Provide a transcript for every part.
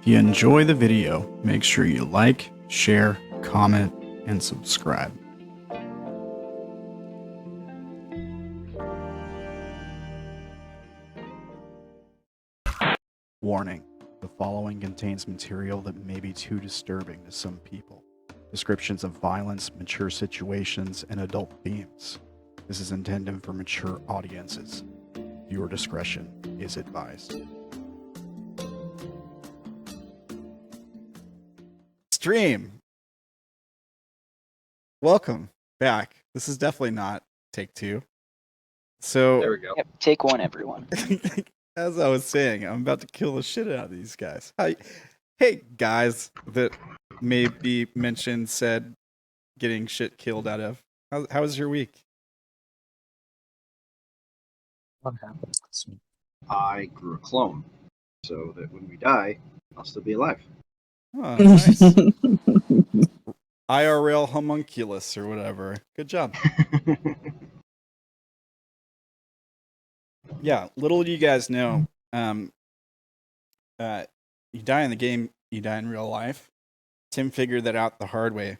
If you enjoy the video, make sure you like, share, comment, and subscribe. Warning: the following contains material that may be too disturbing to some people. Descriptions of violence, mature situations, and adult themes. This is intended for mature audiences. Viewer discretion is advised. Stream! Welcome back. This is definitely not take two. So, There we go. Yep, take one, everyone. as I was saying, I'm about to kill the shit out of these guys. Hey, guys that may be mentioned, said, getting shit killed out of. How was your week? What happened this week? I grew a clone, so that when we die, I'll still be alive. Oh, nice. IRL homunculus or whatever. Good job. Yeah, little do you guys know, you die in the game, you die in real life. Tim figured that out the hard way.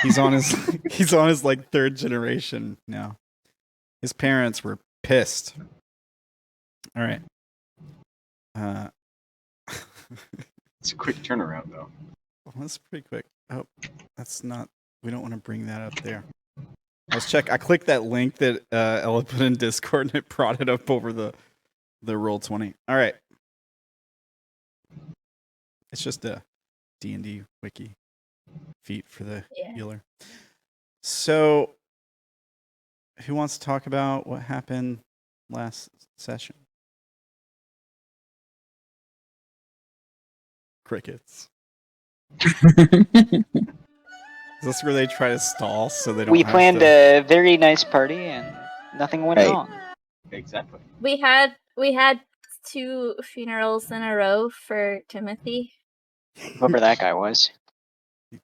He's on his like third generation now. His parents were pissed. All right. It's a quick turnaround, though. Well, that's pretty quick. Oh, that's not. We don't want to bring that up there. Let's check. I clicked that link that Ella put in Discord, and it brought it up over the Roll20. All right. It's just a D&D wiki feat for the healer. So, who wants to talk about what happened last session? Crickets. Is this where they try to stall so they don't? We planned a very nice party and nothing went wrong. Exactly. We had 2 funerals in a row for Timothy. Whoever that guy was.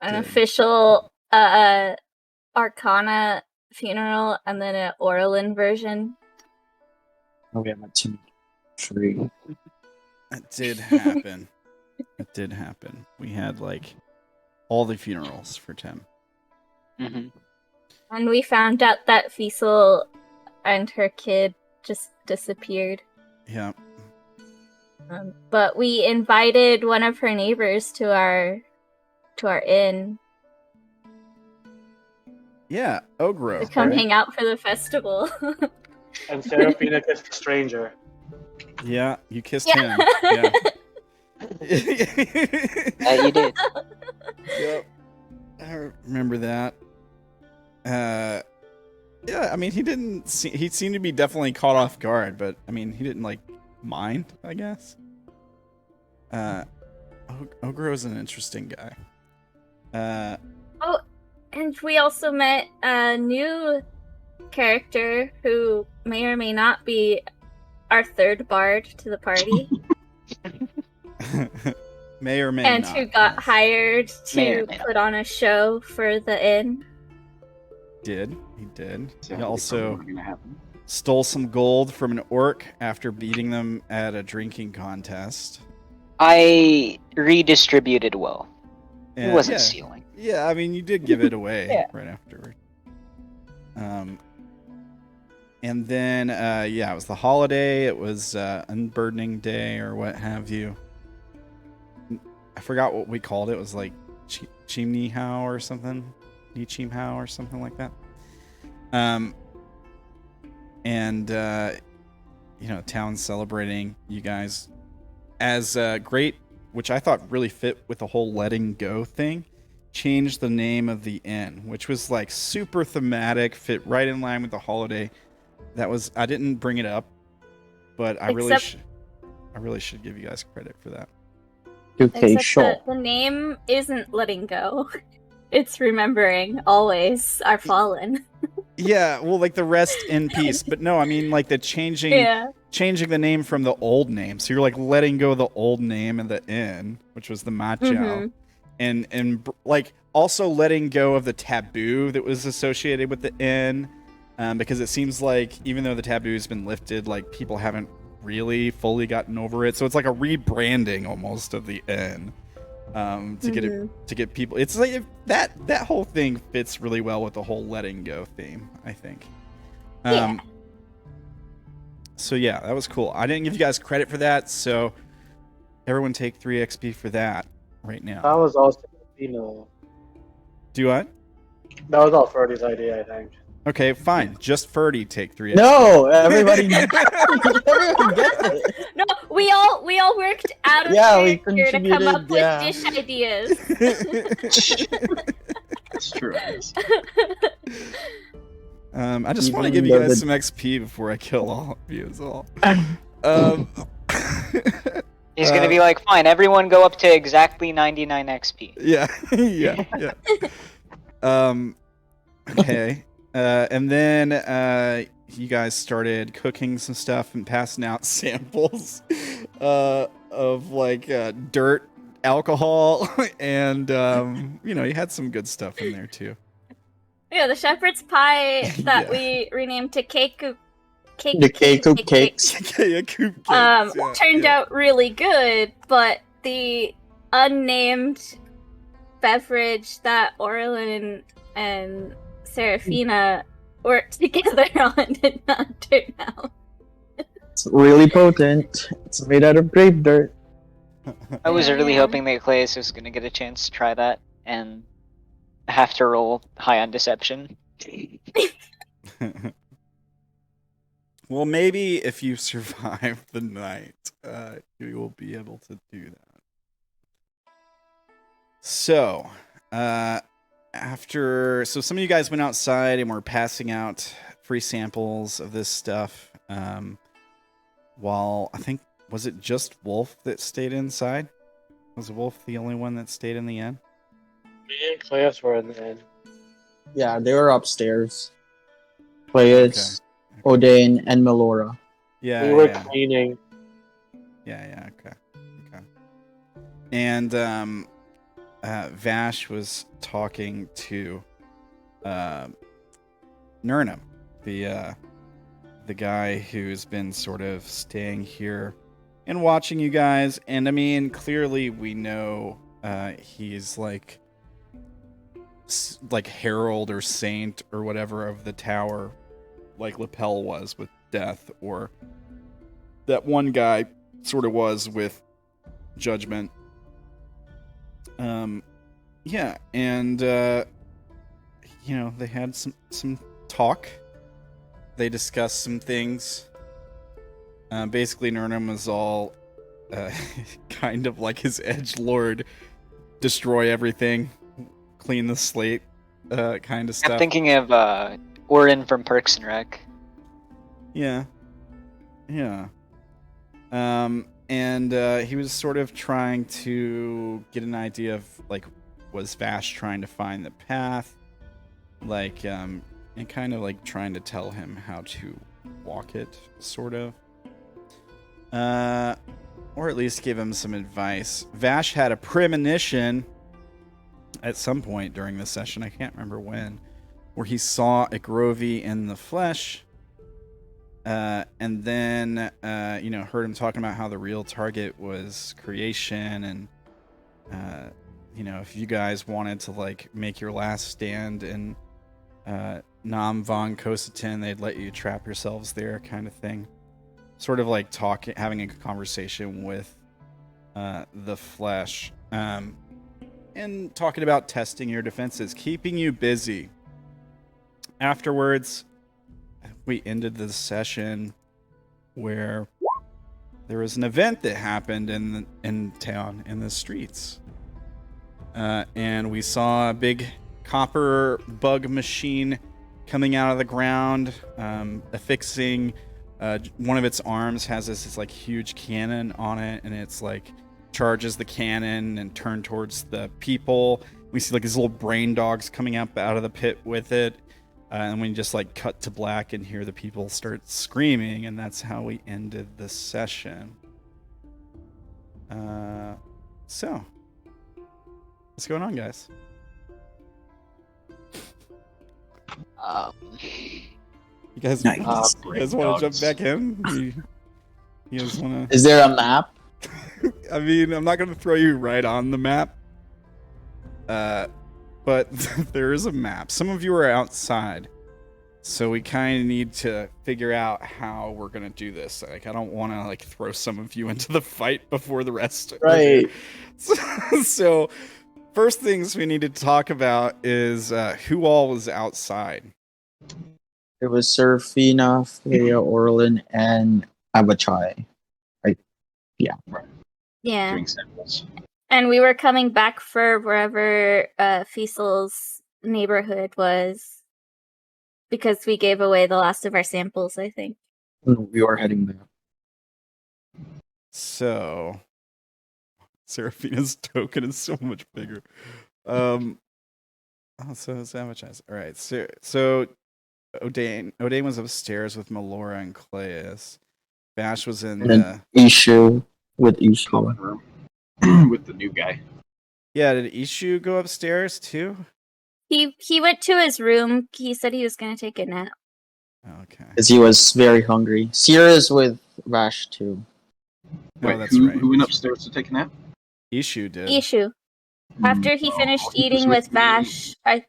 An official Arcana funeral and then an Orilyn version. Okay, I'm at 2-3. That did happen. It did happen. We had like all the funerals for Tim. Mm-hmm. And we found out that Fiesel and her kid just disappeared. Yeah. But we invited one of her neighbors to our inn. Yeah, Ogro. To come hang out for the festival. And Seraphina kissed a stranger. Yeah, you kissed him. Yeah. You did. Yep. I remember that. Yeah, I mean, he seemed to be definitely caught off guard, but I mean, he didn't like mind, I guess. Ogro is an interesting guy. Oh, and we also met a new character who may or may not be our third bard to the party. May or may and not. who got hired May to or may put on a show for the inn. He did. So He also what's gonna happen. stole some gold from an orc after beating them at a drinking contest. I redistributed well. It wasn't stealing. Yeah, I mean, you did give it away right afterward. And then, it was the holiday. It was Unburdening Day or what have you. I forgot what we called it. It was like Chimney How or something. Nichim How or something like that. Town celebrating you guys as great, which I thought really fit with the whole letting go thing. Changed the name of the inn, which was like super thematic, fit right in line with the holiday. I didn't bring it up, but I really should give you guys credit for that. Okay, Except sure. that the name isn't letting go. It's remembering always our fallen. Yeah, well, like the rest in peace, but no, I mean like the changing the name from the old name. So you're like letting go of the old name of the inn, which was the Macho, and like also letting go of the taboo that was associated with the inn, because it seems like even though the taboo has been lifted, like people haven't really fully gotten over it. So it's like a rebranding almost of the N. To get people, it's like that whole thing fits really well with the whole letting go theme, I think. So yeah, that was cool. I didn't give you guys credit for that, so everyone take 3 XP for that right now. That was also, Do what? that was all Ferdy's idea, I think. Okay, fine. Just Ferdy take 3 XP. No, everybody gets it. No, we all worked out of We character to come up contributed, with dish ideas. That's true. Yes. I just want to give you guys some XP before I kill all of you is all. He's gonna be like, fine, everyone go up to exactly 99 XP. Yeah. Okay. And then you guys started cooking some stuff and passing out samples of like dirt, alcohol, and you had some good stuff in there too. Yeah, the shepherd's pie that we renamed to cake. The Keikoop cakes. Turned out really good, but the unnamed beverage that Orilyn and Seraphina worked together on did not turn out. It's really potent. It's made out of grape dirt. I was really hoping that Claes was gonna get a chance to try that and have to roll high on deception. Well, maybe if you survive the night, you will be able to do that. So, so some of you guys went outside and were passing out free samples of this stuff. While I think, was it just Wolf that stayed inside? Was Wolf the only one that stayed in the inn? Me and Claes were in the end. Yeah, they were upstairs. Claes, Odayn, and Melora. Yeah, We were cleaning. Yeah. Okay. And Vash was talking to Nirnām, the guy who's been sort of staying here and watching you guys. And I mean, clearly we know he's like Herald or Saint or whatever of the tower, like Lapel was with Death, or that one guy sort of was with Judgment. Yeah, and they had some talk. They discussed some things. Basically, Nirnām was all kind of like his edgelord, destroy everything, clean the slate, kind of stuff. I'm thinking of Orin from Parks and Rec. Yeah. And he was sort of trying to get an idea of, like, was Vash trying to find the path? Like, and kind of, like, trying to tell him how to walk it, sort of. Or at least give him some advice. Vash had a premonition at some point during the session, I can't remember when, where he saw a Grovey in the flesh. And then, heard him talking about how the real target was creation, and, if you guys wanted to, like, make your last stand in Nam Von Kosatin, they'd let you trap yourselves there, kind of thing. Sort of like having a conversation with the flesh, and talking about testing your defenses, keeping you busy. Afterwards, we ended the session where there was an event that happened in town, in the streets, and we saw a big copper bug machine coming out of the ground, affixing. One of its arms has this like huge cannon on it, and it's like charges the cannon and turn towards the people. We see like these little brain dogs coming up out of the pit with it. And we just like cut to black and hear the people start screaming, and that's how we ended the session. So what's going on, guys? You guys, Nice. you guys want to jump back in? You guys wanna? Is there a map? I mean, I'm not gonna throw you right on the map. But there is a map. Some of you are outside, so we kind of need to figure out how we're gonna do this. Like, I don't want to like throw some of you into the fight before the rest. Right. So, first things we need to talk about is who all was outside. It was Seraphina, Freya, Orilyn, and Abachai. Right? Yeah. Yeah. Doing samples. And we were coming back for wherever Fiesel's neighborhood was because we gave away the last of our samples, I think. We were heading there. So, Seraphina's token is so much bigger. Oh, so it's advertised. All right. So Odayn was upstairs with Melora and Claes. Vash was in And then Ishu with Ishu. Common room with the new guy. Yeah, did Ishu go upstairs too? He went to his room. He said he was going to take a nap. Okay. Because he was very hungry. Sierra's with Vash too. No, Wait, that's who, right. who went upstairs to take a nap? Ishu did. Ishu. After he finished he was eating with with me. Vash, Let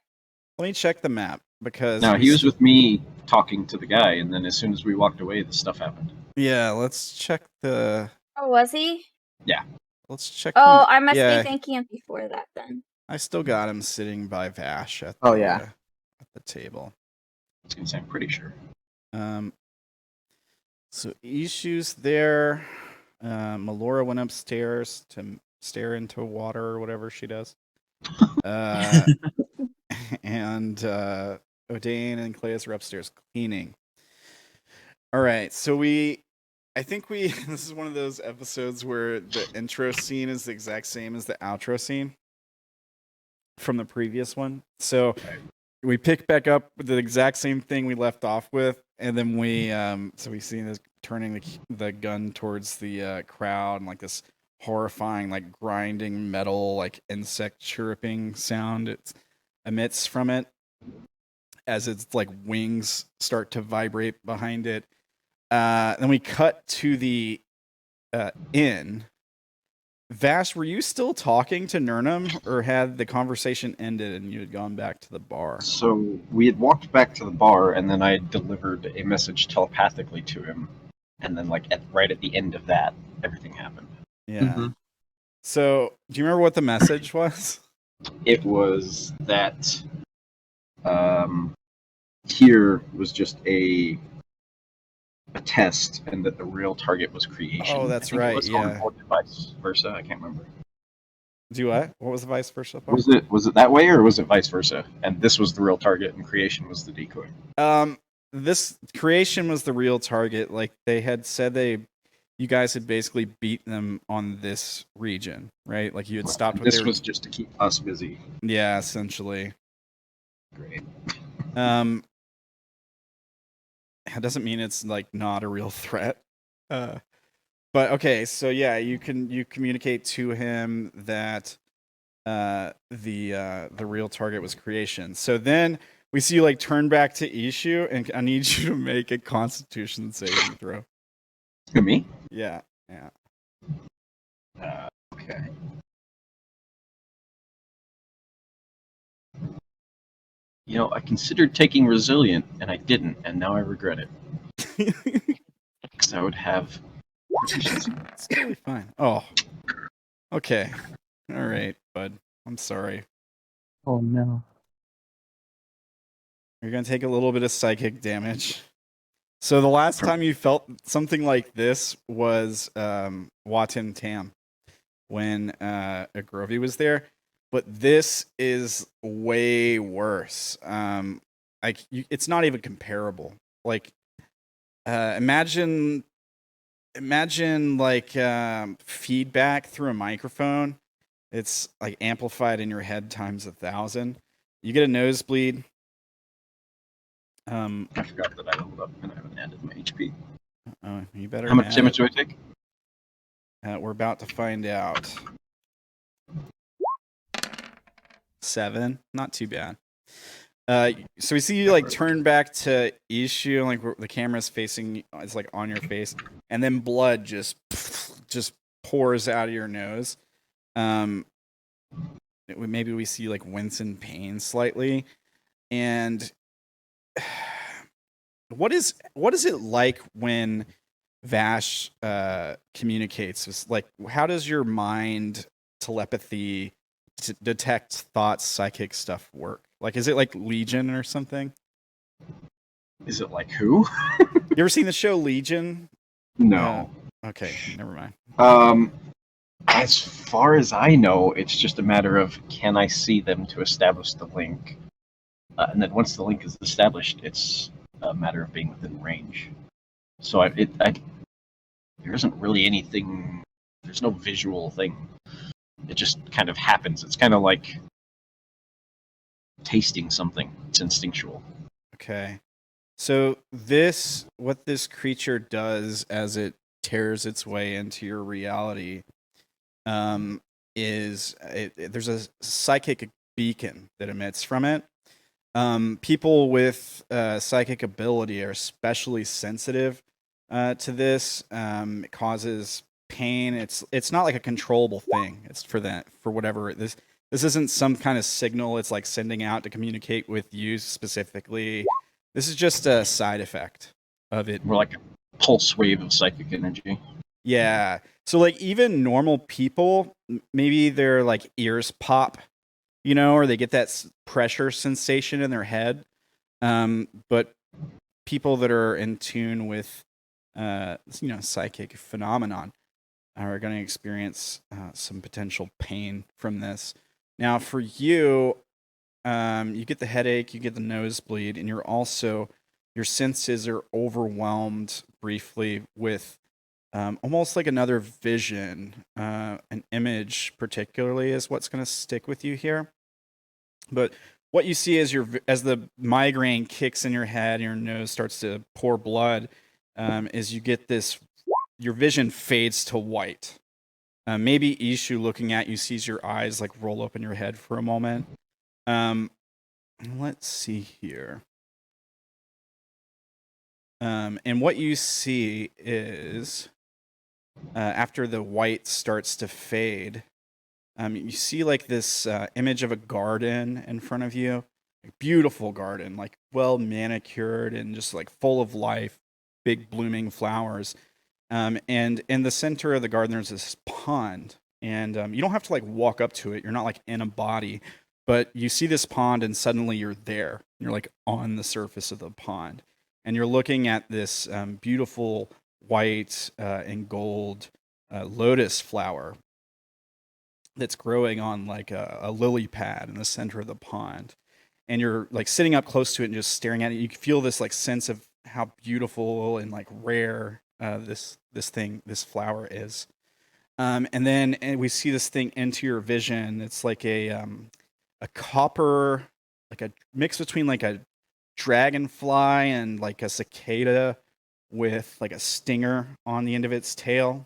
me check the map because No, he was with me talking to the guy, and then as soon as we walked away, the stuff happened. Yeah, let's check the. oh, was he? Let's check. Oh, the, I must yeah, be thinking of before that then. I still got him sitting by Vash at Oh, the, yeah. at the table. I was gonna say, I'm pretty sure. So Ishu's there. Melora went upstairs to stare into water or whatever she does. And Odayn and Claes are upstairs cleaning. All right, so I think this is one of those episodes where the intro scene is the exact same as the outro scene from the previous one. So we pick back up with the exact same thing we left off with, and then we see this turning the gun towards the crowd, and like this horrifying, like grinding metal, like insect chirping sound it emits from it as its like wings start to vibrate behind it. Then we cut to the inn. Vash, were you still talking to Nirnām, or had the conversation ended and you had gone back to the bar? So we had walked back to the bar, and then I delivered a message telepathically to him, and then like right at the end of that, everything happened. Yeah. Mhm. So, do you remember what the message was? It was that here was just a test, and that the real target was creation. Oh, that's I think right, It was yeah. or vice versa. I can't remember. Do what? What was the vice versa part? Was it that way, or was it vice versa? And this was the real target, and creation was the decoy. This creation was the real target. Like they had said, you guys had basically beat them on this region, right? Like you had stopped what This they were. was just to keep us busy. Yeah, essentially. Great. It doesn't mean it's like not a real threat. But okay, so yeah, you communicate to him that the real target was creation. So then we see you like turn back to Ishu, and I need you to make a Constitution saving throw. Who, me? Yeah. Okay. You know, I considered taking resilient, and I didn't, and now I regret it. Because I would have proficiency. It's totally fine. Oh. Okay. All right, bud. I'm sorry. Oh no. You're gonna take a little bit of psychic damage. So the last time you felt something like this was Watin Tam, when Agrovi was there. But this is way worse. It's not even comparable. Like, imagine like feedback through a microphone. It's like amplified in your head times 1,000. You get a nosebleed. I forgot that I leveled up and I haven't added my HP. Oh, you better. How much damage do I take? We're about to find out. 7, not too bad. So we see you like turn back to Ishu, and like the camera's facing, it's like on your face, and then blood just pours out of your nose. Maybe we see like wince in pain slightly, and what is it like when Vash communicates? Like, how does your mind telepathy detect thoughts, psychic stuff work? Like, is it like Legion or something? Is it like who? You ever seen the show Legion? No. Okay, never mind. As far as I know, it's just a matter of can I see them to establish the link, and then once the link is established, it's a matter of being within range. So there isn't really anything. There's no visual thing. It just kind of happens. It's kind of like tasting something. It's instinctual. Okay. So what this creature does as it tears its way into your reality, there's a psychic beacon that emits from it. People with psychic ability are especially sensitive to this. It causes pain. It's not like a controllable thing. It's for whatever this isn't some kind of signal it's like sending out to communicate with you specifically. This is just a side effect of it. More like a pulse wave of psychic energy. Yeah. So like even normal people, maybe their like ears pop, or they get that pressure sensation in their head. But people that are in tune with, psychic phenomenon are going to experience some potential pain from this. Now, for you, you get the headache, you get the nosebleed, and your senses are overwhelmed briefly with almost like another vision, an image particularly is what's going to stick with you here. But what you see as the migraine kicks in your head and your nose starts to pour blood, is you get your vision fades to white. Maybe Ishu looking at you sees your eyes like roll up in your head for a moment. Let's see here. And what you see is after the white starts to fade, you see like this image of a garden in front of you, a beautiful garden, like well manicured and just like full of life, big blooming flowers. And in the center of the garden, there's this pond, and you don't have to like walk up to it. You're not like in a body, but you see this pond, and suddenly you're there. You're like on the surface of the pond, and you're looking at this beautiful white and gold lotus flower that's growing on like a lily pad in the center of the pond. And you're like sitting up close to it and just staring at it. You feel this like sense of how beautiful and like rare this flower is. And then we see this thing enter your vision. It's like a copper, like a mix between like a dragonfly and like a cicada with like a stinger on the end of its tail.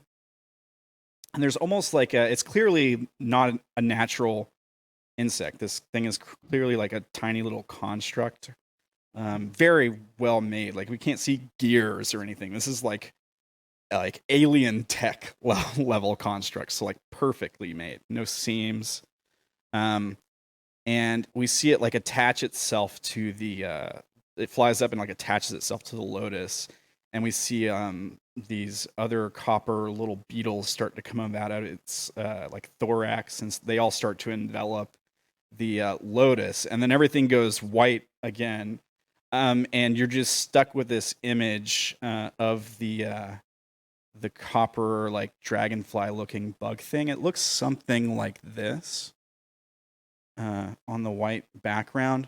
And there's almost like it's clearly not a natural insect. This thing is clearly like a tiny little construct. Very well made. Like we can't see gears or anything. This is like alien tech level constructs. So like perfectly made, no seams. And we see it like attach itself to it flies up and like attaches itself to the lotus. And we see these other copper little beetles start to come out of its like thorax, and they all start to envelop the lotus, and then everything goes white again, and you're just stuck with this image of the copper like dragonfly looking bug thing. It looks something like this on the white background.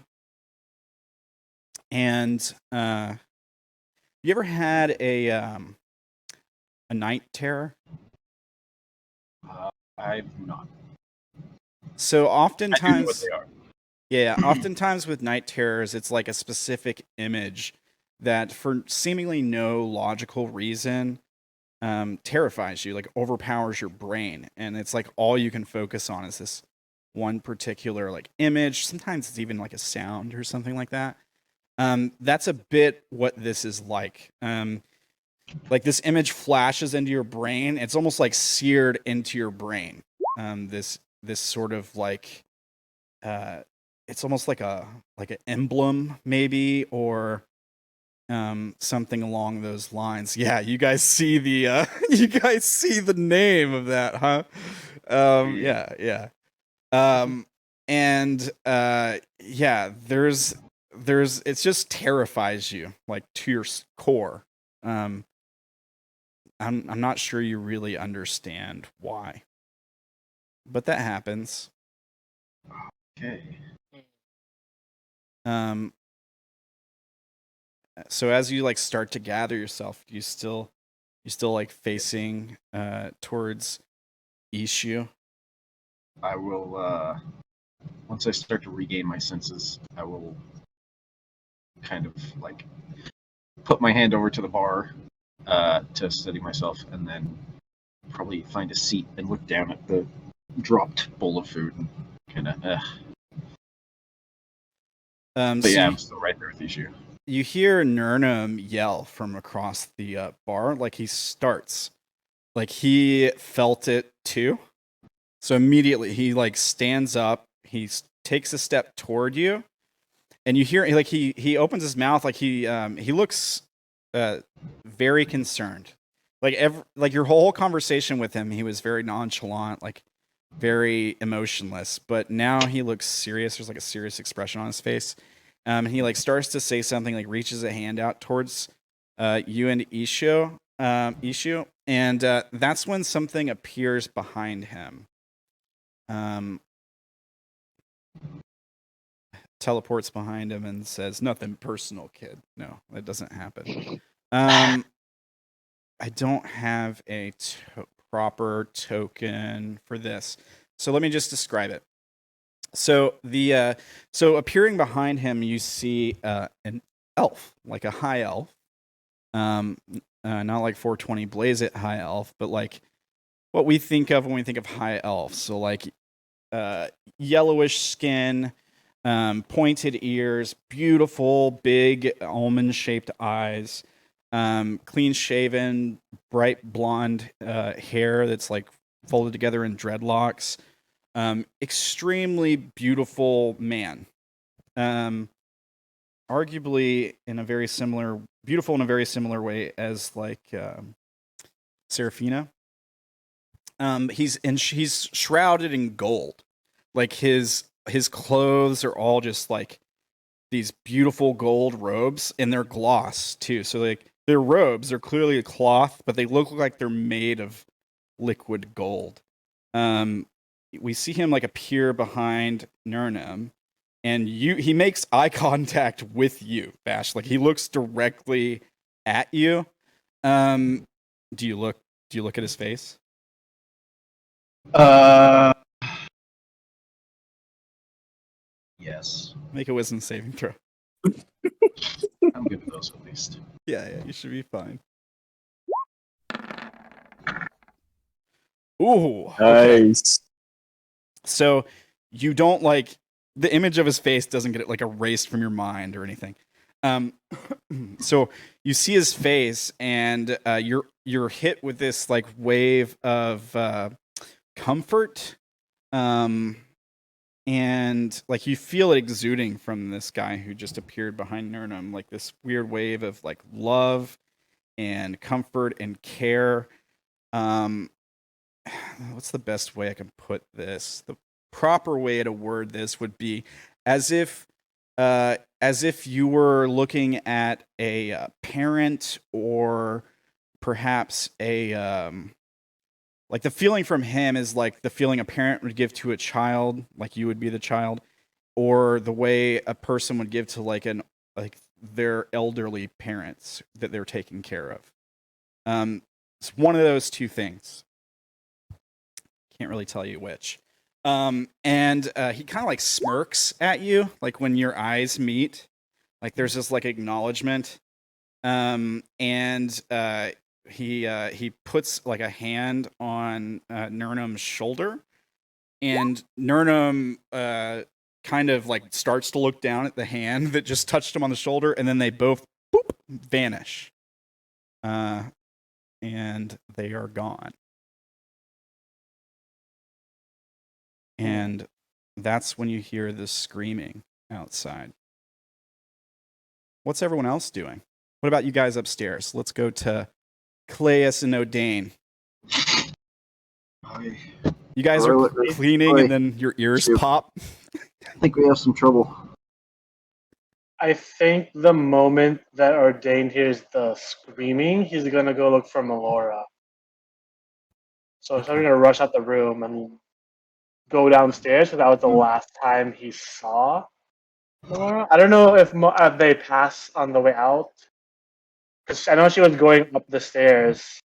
And you ever had a night terror? I've not. So oftentimes, I do know what they are. Yeah, oftentimes with night terrors, it's like a specific image that, for seemingly no logical reason, terrifies you, like overpowers your brain, and it's like all you can focus on is this one particular like image. Sometimes it's even like a sound or something like that. That's a bit what this is like. Like this image flashes into your brain. It's almost like seared into your brain. This sort of like it's almost like an emblem maybe, or something along those lines. Yeah, you guys see the you guys see the name of that, huh? Yeah. And yeah, there's it just terrifies you like to your core. I'm not sure you really understand why, but that happens. Okay. So as you like start to gather yourself, you still like facing towards Ishu. I will, once I start to regain my senses, I will kind of like put my hand over to the bar to steady myself, and then probably find a seat and look down at the dropped bowl of food and kind of. But So yeah, I'm still right there with Ishu. you hear Nirnām yell from across the bar, like he starts, like he felt it too. So immediately he like stands up, he takes a step toward you, and you hear like he opens his mouth, like he looks very concerned. Like your whole conversation with him, he was very nonchalant, like very emotionless, but now he looks serious. There's like a serious expression on his face. And he like starts to say something, like reaches a hand out towards you and Ishu, and that's when something appears behind him. Teleports behind him and says, "Nothing personal, kid." No, that doesn't happen. I don't have a proper token for this, so let me just describe it. So so appearing behind him, you see an elf, like a high elf, not like 420 Blaze It high elf, but like what we think of when we think of high elf. So like yellowish skin, pointed ears, beautiful big almond-shaped eyes, clean-shaven, bright blonde hair that's like folded together in dreadlocks. Extremely beautiful man. Arguably in a very similar, beautiful in a very similar way as like Seraphina. He's shrouded in gold. Like his clothes are all just like these beautiful gold robes, and they're gloss too. So like their robes are clearly a cloth, but they look like they're made of liquid gold. We see him like appear behind Nirnām, and he makes eye contact with you, Vash. Like he looks directly at you. Do you look at his face? Yes. Make a wisdom saving throw. I'm good with those at least. Yeah, you should be fine. Ooh. Okay. Nice. So you don't like the image of his face doesn't get like erased from your mind or anything. So you see his face, and you're hit with this like wave of comfort, and like you feel it exuding from this guy who just appeared behind Nirnām, like this weird wave of like love and comfort and care. What's the best way I can put this? The proper way to word this would be as if you were looking at a parent, or perhaps a like the feeling from him is like the feeling a parent would give to a child, like you would be the child, or the way a person would give to like their elderly parents that they're taking care of. It's one of those two things. Can't really tell you which. And he kind of like smirks at you, like when your eyes meet, like there's this like acknowledgement. And he puts like a hand on Nirnām's shoulder, and Nirnām kind of like starts to look down at the hand that just touched him on the shoulder, and then they both vanish. And they are gone. And that's when you hear the screaming outside. What's everyone else doing? What about you guys upstairs? Let's go to Claes and Odayn. You guys are cleaning and then your ears pop. I think we have some trouble. I think the moment that Odayn hears the screaming, he's gonna go look for Melora. So he's gonna rush out the room and go downstairs, because that was the last time he saw Melora. I don't know if they pass on the way out, because I know she was going up the stairs.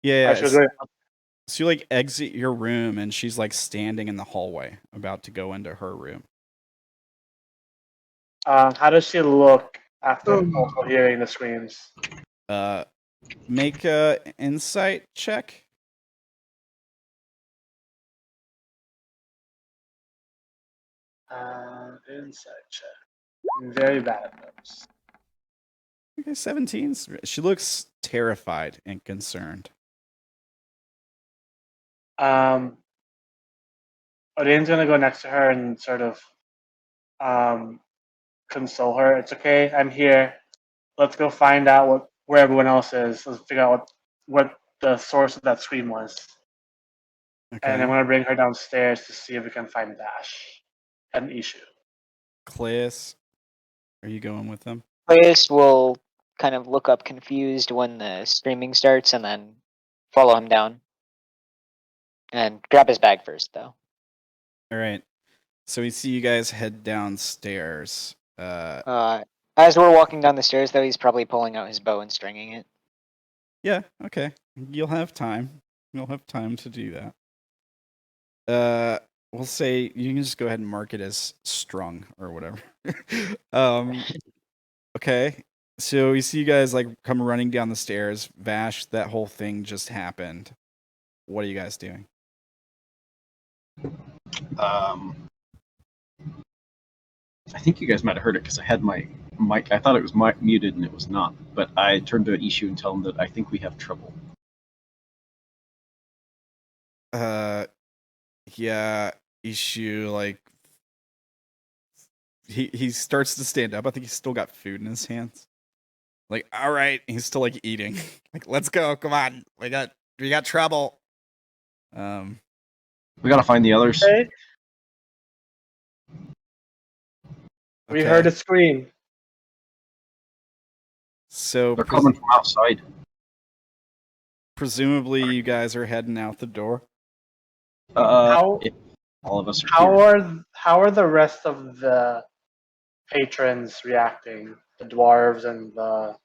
Yeah, She was going up. so you like exit your room and she's like standing in the hallway about to go into her room. How does she look after also hearing the screams? Make a insight check. Insight check. I'm very bad at those. Okay, 17. She looks terrified and concerned. Odayn's gonna go next to her and sort of console her. It's okay, I'm here. Let's go find out where everyone else is. Let's figure out what the source of that scream was. Okay. And I'm gonna bring her downstairs to see if we can find Vash and Ishu. Claes, are you going with them? Claes will kind of look up confused when the screaming starts and then follow him down. And grab his bag first, though. All right. So we see you guys head downstairs. As we're walking down the stairs, though, he's probably pulling out his bow and stringing it. Yeah, okay. You'll have time. You'll have time to do that. We'll say you can just go ahead and mark it as strung or whatever. Okay. So we see you guys like come running down the stairs. Vash, that whole thing just happened. What are you guys doing? I think you guys might have heard it because I had my mic. I thought it was muted and it was not. But I turned to Ishu and tell him that I think we have trouble. Yeah, Ishu, like he starts to stand up. I think he's still got food in his hands. Like, all right, he's still like eating. Like, let's go, come on, we got trouble. We gotta find the others. Okay. We heard a scream. So They're coming from outside. presumably you guys are heading out the door. All of us are here. How are the rest of the patrons reacting? The dwarves and the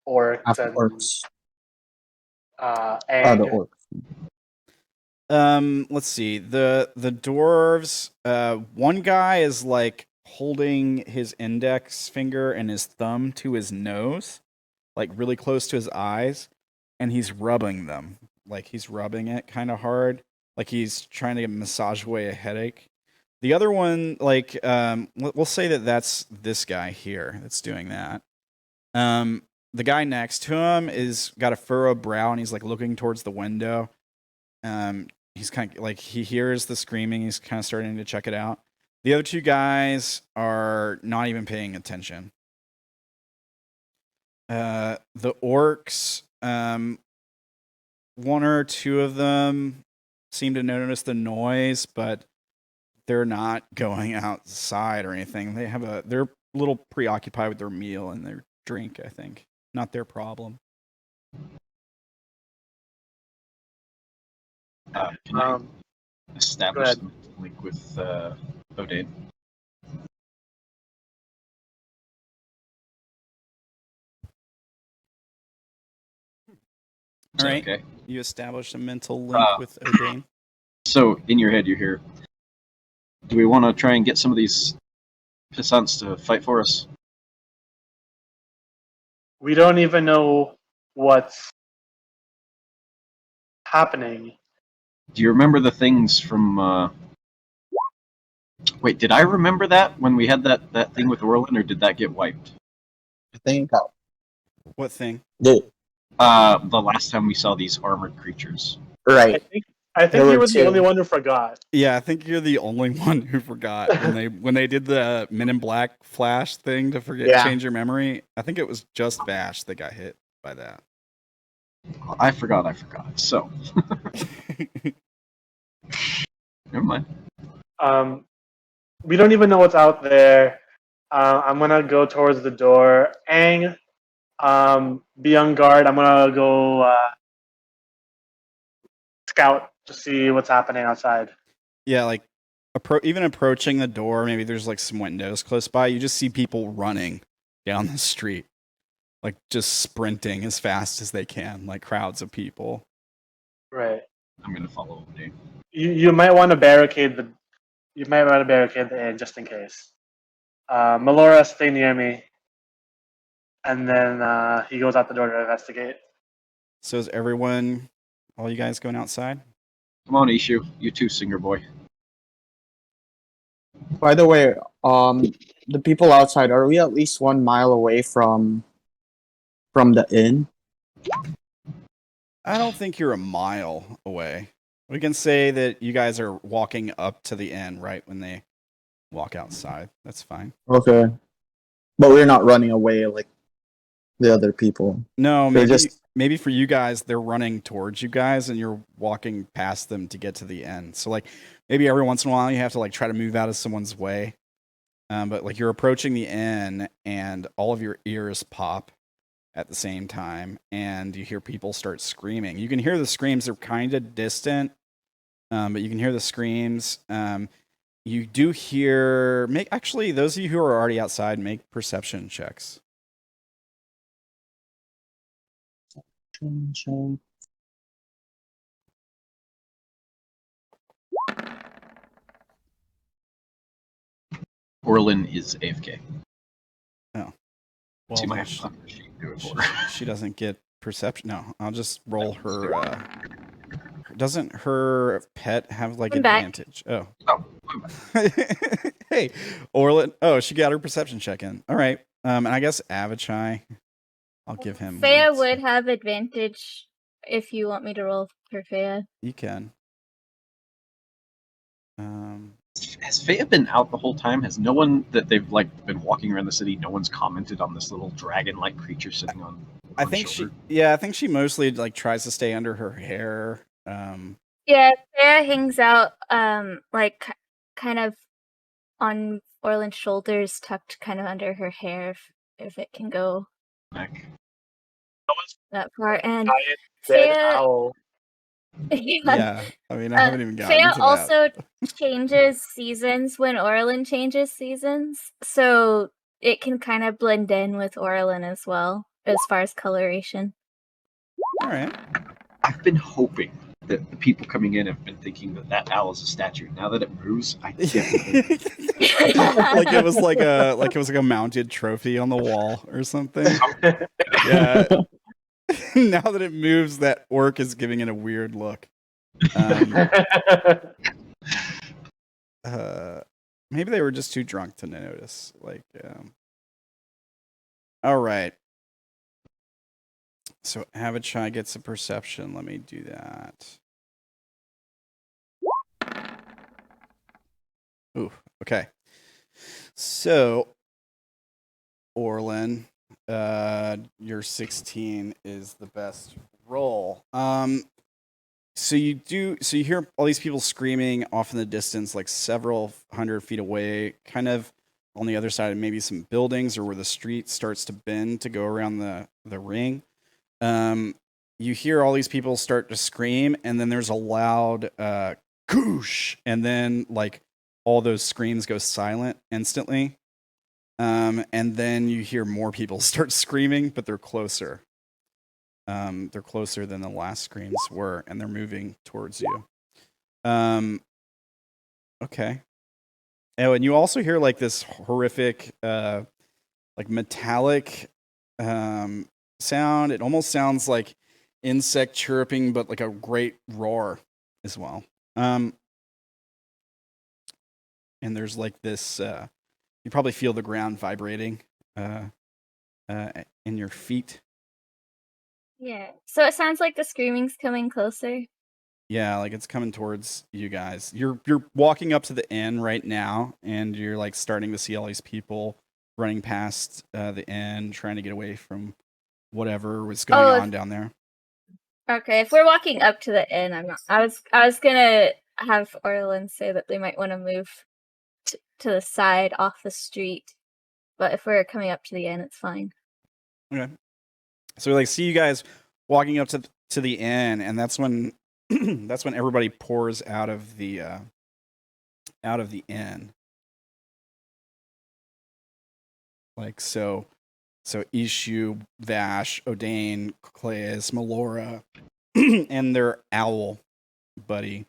orcs and Orcs. and The orcs. Let's see. The dwarves, one guy is like holding his index finger and his thumb to his nose, like really close to his eyes, and he's rubbing them. Like he's rubbing it kind of hard, like he's trying to massage away a headache. The other one, like, we'll say that that's this guy here that's doing that. The guy next to him is got a furrowed brow and he's like looking towards the window. He's kind of like, he hears the screaming. He's kind of starting to check it out. The other two guys are not even paying attention. The orcs, one or two of them seem to notice the noise, but they're not going outside or anything. They're a little preoccupied with their meal and their drink, I think. Not their problem. Can I establish the link with Odayn? All right. Okay. You establish a mental link with Odayn. So, in your head, you hear, do we want to try and get some of these pissants to fight for us? we don't even know what's happening. Do you remember the things from? Wait, did I remember that when we had that thing with Orilyn, or did that get wiped? I think What thing? the The last time we saw these armored creatures. right. I There think you were were the only two. one who forgot. Yeah, I think you're the only one who forgot when they did the Men in Black flash thing to change your memory. I think it was just Vash that got hit by that. I forgot. So, never mind. We don't even know what's out there. I'm gonna go towards the door. Aang, be on guard. I'm gonna go scout to see what's happening outside. Yeah, like even approaching the door, maybe there's like some windows close by. You just see people running down the street, like just sprinting as fast as they can, like crowds of people. Right. I'm gonna follow Odayn. You might want to barricade the. You might want to barricade the inn just in case. Melora, stay near me. And then he goes out the door to investigate. So is everyone, all you guys going outside? Come on, Ishu. You too, singer boy. By the way, the people outside, are we at least 1 mile away from the inn? I don't think you're a mile away. We can say that you guys are walking up to the inn right when they walk outside. That's fine. Okay. But we're not running away like the other people. No, They're maybe for you guys, they're running towards you guys and you're walking past them to get to the end. So like maybe every once in a while you have to like try to move out of someone's way. But like you're approaching the inn and all of your ears pop at the same time and you hear people start screaming. You can hear the screams, they're kind of distant, but you can hear the screams. You do hear, actually those of you who are already outside, make perception checks. Orilyn is AFK. Oh. Well, She might then have thought that she'd do it for her. she doesn't get perception. No, I'll just roll her. Doesn't her pet have like I'm back. advantage? Oh. Oh, Hey, Orilyn. Oh, she got her perception check in. All right. And I guess Avachai, I'll give him. Fea one. would have advantage if you want me to roll for Fea. You can. has Fea been out the whole time? Has no one that they've like been walking around the city? No one's commented on this little dragon-like creature sitting on. I think shoulder? I think she mostly like tries to stay under her hair. Yeah, Fea hangs out like kind of on Orlin's shoulders, tucked kind of under her hair, if it can go Neck. that far. And Giant dead Fea, owl. Yeah, I mean, I haven't even gotten Fea to also that. changes seasons when Orilyn changes seasons, so it can kind of blend in with Orilyn as well, as far as coloration. All right. I've been hoping that the people coming in have been thinking that owl is a statue. Now that it moves, I definitely. like it was like a mounted trophy on the wall or something. Yeah. Now that it moves, that orc is giving it a weird look. Maybe they were just too drunk to notice. All right. So Avachai gets a perception. Let me do that. Ooh, okay. So, Orilyn, your 16 is the best roll. So you hear all these people screaming off in the distance, like several hundred feet away, kind of on the other side of maybe some buildings or where the street starts to bend to go around the ring. You hear all these people start to scream, and then there's a loud "koosh," and then like all those screams go silent instantly. And then you hear more people start screaming, but they're closer. They're closer than the last screams were, and they're moving towards you. Okay. Oh, and you also hear like this horrific, like metallic sound. It almost sounds like insect chirping, but like a great roar. as well. And there's like this. You probably feel the ground vibrating in your feet. Yeah. So it sounds like the screaming's coming closer. Yeah, like it's coming towards you guys. You're walking up to the inn right now, and you're like starting to see all these people running past the inn, trying to get away from whatever was going on down there. Okay, if we're walking up to the inn, I'm not. I was gonna have Orilyn say that they might want to move to the side off the street, but if we're coming up to the inn, it's fine. Okay. So we like see you guys walking up to the inn, and that's when that's when everybody pours out of the inn. Like so Ishu, Vash, Odayn, Claes, Melora, and their owl buddy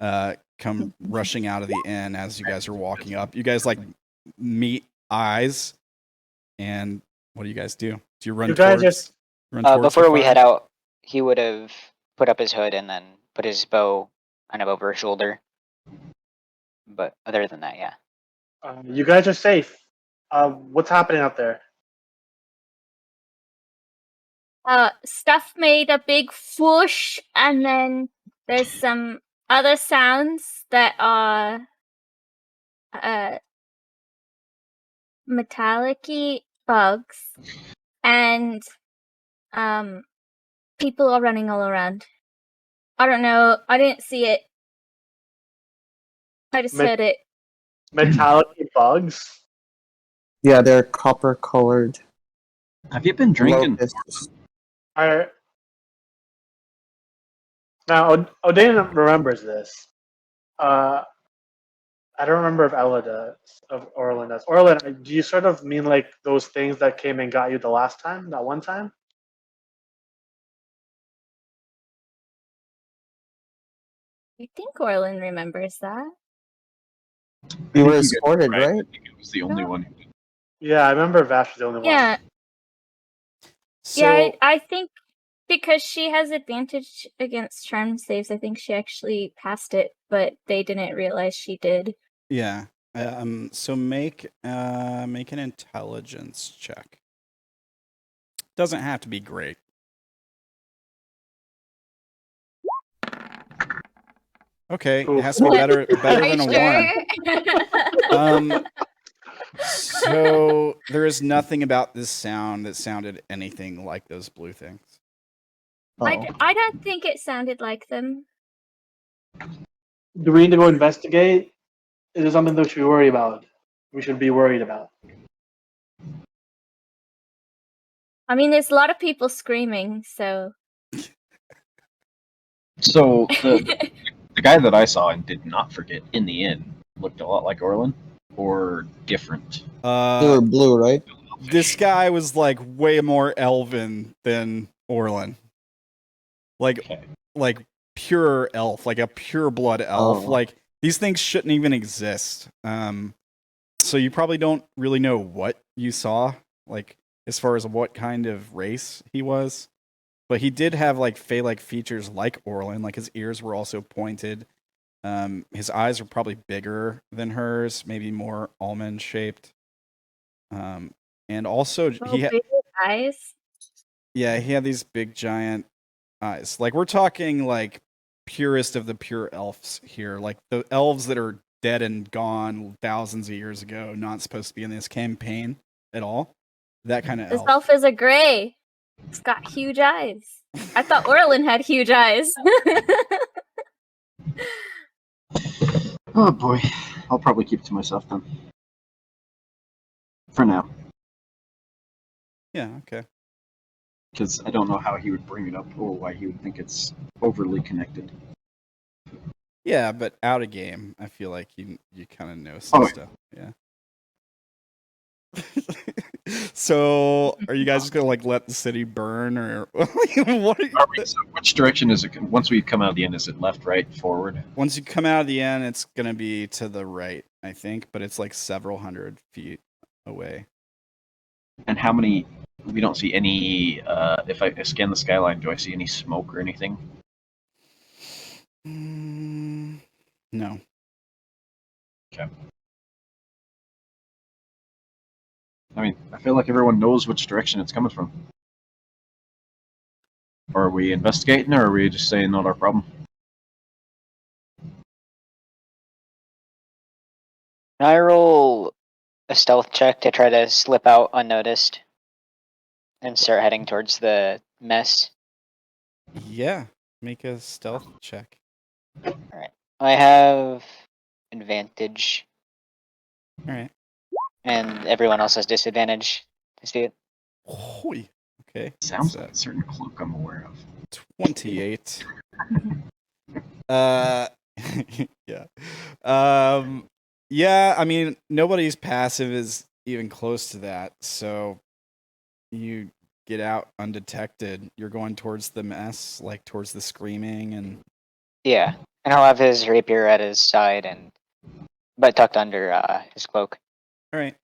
come rushing out of the inn as you guys are walking up. You guys like meet eyes, and what do you guys do? Do you run You guys towards? Run towards Before the we fire? head out, he would have put up his hood and then put his bow kind of over his shoulder. But other than that, yeah. You guys are safe. What's happening out there? Stuff made a big whoosh, and then there's some other sounds that are metallic-y bugs, and people are running all around. I don't know. I didn't see it. I just heard it. Metallic bugs? Yeah, they're copper colored. Have you been drinking? Locusts. Now, Odayn remembers this. I don't remember if Ella does, of Orilyn does. Orilyn, do you sort of mean like those things that came and got you the last time, that one time? I think Orilyn remembers that. We were I think you guys escorted, were right. right? I think it was the only one who did. Yeah, I remember Vash was the only one. Yeah. So, Yeah, I think because she has advantage against charm saves, I think she actually passed it, but they didn't realize she did. yeah. So make an intelligence check. Doesn't have to be great. Okay, Ooh. it has to be better Are than you a sure? 1. So there is nothing about this sound that sounded anything like those blue things. Oh. I don't think it sounded like them. Do we need to go investigate? Is there something that we should be worried about? We should be worried about. I mean, there's a lot of people screaming, so. So the guy that I saw and did not forget in the inn looked a lot like Orilyn, or different. They were blue, right? This guy was like way more elven than Orilyn. Like pure elf, like a pure blood elf. Oh. Like these things shouldn't even exist. So you probably don't really know what you saw, like as far as what kind of race he was. But he did have like Fey-like features like Orilyn, like his ears were also pointed. His eyes were probably bigger than hers, maybe more almond shaped. And also he had big eyes. Yeah, he had these big giant eyes. Like we're talking like purest of the pure elves here, like the elves that are dead and gone thousands of years ago, not supposed to be in this campaign at all. That kind of This elf. elf is a gray. It's got huge eyes. I thought Orilyn had huge eyes. Oh boy, I'll probably keep it to myself then. For now, Yeah, okay. because I don't know how he would bring it up or why he would think it's overly connected. Yeah, but out of game, I feel like you kind of know some stuff. Yeah. So, are you guys just gonna like let the city burn, or what? So which direction is it? Once we come out of the inn, is it left, right, forward? Once you come out of the inn, it's gonna be to the right, I think, but it's like several hundred feet away. And how many? We don't see any. If I scan the skyline, do I see any smoke or anything? No. Okay. I mean, I feel like everyone knows which direction it's coming from. Or are we investigating, or are we just saying not our problem? Can I roll a stealth check to try to slip out unnoticed and start heading towards the mess? Yeah. Make a stealth check. I have advantage, All right. and everyone else has disadvantage to see it. Hoi. Okay. Sounds so like a certain cloak I'm aware of. 28. Yeah. Yeah, I mean, nobody's passive is even close to that, so you get out undetected. You're going towards the mess, like towards the screaming, and Yeah, and I'll have his rapier at his side but tucked under his cloak. all right.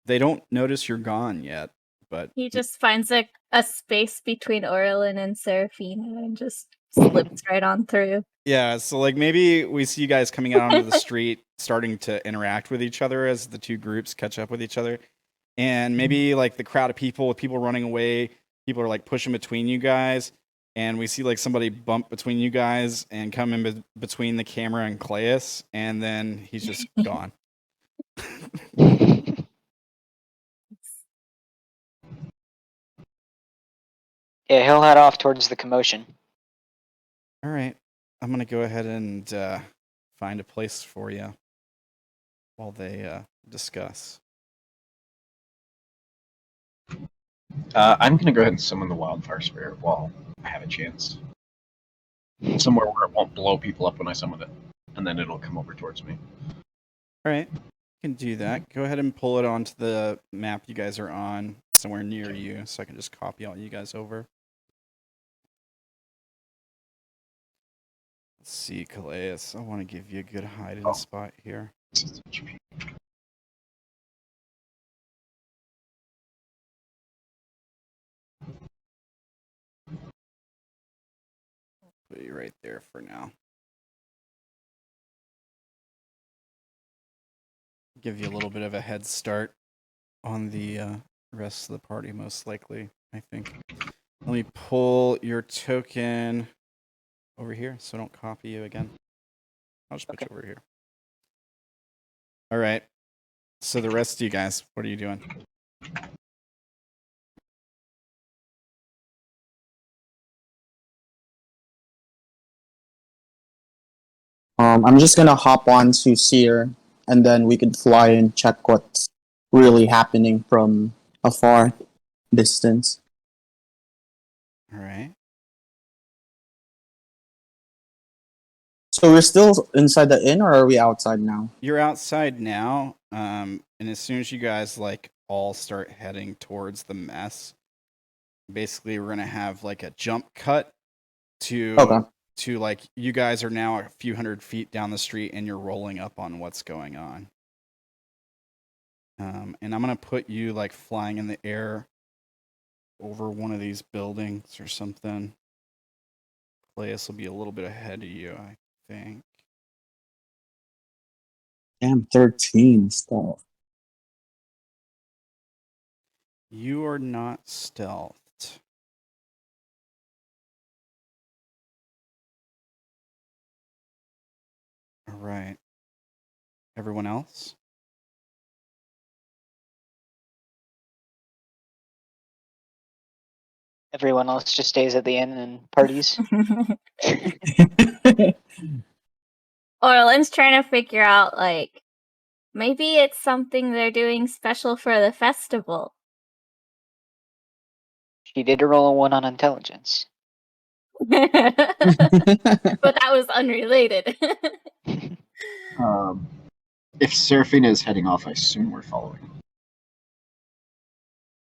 They don't notice you're gone yet, but He just finds a space between Orilyn and Seraphina and just slips right on through. yeah, so like maybe we see you guys coming out onto the street, starting to interact with each other as the two groups catch up with each other. And maybe like the crowd of people with people running away, people are like pushing between you guys. And we see like somebody bump between you guys and come in between the camera and Claes, and then he's just gone. Yeah, he'll head off towards the commotion. All right, I'm gonna go ahead and find a place for you while they discuss. I'm going to go ahead and summon the wildfire spirit while I have a chance. Somewhere where it won't blow people up when I summon it, and then it'll come over towards me. All right, you can do that. Go ahead and pull it onto the map you guys are on, somewhere near you, so I can just copy all you guys over. Let's see, Claes. I want to give you a good hiding spot here. Put you right there for now. Give you a little bit of a head start on the rest of the party, most likely, I think. Let me pull your token over here so I don't copy you again. I'll just put you over here. All right. So the rest of you guys, what are you doing? I'm just gonna hop on to Seer, and then we could fly and check what's really happening from a far distance. All right. So we're still inside the inn, or are we outside now? You're outside now, and as soon as you guys like all start heading towards the mess, basically we're gonna have like a jump cut to like you guys are now a few hundred feet down the street and you're rolling up on what's going on. And I'm gonna put you like flying in the air over one of these buildings or something. Claes will be a little bit ahead of you, I think. Damn, 13 stuff. You are not stealthed. All right. Everyone else? Everyone else just stays at the inn and parties. Orlin's trying to figure out, like, maybe it's something they're doing special for the festival. She did roll a 1 on intelligence. But that was unrelated. If Seraphina is heading off, I assume we're following.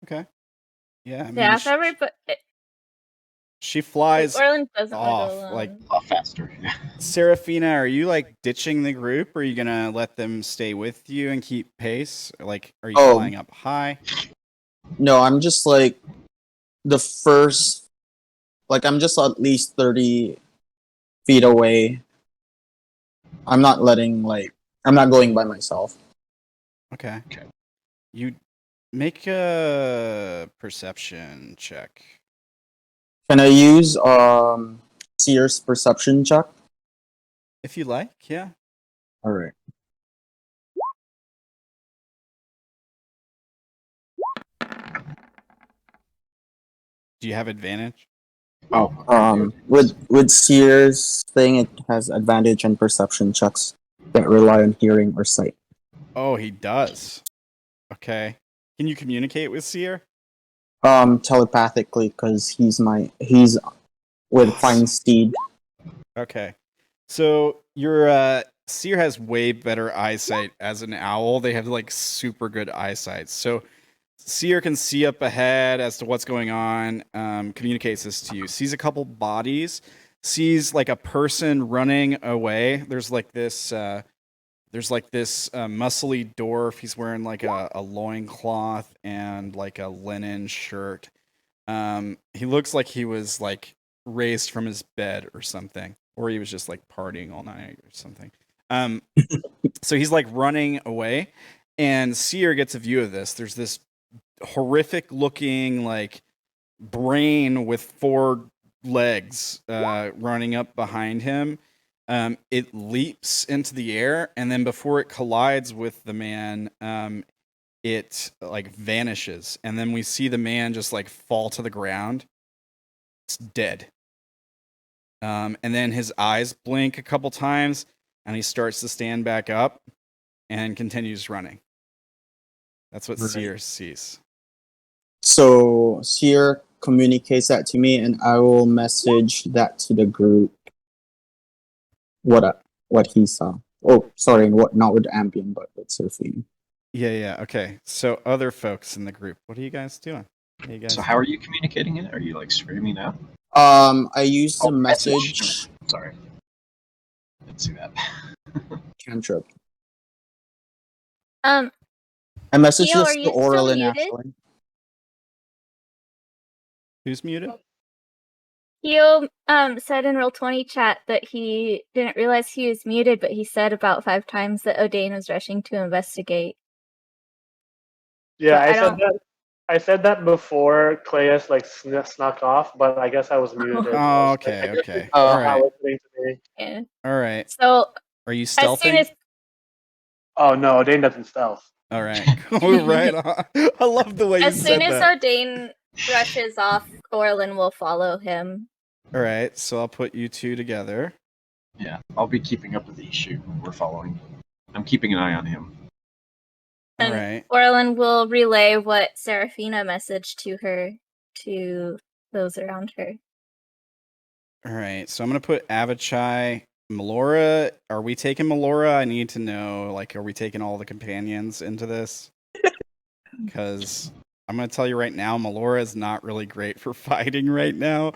Okay. Yeah, I mean, Yeah, if everybody, she flies Orlin doesn't off. want to go Like, alone. A lot faster. Yeah. Seraphina, are you like ditching the group, or are you gonna let them stay with you and keep pace? Like, are you flying up high? No, I'm just like the first, like I'm just at least 30 feet away I'm not I'm not going by myself. Okay. Okay. You make a perception check. Can I use Seer's perception check? If you like, yeah. All right. Do you have advantage? Oh. Okay. With Seer's thing, it has advantage on perception checks that rely on hearing or sight. Oh, he does. Okay. Can you communicate with Seer? Telepathically, because he's with Fine Steed. Okay. So your Seer has way better eyesight as an owl. They have like super good eyesight. So Seer can see up ahead as to what's going on, communicates this to you. Sees a couple bodies, sees like a person running away. There's like this muscly dwarf. He's wearing like a loincloth and like a linen shirt. He looks like he was like raised from his bed or something, or he was just like partying all night or something. So he's like running away, and Seer gets a view of this. There's this horrific looking like brain with 4 legs running up behind him. It leaps into the air, and then before it collides with the man, it like vanishes, and then we see the man just like fall to the ground. It's dead. And then his eyes blink a couple times, and he starts to stand back up and continues running. That's what Right. Seer sees. So Seer communicates that to me, and I will message that to the group. What he saw. Oh, sorry, not with Ambient, but with Seraphina. Yeah. Okay. So other folks in the group, what are you guys doing? So how are you communicating it? Are you like screaming out? I used the message. message Sorry. Didn't see that. cantrip. Um, I messaged Theo, this are to you still Orilyn muted? actually. Who's muted? Theo said in Roll20 chat that he didn't realize he was muted, but he said about 5 times that Odayn was rushing to investigate. Yeah, But I said that before Claes like snuck off, but I guess I was muted. Oh, I was okay. Okay. Oh. All right. not listening to me. yeah. All right. So Are you as soon stealthing? as Oh no, Odayn doesn't stealth. All right. Cool. Right on. I love the way you as soon said as that. Odayn rushes off, Orilyn will follow him. All right. So I'll put you two together. Yeah, I'll be keeping up with the issue we're following. I'm keeping an eye on him. All And right. Orilyn will relay what Seraphina messaged to her to those around her. All right. So I'm gonna put Avachai, Melora. Are we taking Melora? I need to know. Like, are we taking all the companions into this? Because I'm gonna tell you right now, Melora is not really great for fighting right now.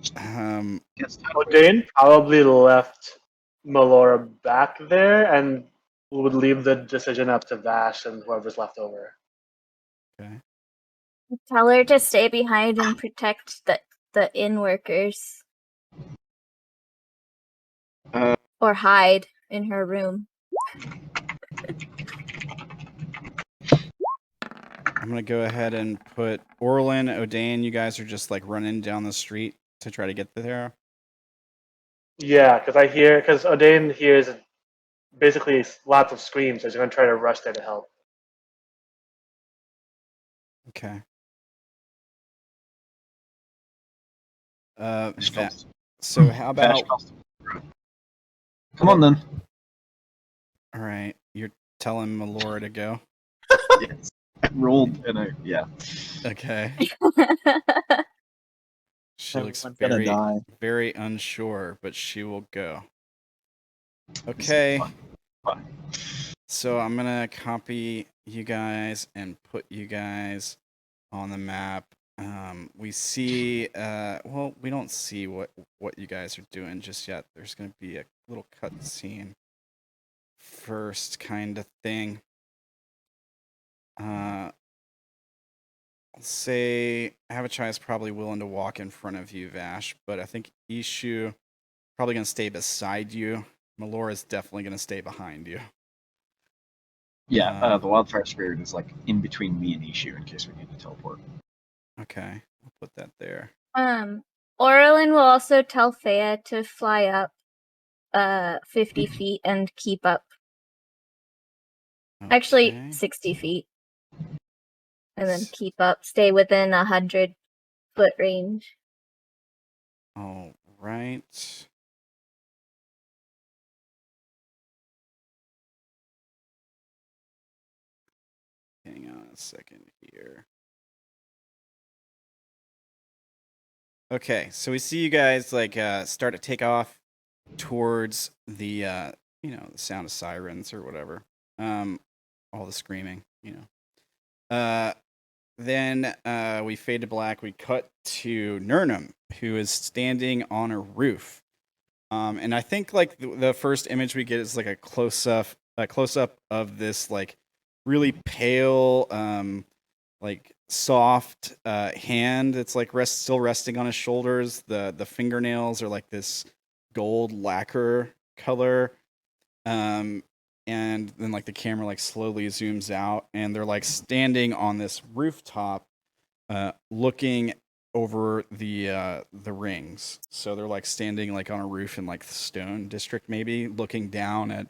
Odayn probably left Melora back there and would leave the decision up to Vash and whoever's left over. Okay. Tell her to stay behind and protect the inn workers. Or hide in her room. I'm gonna go ahead and put Orilyn, Odayn. You guys are just like running down the street to try to get there. Yeah, because Odayn hears basically lots of screams, so he's going to try to rush there to help. Okay. So how about? Come on then. All right, you're telling Melora to go. Yes, I rolled and yeah. Okay. She looks Everyone's gonna die. very unsure, but she will go. Okay. Fun. So I'm gonna copy you guys and put you guys on the map. We see. Well, we don't see what you guys are doing just yet. There's gonna be a little cut scene first, kind of thing. I'll say Avachai is probably willing to walk in front of you, Vash, but I think Ishu probably gonna stay beside you Melora's definitely going to stay behind you. Yeah, the wildfire spirit is like in between me and Ishu in case we need to teleport. Okay, I'll put that there. Orilyn will also tell Fea to fly up 50 feet and keep up. Actually, Okay. 60 feet. And then keep up. Stay within 100-foot range. All right. Hang on a second here. Okay, so we see you guys like start to take off towards the the sound of sirens or whatever. All the screaming, Then we fade to black. We cut to Nirnām, who is standing on a roof. And I think like the first image we get is like a close up of this like really pale, like soft hand that's like still resting on his shoulders. The fingernails are like this gold lacquer color. And then like the camera like slowly zooms out, and they're like standing on this rooftop, looking over the rings. So they're like standing like on a roof in like the Stone District, maybe looking down at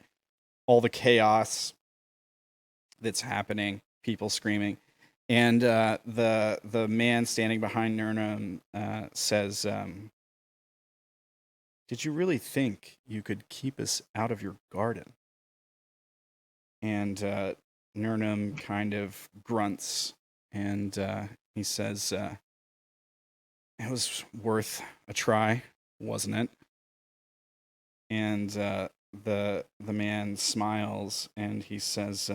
all the chaos that's happening, people screaming, and the man standing behind Nirnām says, "Did you really think you could keep us out of your garden?" And Nirnām kind of grunts, and he says, "It was worth a try, wasn't it?" And the man smiles, and he says,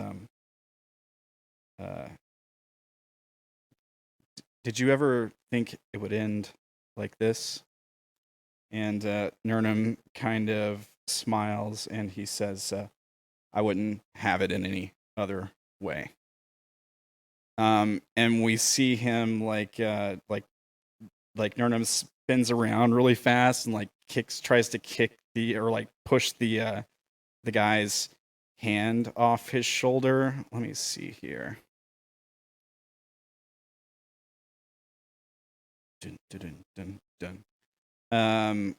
"Did you ever think it would end like this?" And Nirnām kind of smiles, and he says, "I wouldn't have it in any other way." And we see him like Nirnām spins around really fast and like tries to kick push the guy's hand off his shoulder. Let me see here. Dun, dun, dun, dun, dun.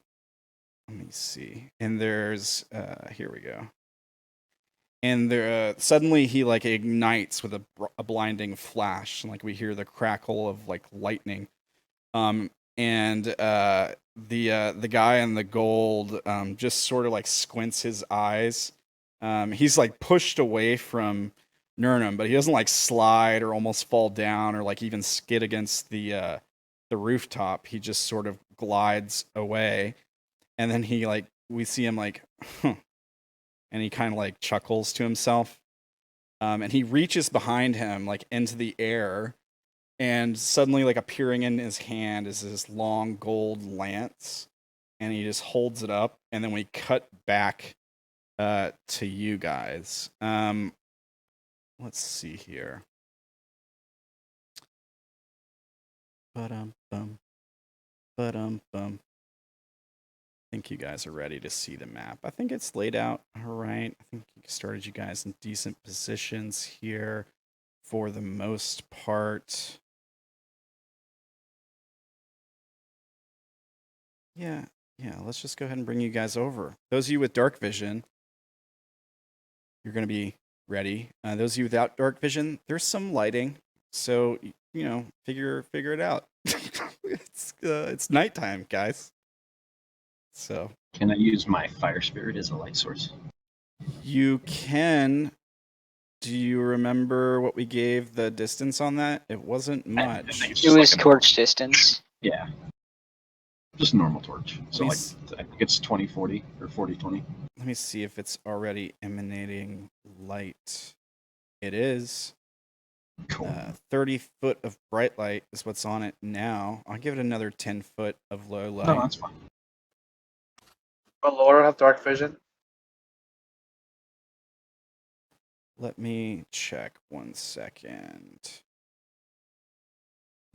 Let me see. And there's here we go. And there suddenly he like ignites with a blinding flash, and like we hear the crackle of like lightning. And the guy in the gold just sort of like squints his eyes. He's like pushed away from Nirnām, but he doesn't like slide or almost fall down or like even skid against the rooftop. He just sort of glides away, and then we see him like, huh, and he kind of like chuckles to himself. And he reaches behind him like into the air, and suddenly like appearing in his hand is this long gold lance, and he just holds it up, and then we cut back to you guys. Let's see here. Ba-dum-bum. Ba-dum-bum. I think you guys are ready to see the map. I think it's laid out all right. I think you started you guys in decent positions here for the most part. Yeah, let's just go ahead and bring you guys over. Those of you with dark vision, you're going to be ready. Those of you without dark vision, there's some lighting, so figure it out. It's nighttime, guys. So Can I use my fire spirit as a light source? you can. Do you remember what we gave the distance on that? It wasn't I much. think it's It just was like a torch distance. Yeah. Just a normal torch. So like Please. I think it's 20-40 or 40-20. Let me see if it's already emanating light. It is. Cool. 30 foot of bright light is what's on it now. I'll give it another 10 foot of low light. No, that's fine. But Laura have dark vision. Let me check 1 second.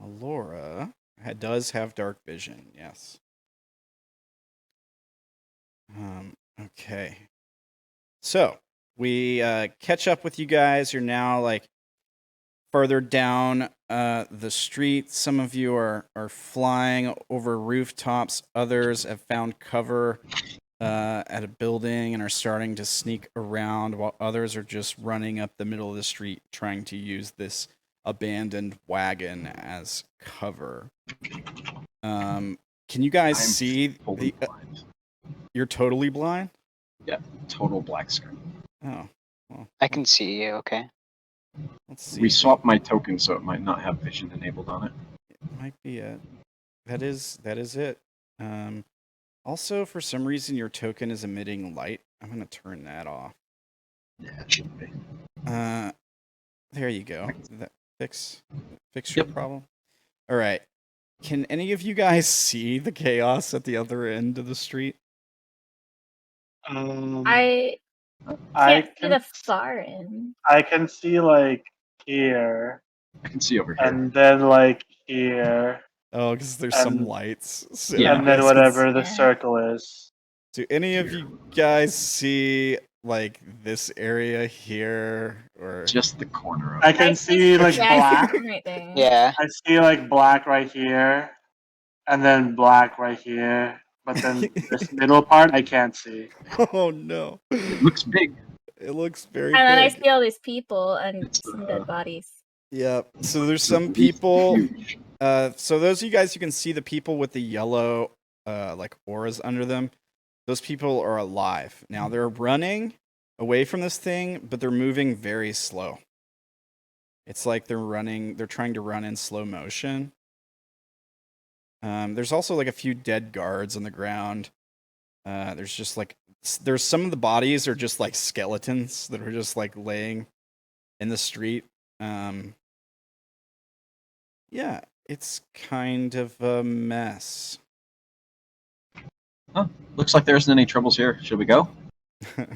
Laura does have dark vision, yes. Okay. So we catch up with you guys. You're now like further down the street. Some of you are flying over rooftops. Others have found cover at a building and are starting to sneak around, while others are just running up the middle of the street trying to use this abandoned wagon as cover. Can you guys I'm see Totally the? blind. You're totally blind. Yeah, total black screen. Oh, well, I can see you. Okay. let's see. We swapped my token, so it might not have vision enabled on it. Might be it. That is it. Also, for some reason, your token is emitting light. I'm gonna turn that off. Yeah, it shouldn't be. There you go. That fix your Yep. problem. All right. Can any of you guys see the chaos at the other end of the street? I I can't see can the far end. I can see like here, I can see over here. and then like here, Oh, because there's some And- lights. So Yeah. you and then guys can whatever the Yeah. circle is. do any of you guys see like this area here or Just the corner of I it. can see like yeah, I black. see right there. Yeah. I see like black right here, and then black right here. But then this middle part I can't see. Oh no. It looks big. It looks very And then I big. see all these people and It's, some dead bodies. Yep. So there's it's some people. huge. So those of you guys, you can see the people with the yellow, like auras under them. Those people are alive. Now they're running away from this thing, but they're moving very slow. It's like they're trying to run in slow motion. There's also like a few dead guards on the ground. There's just like there's some of the bodies are just like skeletons that are just like laying in the street. Yeah, it's kind of a mess. Looks like there isn't any troubles here. Should we go? Let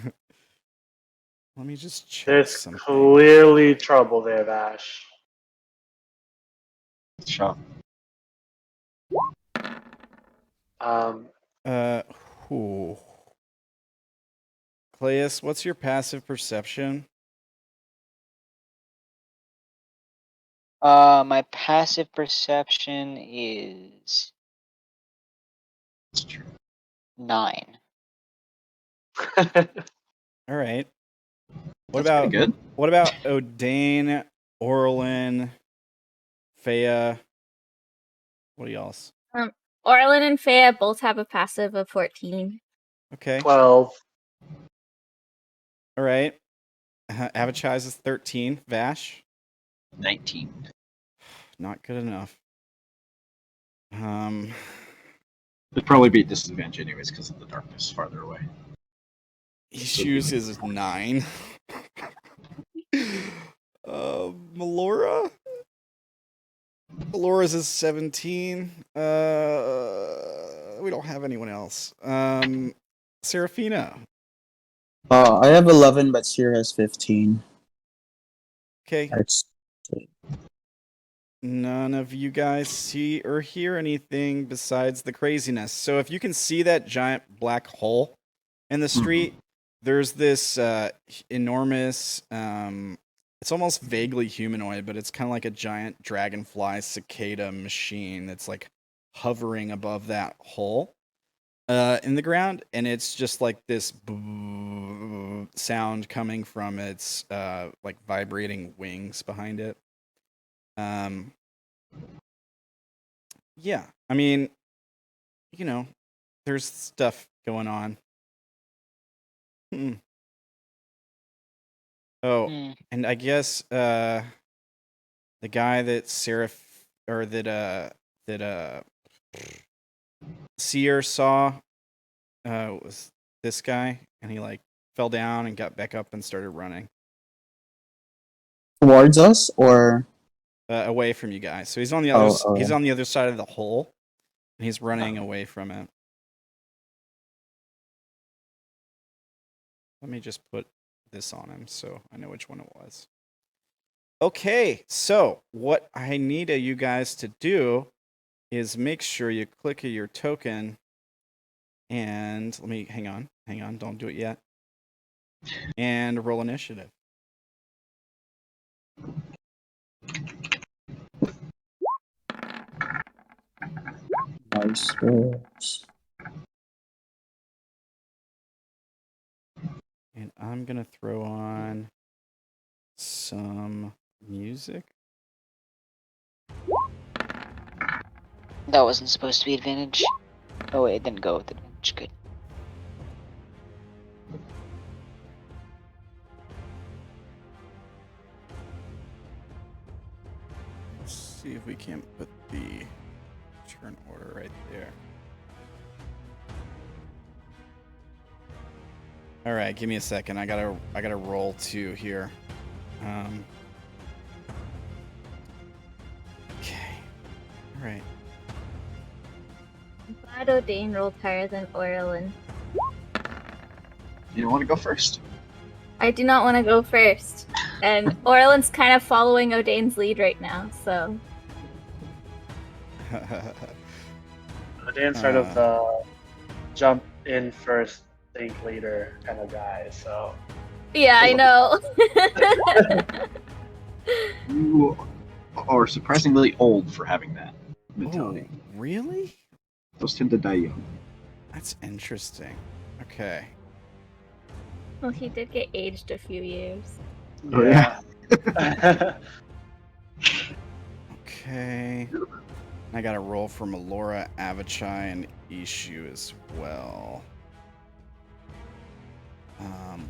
me just check There's something. clearly trouble there, Vash. Shop. Ooh. Claes, what's your passive perception? My passive perception is That's true. 9. All right. That's pretty good. What about Odayn, Orilyn, Fea? What else? Orilyn and Fea both have a passive of 14. Okay. 12. All right. Avachai's is 13. Vash? 19. Not good enough. It'd probably be a disadvantage anyways because of the darkness farther away. Issues is 9. Melora? Melora's is 17. We don't have anyone else. Seraphina. I have 11, but Sierra has 15. Okay. That's None of you guys see or hear anything besides the craziness. So if you can see that giant black hole in the street, there's this enormous, it's almost vaguely humanoid, but it's kind of like a giant dragonfly cicada machine that's like hovering above that hole in the ground. And it's just like this sound coming from its like vibrating wings behind it. Yeah, I mean, you know, there's stuff going on. Oh, Hmm. and I guess the guy that Seer saw was this guy, and he like fell down and got back up and started running towards us, or away from you guys. So he's on the other he's oh. on the other side of the hole, and he's running away from it. Let me just put this on him so I know which one it was. Okay, so what I need you guys to do is make sure you click your token, and let me hang on. Hang on, don't do it yet. And roll initiative. Nice rolls. And I'm going to throw on some music. That wasn't supposed to be advantage. Oh wait, it didn't go with advantage. Good. Let's see if we can't put the turn order right there. All right, give me a second. I gotta roll 2 here. Okay. All right. I'm glad Odayn rolled higher than Orilyn. You don't want to go first? I do not want to go first. And Orilyn's kind of following Odayn's lead right now, so. Odayn's sort of the jump in first, think later kind of guy, so. Yeah, I know. You are surprisingly old for having that mentality. Oh, really? Those tend to die young. That's interesting. Okay. Well, he did get aged a few years. Oh, yeah. Okay. I got to roll for Melora, Avachai, and Ishu as well.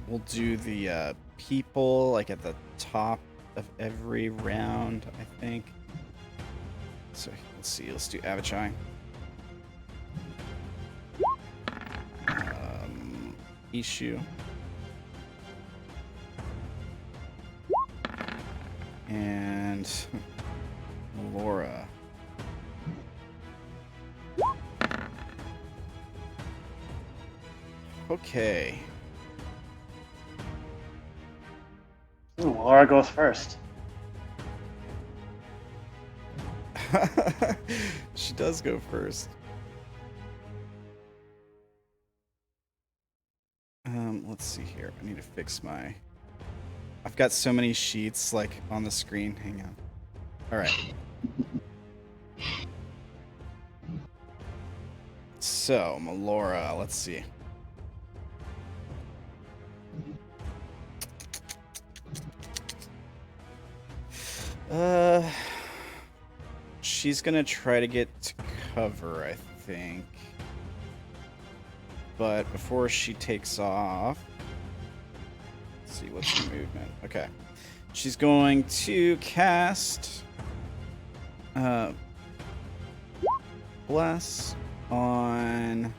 We'll do the people like at the top of every round, I think. So let's see. Let's do Avachai. Ishu. And Laura. Okay. Ooh, Laura goes first. She does go first. Let's see here. I need to fix my... I've got so many sheets like on the screen. Hang on. All right. So, Melora, let's see. She's gonna try to get to cover, I think. But before she takes off, let's see what's the movement. Okay, she's going to cast Bless on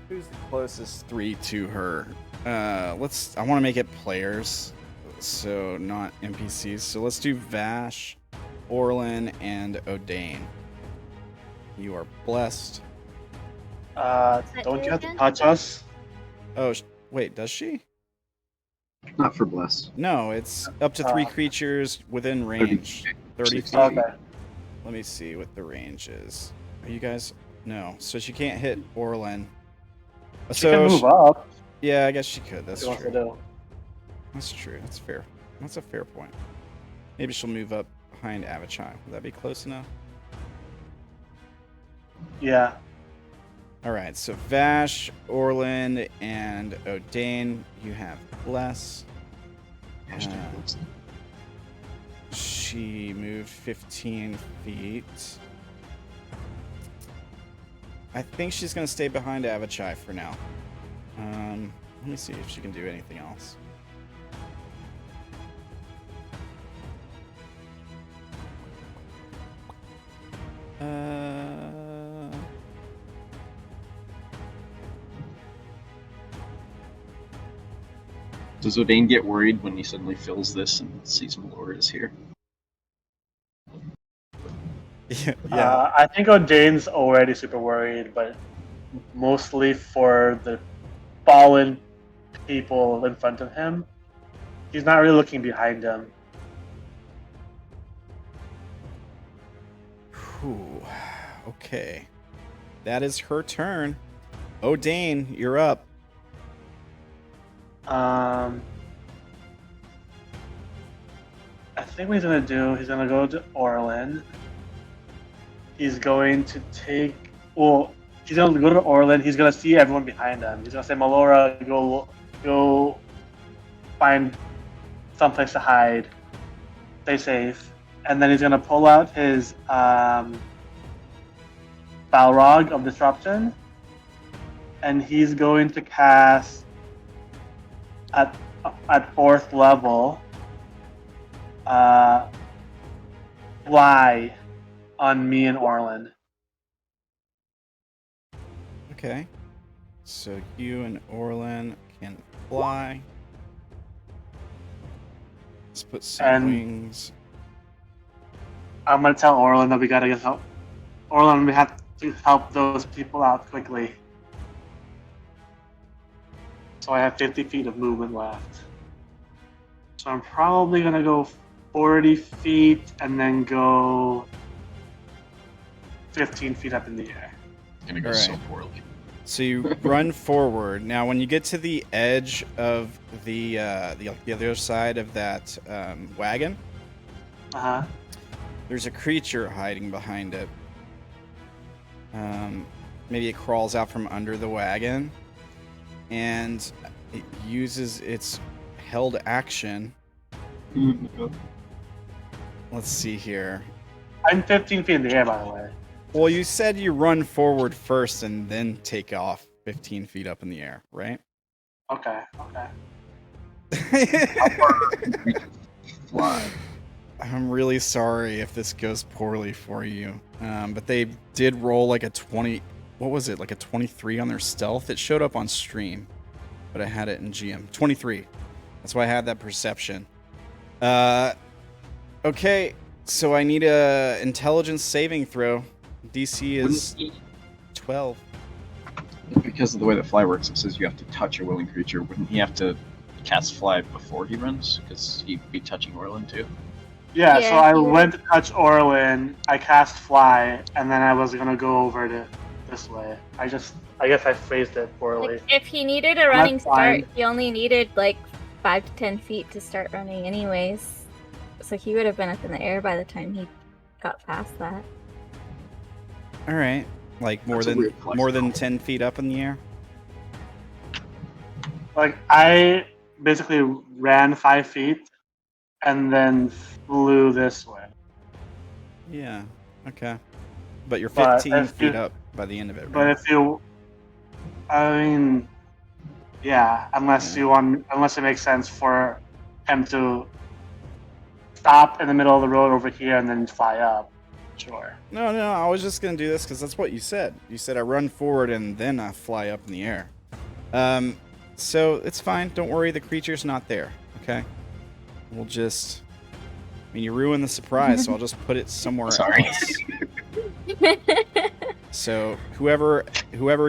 who's the closest 3 to her. I want to make it players, so not NPCs. So let's do Vash, Orilyn, and Odayn. You are blessed. Don't you have to touch us? Oh, wait, does she? Not for bless. No, it's up to 3 creatures within range. 30 feet. Okay. Let me see what the range is. Are you guys? No. So she can't hit Orilyn. She can move up. Yeah, I guess she could. That's What she wants to true. do. That's true. That's fair. That's a fair point. Maybe she'll move up behind Avachai. Would that be close enough? Yeah. All right. So Vash, Orilyn, and Odayn, you have Bless. She moved 15 feet. I think she's going to stay behind Avachai for now. Let me see if she can do anything else. Does Odayn get worried when he suddenly fills this and sees Melora is here? Yeah. I think Odayn's already super worried, but mostly for the fallen people in front of him. He's not really looking behind him. Whew. Okay. That is her turn. Odayn, you're up. I think what he's gonna do, he's gonna go to Orilyn. He's going to take. Well, he's gonna go to Orilyn. He's gonna see everyone behind him. He's gonna say, "Melora, go, find someplace to hide. Stay safe." And then he's gonna pull out his Balrog of Disruption, and he's going to cast at 4th level. Fly on me and Orilyn. Okay. So you and Orilyn can fly. Let's put some And- wings. I'm gonna tell Orilyn that we gotta get help. Orilyn, we have to help those people out quickly. So I have 50 feet of movement left. So I'm probably gonna go 40 feet and then go 15 feet up in the air. It's gonna go so Alright. poorly. So you run forward. Now, when you get to the edge of the other side of that wagon, Uh huh. there's a creature hiding behind it. Maybe it crawls out from under the wagon, and it uses its held action. Let's see here. I'm 15 feet in the air, by the way. Well, you said you run forward first and then take off 15 feet up in the air, right? Okay. Fly. I'm really sorry if this goes poorly for you. But they did roll like a 20. What was it? Like a 23 on their stealth? It showed up on stream, but I had it in GM. 23. That's why I had that perception. Okay, so I need a intelligence saving throw. DC is 12. Because of the way that fly works, it says you have to touch a willing creature. Wouldn't he have to cast fly before he runs? Because he'd be touching Orilyn too. Yeah, Yeah, so I you- went to touch Orilyn, I cast Fly, and then I was gonna go over to this way. I guess I phrased it poorly. Like, if he needed a running That's fine. start, he only needed like 5 to 10 feet to start running, anyways. So he would have been up in the air by the time he got past that. All right, like more That's a than weird flex more than roll. 10 feet up in the air. Like, I basically ran 5 feet and then flew this way. Yeah. Okay. But you're But 15 if feet you- up by the end of it, But right? if you, I mean, yeah, unless it makes sense for him to stop in the middle of the road over here and then fly up. Sure. No, I was just gonna do this because that's what you said. You said I run forward and then I fly up in the air. So it's fine. Don't worry. The creature's not there. Okay. We'll just. I mean, you ruined the surprise, so I'll just put it somewhere Sorry. else. So whoever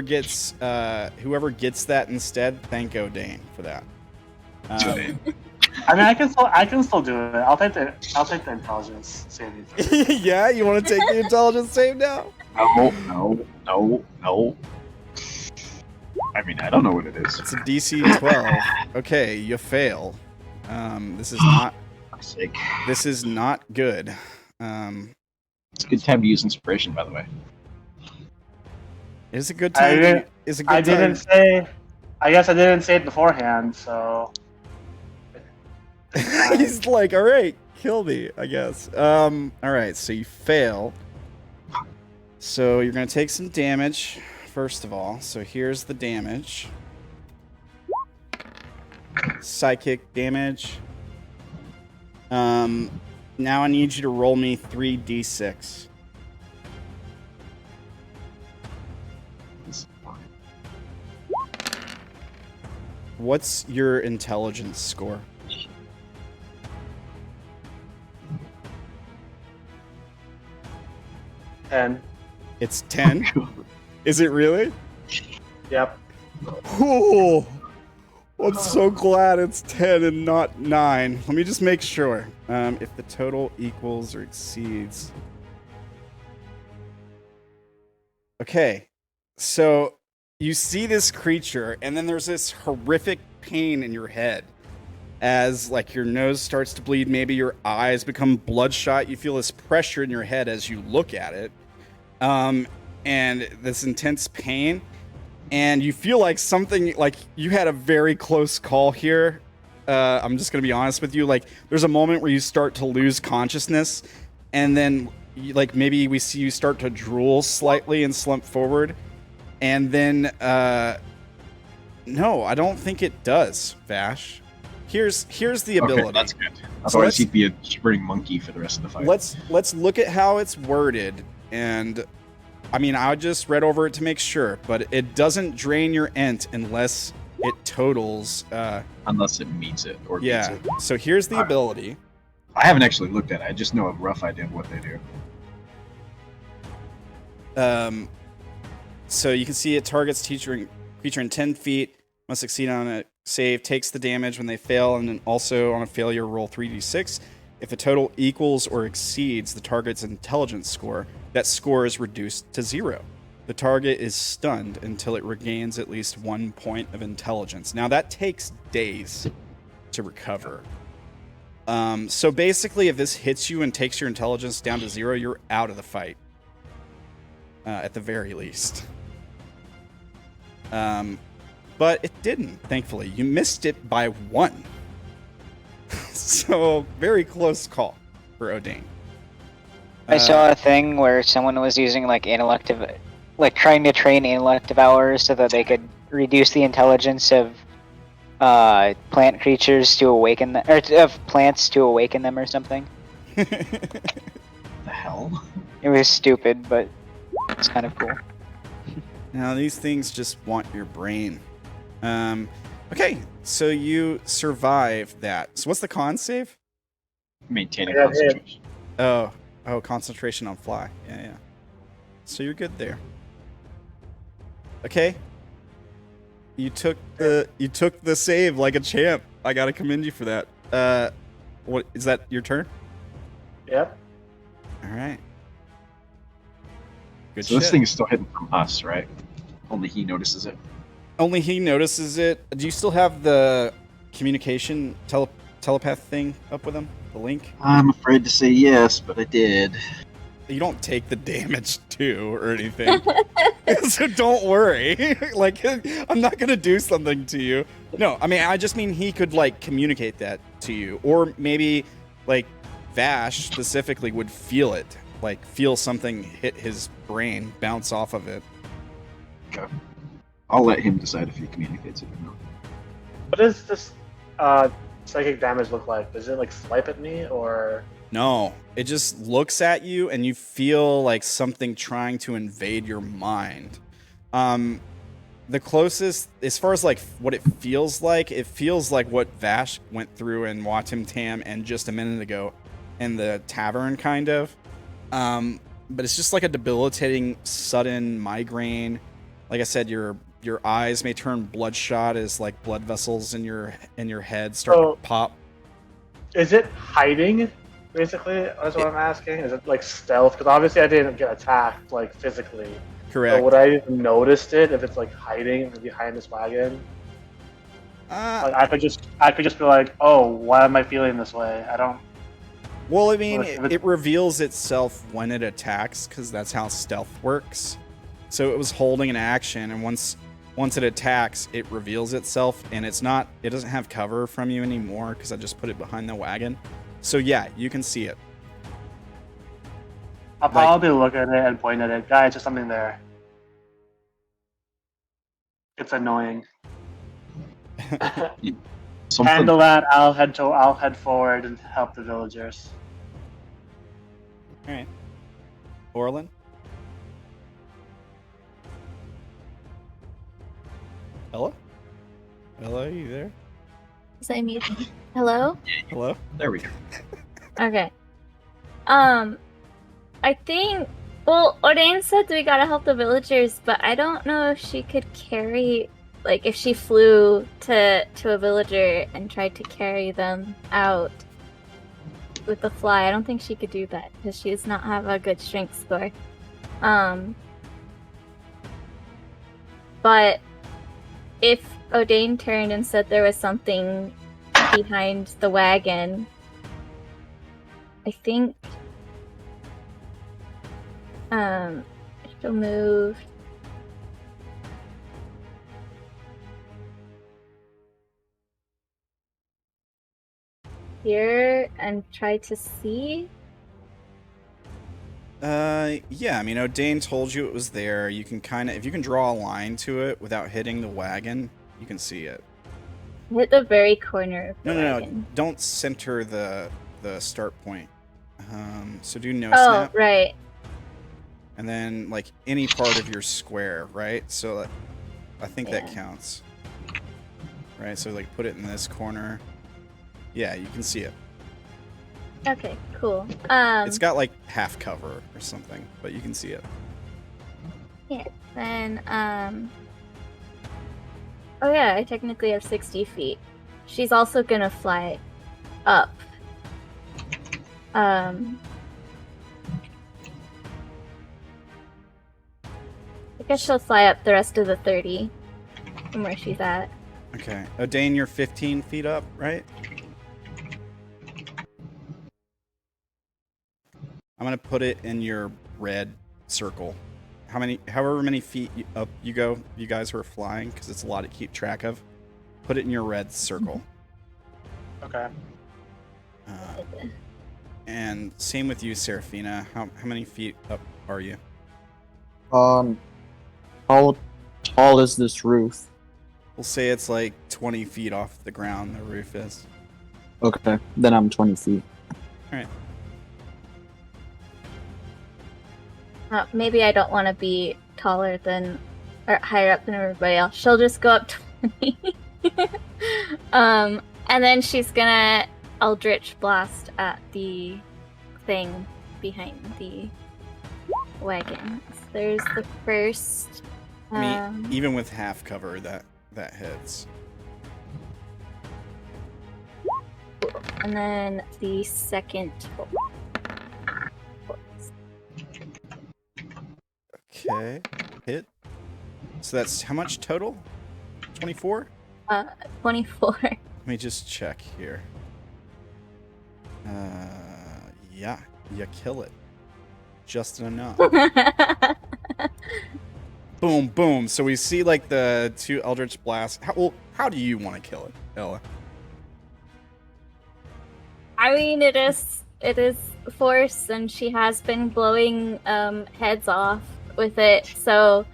gets that instead, thank Odayn for that. Odayn. I mean, I can still do it. I'll take the intelligence saving throw. Yeah, you want to take the intelligence save now? No. I mean, I don't know what it is. It's a DC 12. Okay, you fail. This is not. For sake. This is not good. It's a good time to use inspiration, by the way. It's a good I time. didn't- It's a good I time. didn't say. I guess I didn't say it beforehand, so. He's like, all right, kill me, I guess. All right, so you fail. So you're gonna take some damage, first of all. So here's the damage. Psychic damage. Now I need you to roll me 3d6. What's your intelligence score? And It's 10. Is it really? yep. Oh, I'm so glad it's 10 and not 9. Let me just make sure. If the total equals or exceeds. Okay, so you see this creature, and then there's this horrific pain in your head as like your nose starts to bleed. Maybe your eyes become bloodshot. You feel this pressure in your head as you look at it, and this intense pain. And you feel like something, like you had a very close call here. I'm just going to be honest with you. Like, there's a moment where you start to lose consciousness, and then, like, maybe we see you start to drool slightly and slump forward. And then, no, I don't think it does, Vash. Here's the ability. Okay, that's good. So Otherwise, he'd be a shivering monkey for the rest of the fight. Let's look at how it's worded, and I mean, I just read over it to make sure, but it doesn't drain your ent unless it totals. Unless it meets it or beats it. So here's the ability. I haven't actually looked at it. I just know a rough idea of what they do. So you can see it targets creature in 10 feet, must succeed on a save, takes the damage when they fail, and then also on a failure roll 3d6. If the total equals or exceeds the target's intelligence score, that score is reduced to 0. The target is stunned until it regains at least 1 point of intelligence. Now that takes days to recover. So basically, if this hits you and takes your intelligence down to 0, you're out of the fight. At the very least. But it didn't, thankfully. You missed it by 1. So, very close call for Odayn. I saw a thing where someone was using like trying to train inelective hours so that they could reduce the intelligence of plant creatures to awaken them, or of plants to awaken them or something. The hell? It was stupid, but it's kind of cool. Now, these things just want your brain. Okay, so you survive that. So what's the con save? Maintaining concentration. Oh, concentration on fly. Yeah. So you're good there. Okay. You took the save like a champ. I gotta commend you for that. What is that? Your turn? Yep. All right. Good So shit. this thing is still hidden from us, right? Only he notices it. Only he notices it. Do you still have the communication telepath thing up with him? The link? I'm afraid to say yes, but I did. You don't take the damage too or anything. So don't worry. Like, I'm not going to do something to you. No, I mean, I just mean he could, like, communicate that to you. Or maybe, like, Vash specifically would feel it. Like, feel something hit his brain, bounce off of it. Okay. I'll let him decide if he communicates it or not. What does this psychic damage look like? Does it like swipe at me or? No, it just looks at you and you feel like something trying to invade your mind. The closest, as far as like what it feels like what Vash went through in Watim Tam and just a minute ago in the tavern, kind of. But it's just like a debilitating, sudden migraine. Like I said, your eyes may turn bloodshot as like blood vessels in your head start to pop. Is it hiding? Basically, that's what I'm asking. Is it like stealth? Because obviously I didn't get attacked like physically. Correct. So would I even noticed it if it's like hiding behind this wagon? Like I could just be like, oh, why am I feeling this way? I don't. Well, I mean, it reveals itself when it attacks because that's how stealth works. So it was holding an action, and once it attacks, it reveals itself, and it doesn't have cover from you anymore because I just put it behind the wagon. So yeah, you can see it. I'll probably look at it and point at it. Guys, there's something there. It's annoying. Handle that. I'll head forward and help the villagers. All right, Orilyn. Hello? Hello, are you there? Is that me? Hello? Hello? There we go. Okay. I think. Well, Odayn said we gotta help the villagers, but I don't know if she could carry. Like, if she flew to a villager and tried to carry them out with the fly, I don't think she could do that because she does not have a good strength score. but if Odayn turned and said there was something behind the wagon, I think she'll move here and try to see. Yeah, I mean, Odayn told you it was there. You can kind of, if you can draw a line to it without hitting the wagon, you can see it. Hit the very corner of the No, wagon. don't center the start point. So do no Oh, snap, right. and then like any part of your square, right? So I think that Yeah. counts. Right, so like put it in this corner. Yeah, you can see it. Okay, cool. It's got like half cover or something, but you can see it. Then, oh yeah, I technically have 60 feet. She's also gonna fly up. I guess she'll fly up the rest of the 30 from where she's at. Okay, Odayn, you're 15 feet up, right? I'm gonna put it in your red circle. However many feet up you go, you guys are flying, because it's a lot to keep track of. Put it in your red circle. Okay. And same with you, Seraphina. How many feet up are you? How tall is this roof? We'll say it's like 20 feet off the ground, the roof is. Okay, then I'm 20 feet. Alright. Maybe I don't want to be taller than or higher up than everybody else. She'll just go up 20. And then she's gonna Eldritch Blast at the thing behind the wagon. So there's the first. I mean, even with half cover, that hits. And then the second. Okay, hit. So that's how much total? 24? 24. Let me just check here. Yeah, you kill it. Just enough. Boom, boom. So we see like the two Eldritch Blasts. How do you want to kill it, Ella? I mean, it is force, and she has been blowing heads off with it. So,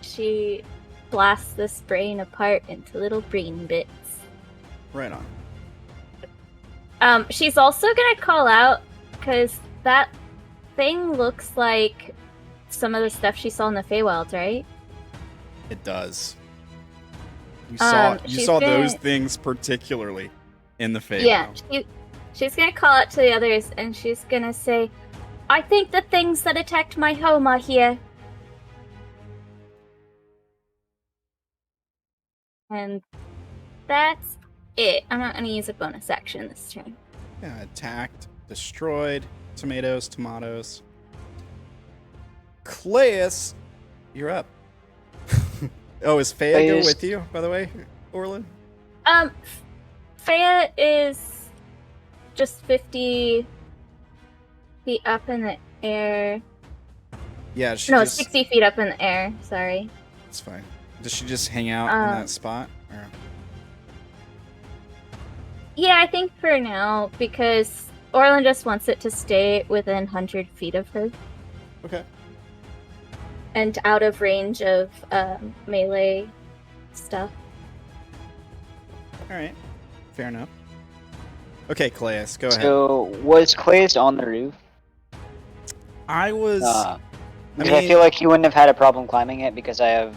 she blasts this brain apart into little brain bits. Right on. She's also gonna call out because that thing looks like some of the stuff she saw in the Feywilds, right? It does. You she's saw gonna- those things particularly in the Feywild. Yeah, she's gonna call out to the others, and she's gonna say, "I think the things that attacked my home are here." And that's it. I'm not gonna use a bonus action this turn. Yeah, attacked, destroyed, tomatoes. Claes, you're up. Oh, is Fea go Claes- with you, by the way, Orilyn? Fea is just 50 feet up in the air. Yeah, she No, just... 60 feet up in the air. Sorry. It's fine. Does she just hang out in that spot? Or... Yeah, I think for now, because Orilyn just wants it to stay within 100 feet of her Okay. and out of range of melee stuff. Alright. Fair enough. Okay, Claes, go ahead. So, was Claes on the roof? I was... Because I feel like you wouldn't have had a problem climbing it because I have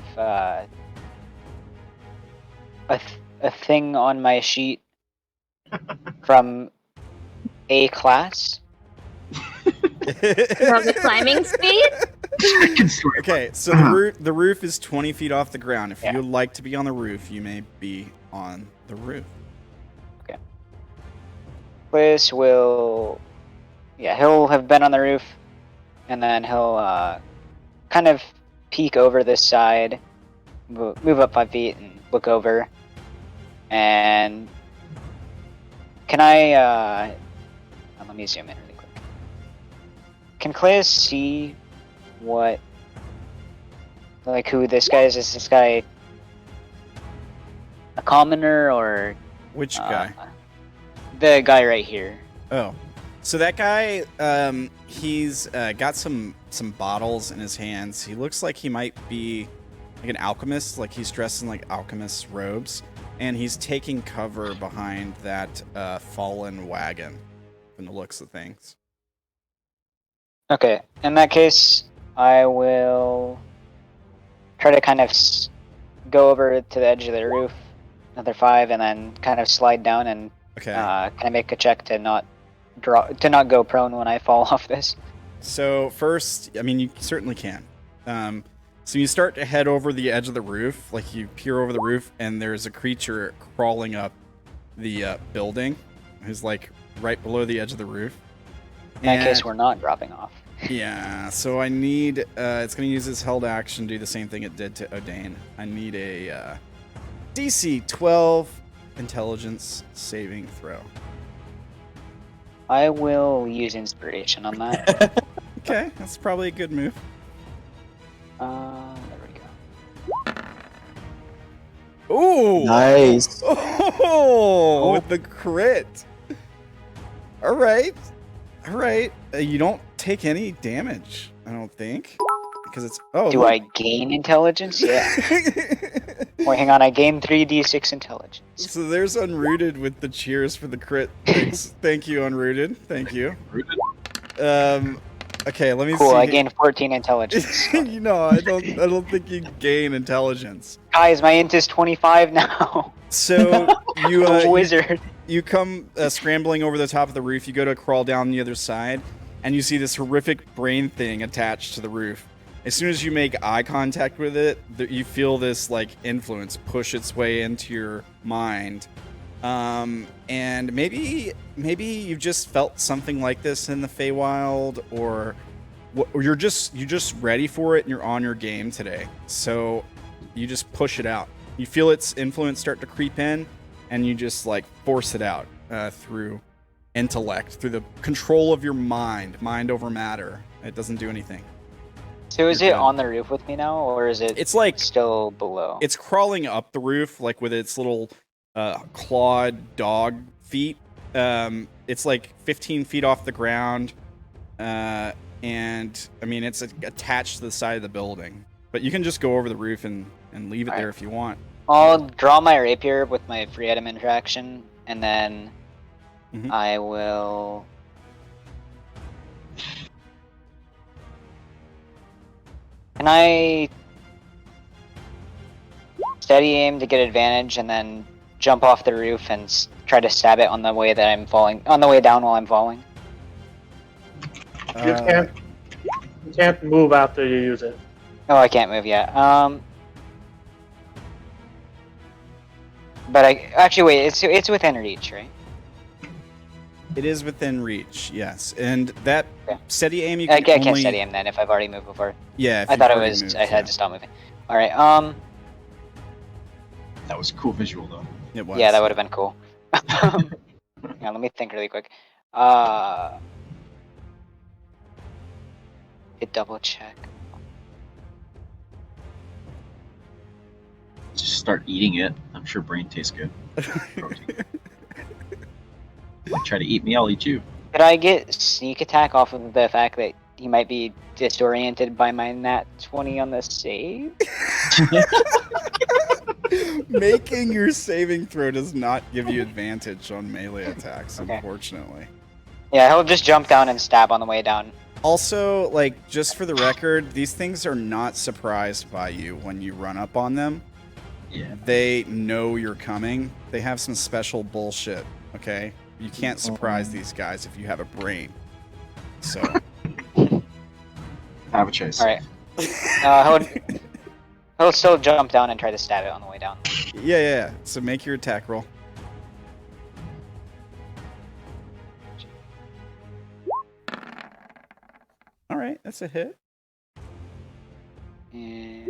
a thing on my sheet from a class. You have the climbing speed? Okay, so the roof is 20 feet off the ground. If you would like to be on the roof, you may be on the roof. Okay. Claes will... Yeah, he'll have been on the roof, and then he'll kind of peek over this side move up 5 feet and look over. And can I? Let me zoom in really quick. Can Claes see what, like, who this guy is? Is this guy a commoner or Which guy? the guy right here? Oh, so that guy, he's got some bottles in his hands. He looks like he might be like an alchemist, like he's dressed in like alchemist robes, and he's taking cover behind that fallen wagon from the looks of things. Okay, in that case, I will try to kind of go over to the edge of the roof, another 5, and then kind of slide down and Okay. kind of make a check to not go prone when I fall off this. So first, I mean, you certainly can. So you start to head over the edge of the roof, like you peer over the roof, and there's a creature crawling up the building, who's like right below the edge of the roof. In that case, we're not dropping off. Yeah, so I need, it's going to use its held action, do the same thing it did to Odayn. I need a DC 12 intelligence saving throw. I will use inspiration on that. Okay, that's probably a good move. There we go. Ooh! Nice. Oh, with the crit. All right. All right. You don't take any damage, I don't think. Because it's... Oh, Do look. I gain intelligence? Yeah. Wait, hang on. I gain 3d6 intelligence. So there's Unrooted with the cheers for the crit. Thanks. Thank you, Unrooted. Thank you. Okay, let me see. Cool. I gained 14 intelligence. You know, I don't think you gain intelligence. Guys, my int is 25 now. So you I'm a wizard. You come scrambling over the top of the roof. You go to crawl down the other side, and you see this horrific brain thing attached to the roof. As soon as you make eye contact with it, you feel this like influence push its way into your mind. And maybe you've just felt something like this in the Feywild, or you're just ready for it and you're on your game today. So you just push it out. You feel its influence start to creep in, and you just like force it out through intellect, through the control of your mind over matter. It doesn't do anything. So is it on the roof with me now, or is it? It's like still below. It's crawling up the roof, like with its little clawed dog feet. It's like 15 feet off the ground, and I mean it's attached to the side of the building. But you can just go over the roof and leave it there if you want. I'll draw my rapier with my free item interaction, and then I will. Can I steady aim to get advantage, and then jump off the roof and try to stab it on the way that I'm falling, on the way down while I'm falling? You can't move after you use it. Oh, I can't move yet. But I actually wait. It's within reach, right? It is within reach, yes. And that steady aim, you I can can't steady aim then if I've already moved before. Yeah, I thought it was. Moved, I had to stop moving. All right. That was a cool visual, though. It was. Yeah, that would have been cool. Yeah, let me think really quick. Double check. Just start eating it. I'm sure brain tastes good. Protein. Try to eat me, I'll eat you. Could I get sneak attack off of the fact that he might be disoriented by my nat 20 on the save? Making your saving throw does not give you advantage on melee attacks, unfortunately. Yeah, he'll just jump down and stab on the way down. Also, like, just for the record, these things are not surprised by you when you run up on them. Yeah. They know you're coming. They have some special bullshit, okay? You can't surprise these guys if you have a brain. So. Have a chase. Alright. He'll still jump down and try to stab it on the way down. Yeah. So make your attack roll. Alright, that's a hit. And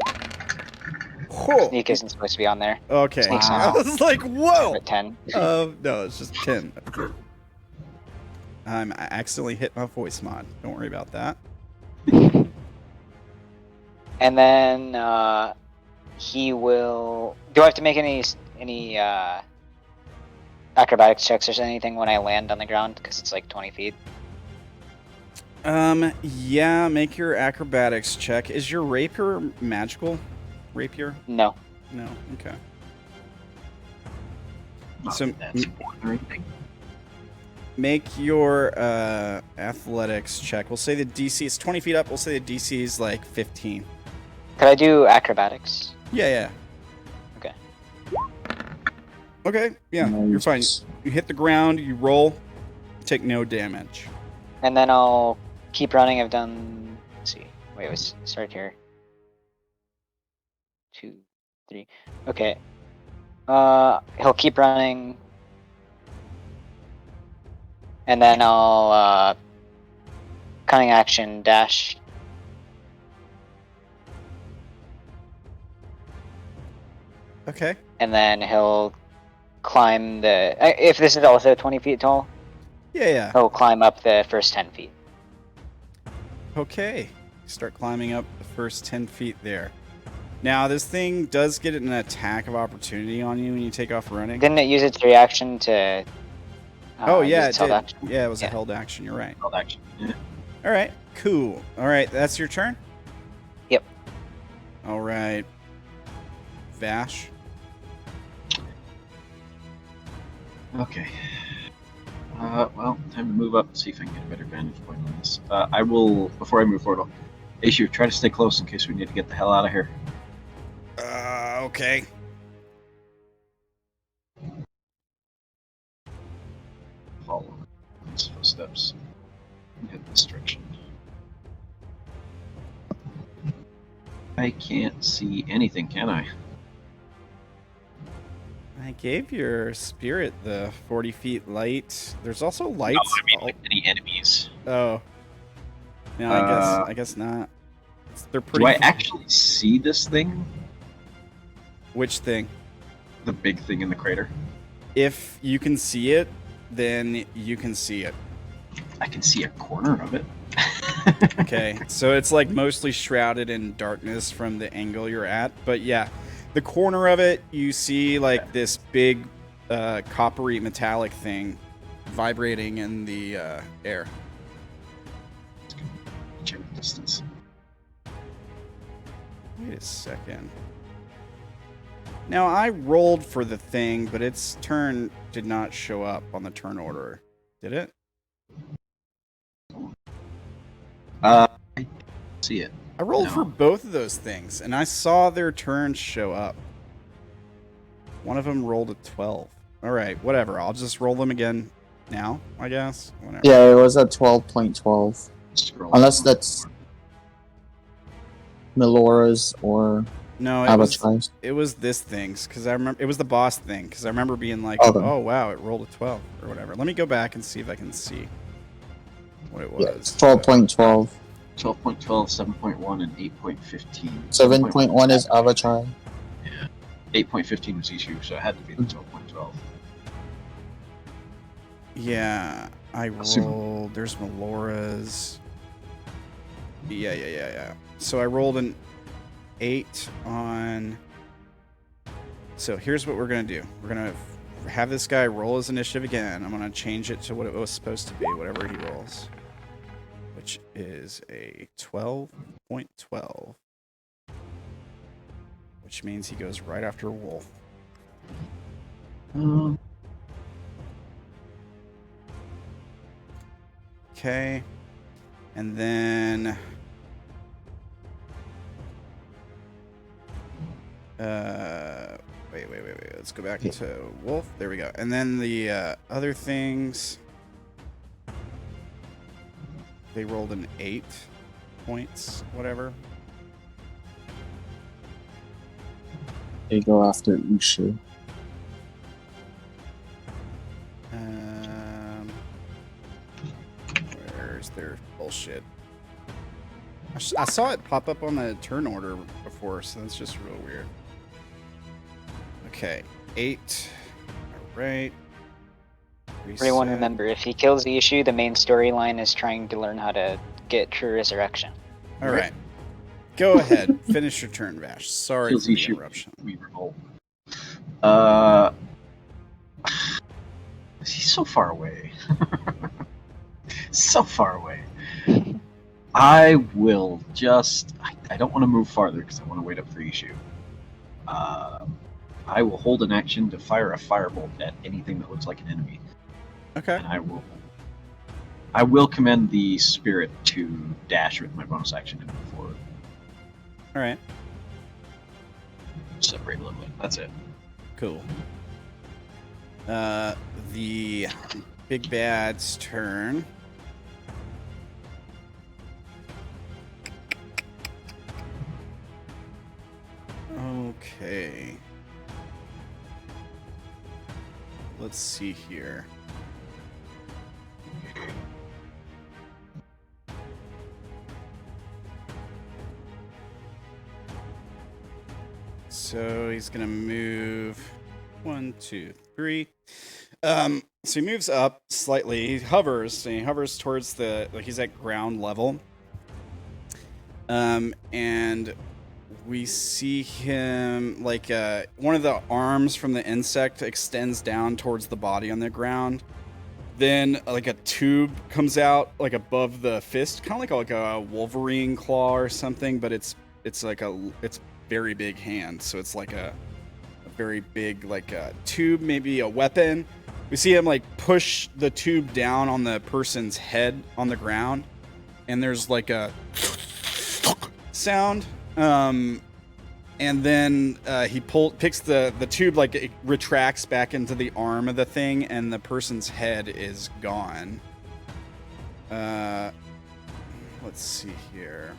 Whoa. Sneak isn't supposed to be on there. Okay. Sneak's I on was like, whoa. at 10. No, it's just 10. I accidentally hit my voice mod. Don't worry about that. And then he will. Do I have to make any acrobatics checks or anything when I land on the ground? Because it's like 20 feet. Yeah, make your acrobatics check. Is your rapier magical? Rapier? No. No. Okay. Not So- that that's important or anything. Make your athletics check. We'll say the DC is 20 feet up. We'll say the DC is like 15. Could I do acrobatics? Yeah. Okay. Okay. Yeah, you're fine. You hit the ground. You roll. You take no damage. And then I'll keep running. I've done. Let's see. Wait, let's start here. 2, 3. Okay. He'll keep running. And then I'll cunning action dash. Okay. And then he'll climb the. If this is also 20 feet tall, Yeah. he'll climb up the first 10 feet. Okay. Start climbing up the first 10 feet there. Now, this thing does get an attack of opportunity on you when you take off running. Didn't it use its reaction to? Oh, yeah, use it its held did. action? Yeah, it was a Yeah. held action. You're right. Held action. Yeah. All right. Cool. All right. That's your turn? Yep. All right. Vash. Okay. Well, time to move up and see if I can get a better vantage point on this. I will, before I move forward, Aishu, try to stay close in case we need to get the hell out of here. Okay. Follow his footsteps and head this direction. I can't see anything, can I? I gave your spirit the 40 feet light. There's also lights. No, I mean, like any enemies. Oh. No, I guess not. They're pretty. Do I actually see this thing? Which thing? The big thing in the crater? If you can see it, then you can see it. I can see a corner of it. Okay, so it's like mostly shrouded in darkness from the angle you're at. But yeah, the corner of it, you see like this big coppery metallic thing vibrating in the air. Check the distance. Wait a second. Now, I rolled for the thing, but its turn did not show up on the turn order. Did it? I see it. I rolled No. for both of those things, and I saw their turns show up. One of them rolled a 12. All right, whatever. I'll just roll them again now, I guess. Whatever. Yeah, it was at 12.12. Scroll. Unless that's Melora's or No, Avatar's. it was this thing's, because I remember it was the boss thing, because I remember being like, Okay. oh wow, it rolled a 12 or whatever. Let me go back and see if I can see what it was. Yeah, it's 12.12. 12.12, 7.1, and 8.15. 7.1 is Avatar. 8.15 was issue, so it had to be the 12.12. Yeah, I Super. rolled. There's Melora's. Yeah. So I rolled an 8 on. So here's what we're gonna do. We're gonna have this guy roll his initiative again. I'm gonna change it to what it was supposed to be, whatever he rolls, which is a 12.12, which means he goes right after Wolf. Okay, and then wait. Let's go back to Wolf. There we go. And then the other things, they rolled an 8 points, whatever. They go after Ushu. Where's their bullshit? I saw it pop up on the turn order before, so that's just real weird. Okay, 8. All right. Everyone Reset. remember, if he kills the issue, the main storyline is trying to learn how to get true resurrection. All right. Go ahead. Finish your turn, Vash. Sorry Kills for the issue. interruption. We revolt. He's so far away. So far away. I will just. I don't want to move farther because I want to wait up for issue. I will hold an action to fire a firebolt at anything that looks like an enemy, Okay. and I will command the spirit to dash with my bonus action and move forward. All right. Separate a little bit. That's it. Cool. The big bad's turn. Okay. Let's see here. So he's gonna move 1, 2, 3. So he moves up slightly. He hovers. And he hovers towards he's at ground level. And we see him one of the arms from the insect extends down towards the body on the ground. Then like a tube comes out like above the fist, kind of like a Wolverine claw or something, but it's very big hand, so it's like a very big tube, maybe a weapon. We see him push the tube down on the person's head on the ground, and there's like a sound. And then he picks the tube, it retracts back into the arm of the thing, and the person's head is gone. Let's see here.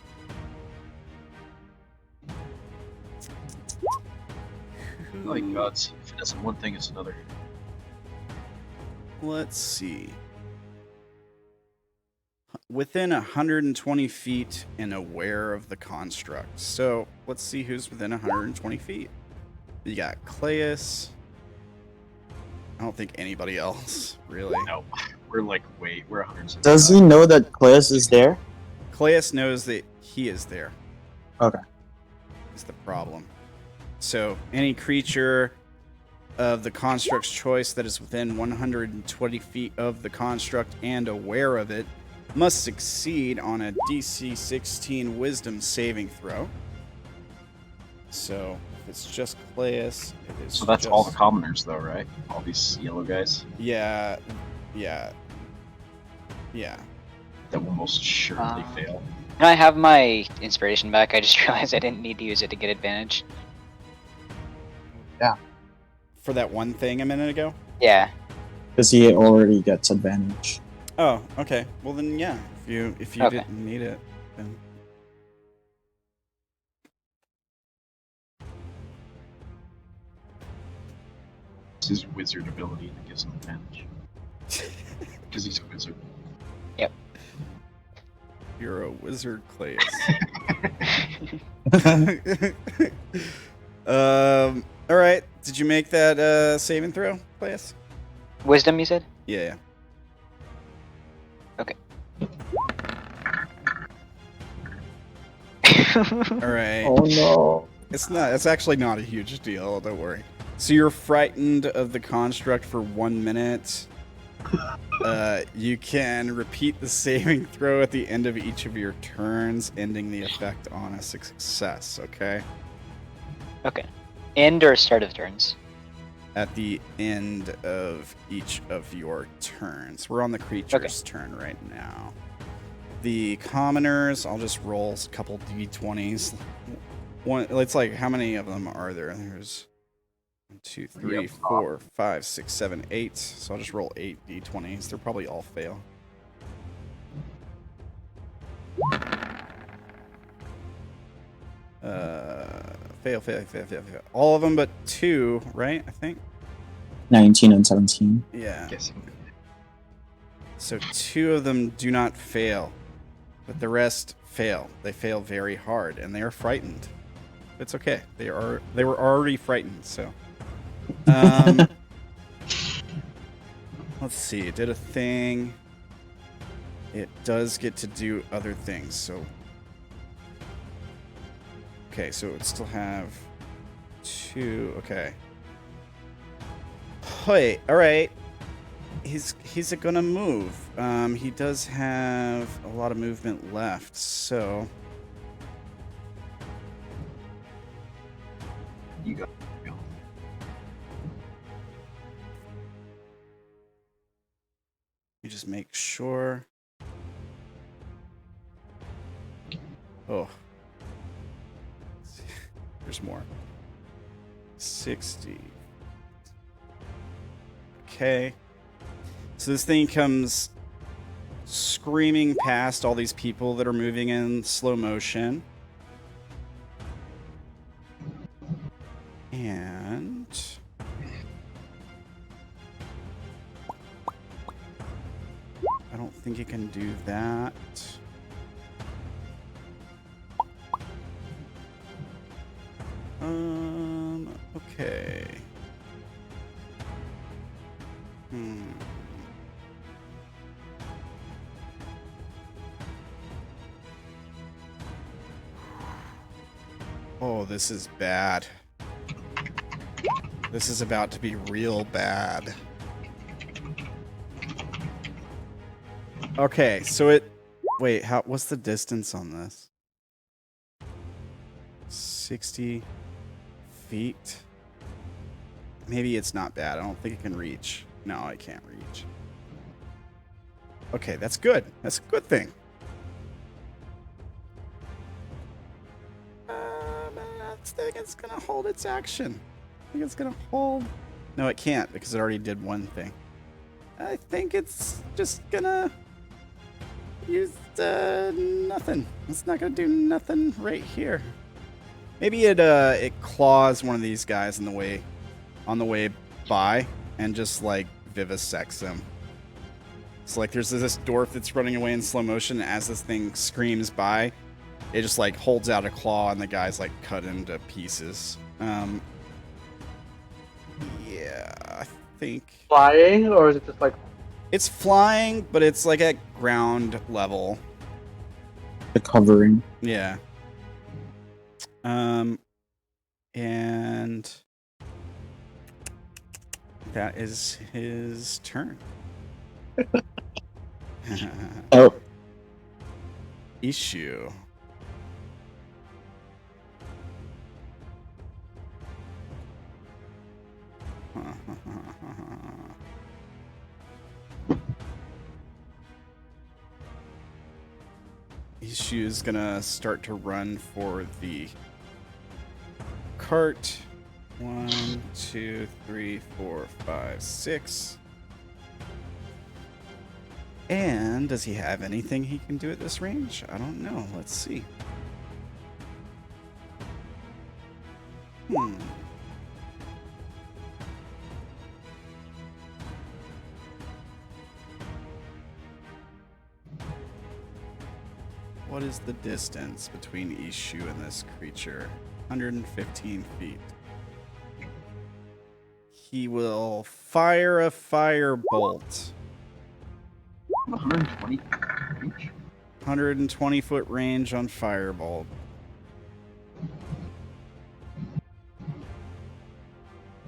My God, if it isn't one thing, it's another. Let's see. Within 120 feet and aware of the construct. So let's see who's within 120 feet. You got Claes. I don't think anybody else, really. No, we're 100. Does he know that Claes is there? Claes knows that he is there. Okay. Is the problem. So any creature of the construct's choice that is within 120 feet of the construct and aware of it must succeed on a DC 16 Wisdom saving throw. So if it's just Claes, it is. So that's all the commoners, though, right? All these yellow guys. Yeah. That will most surely fail. Can I have my inspiration back? I just realized I didn't need to use it to get advantage. For that one thing a minute ago. Yeah. Because he already gets advantage. Oh, okay. Well then, yeah. If you Okay. didn't need it, then. It's his wizard ability that gives him advantage. Because he's a wizard. You're a wizard, Claes. All right. Did you make that saving throw, Claes? Wisdom, you said? Yeah. Okay. All right. Oh no. It's actually not a huge deal. Don't worry. So you're frightened of the construct for 1 minute. You can repeat the saving throw at the end of each of your turns, ending the effect on a success. Okay. Okay. End or start of turns? At the end of each of your turns. We're on the creature's turn right now. The commoners, I'll just roll a couple d20s. It's how many of them are there? There's 1, 2, 3, 4, 5, 6, 7, 8. So I'll just roll 8 d20s. They'll probably all fail. Fail. All of them but 2, right? I think. 19 and 17. Yeah. Yes. So 2 of them do not fail, but the rest fail. They fail very hard, and they are frightened. It's okay. They were already frightened, so Let's see. It did a thing. It does get to do other things. So, okay. So it would still have 2. Okay. Hey. All right. He's gonna move. He does have a lot of movement left. So. You go. You just make sure. Oh. There's more. 60. Okay. So this thing comes screaming past all these people that are moving in slow motion. And I don't think it can do that. Okay. Oh, this is bad. This is about to be real bad. Okay, so it... Wait, what's the distance on this? 60 feet? Maybe it's not bad. I don't think it can reach. No, I can't reach. Okay, that's good. That's a good thing. I think it's gonna hold its action. I think it's gonna hold. No, it can't because it already did one thing. I think it's just gonna use nothing. It's not gonna do nothing right here. Maybe it claws one of these guys on the way by and just like vivisects him. So like there's this dwarf that's running away in slow motion. As this thing screams by, it just like holds out a claw and the guy's like cut into pieces. Yeah, I think Flying, or is it just like? it's flying, but it's like at ground level. The covering. Yeah. And that is his turn. Oh, Issue. Issue is gonna start to run for the cart. 1, 2, 3, 4, 5, 6. And does he have anything he can do at this range? I don't know. Let's see. What is the distance between Ishu and this creature? 115 feet. He will fire a firebolt. 120 range. 120 foot range on firebolt.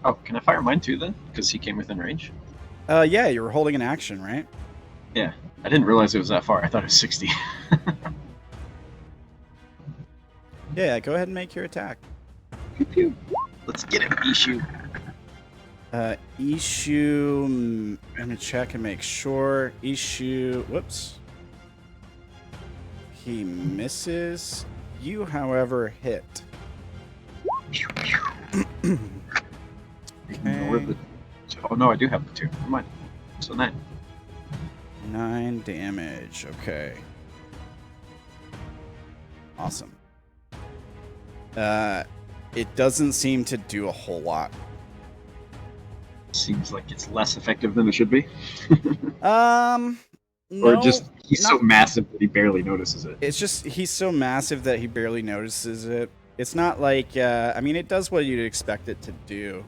Oh, can I fire mine too then? Because he came within range. Yeah, you were holding an action, right? Yeah, I didn't realize it was that far. I thought it was 60. Yeah, go ahead and make your attack. Pew, pew. Let's get him, Ishu. Ishu, I'm gonna check and make sure. Ishu, whoops. He misses. You, however, hit. Okay. Oh no, I do have the 2. Never mind. So 9. 9 damage. Okay. Awesome. It doesn't seem to do a whole lot. Seems like it's less effective than it should be. No, Or just he's so not- massive that he barely notices it. It's just he's so massive that he barely notices it. It's not like I mean, it does what you'd expect it to do.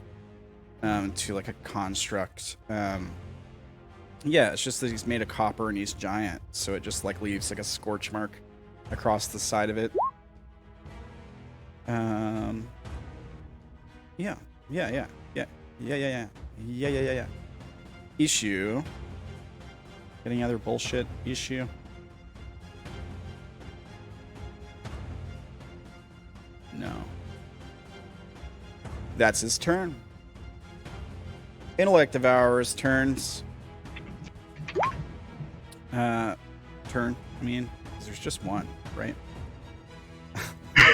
to like a construct. Yeah, it's just that he's made of copper and he's giant, so it just like leaves like a scorch mark across the side of it. Yeah. Issue. Any other bullshit issue? No. That's his turn. Intellect Devourer's turns. Turn. I mean, 'cause there's just one, right?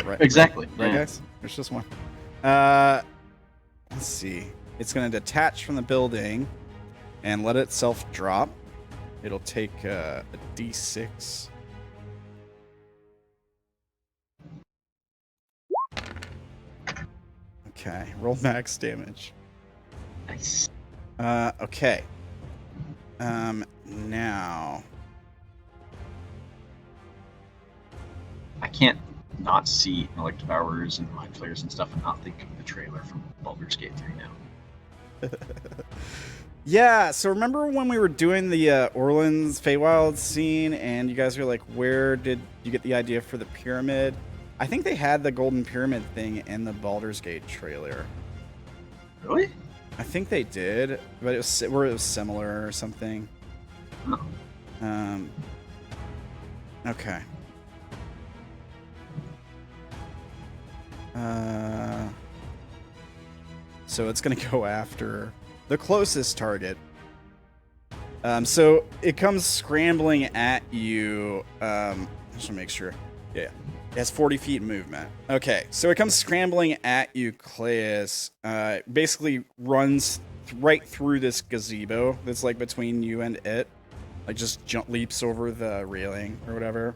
Right. Exactly. Right, yeah. guys? There's just one. Let's see. It's going to detach from the building and let itself drop. It'll take a d6. Okay, roll max damage. Nice. Okay. Now. I can't not see Intellect Devourers and Mind Flayers and stuff and not think of the trailer from Baldur's Gate 3 now. Yeah, so remember when we were doing the Orilyn's Feywild scene and you guys were like, where did you get the idea for the pyramid? I think they had the Golden Pyramid thing in the Baldur's Gate trailer. Really? I think they did, but it was similar or something. Oh. Okay. So it's gonna go after the closest target. So it comes scrambling at you. Just to make sure. Yeah. It has 40 feet movement. Okay, so it comes scrambling at you, Claes. Basically runs right through this gazebo that's like between you and it. Like just leaps over the railing or whatever.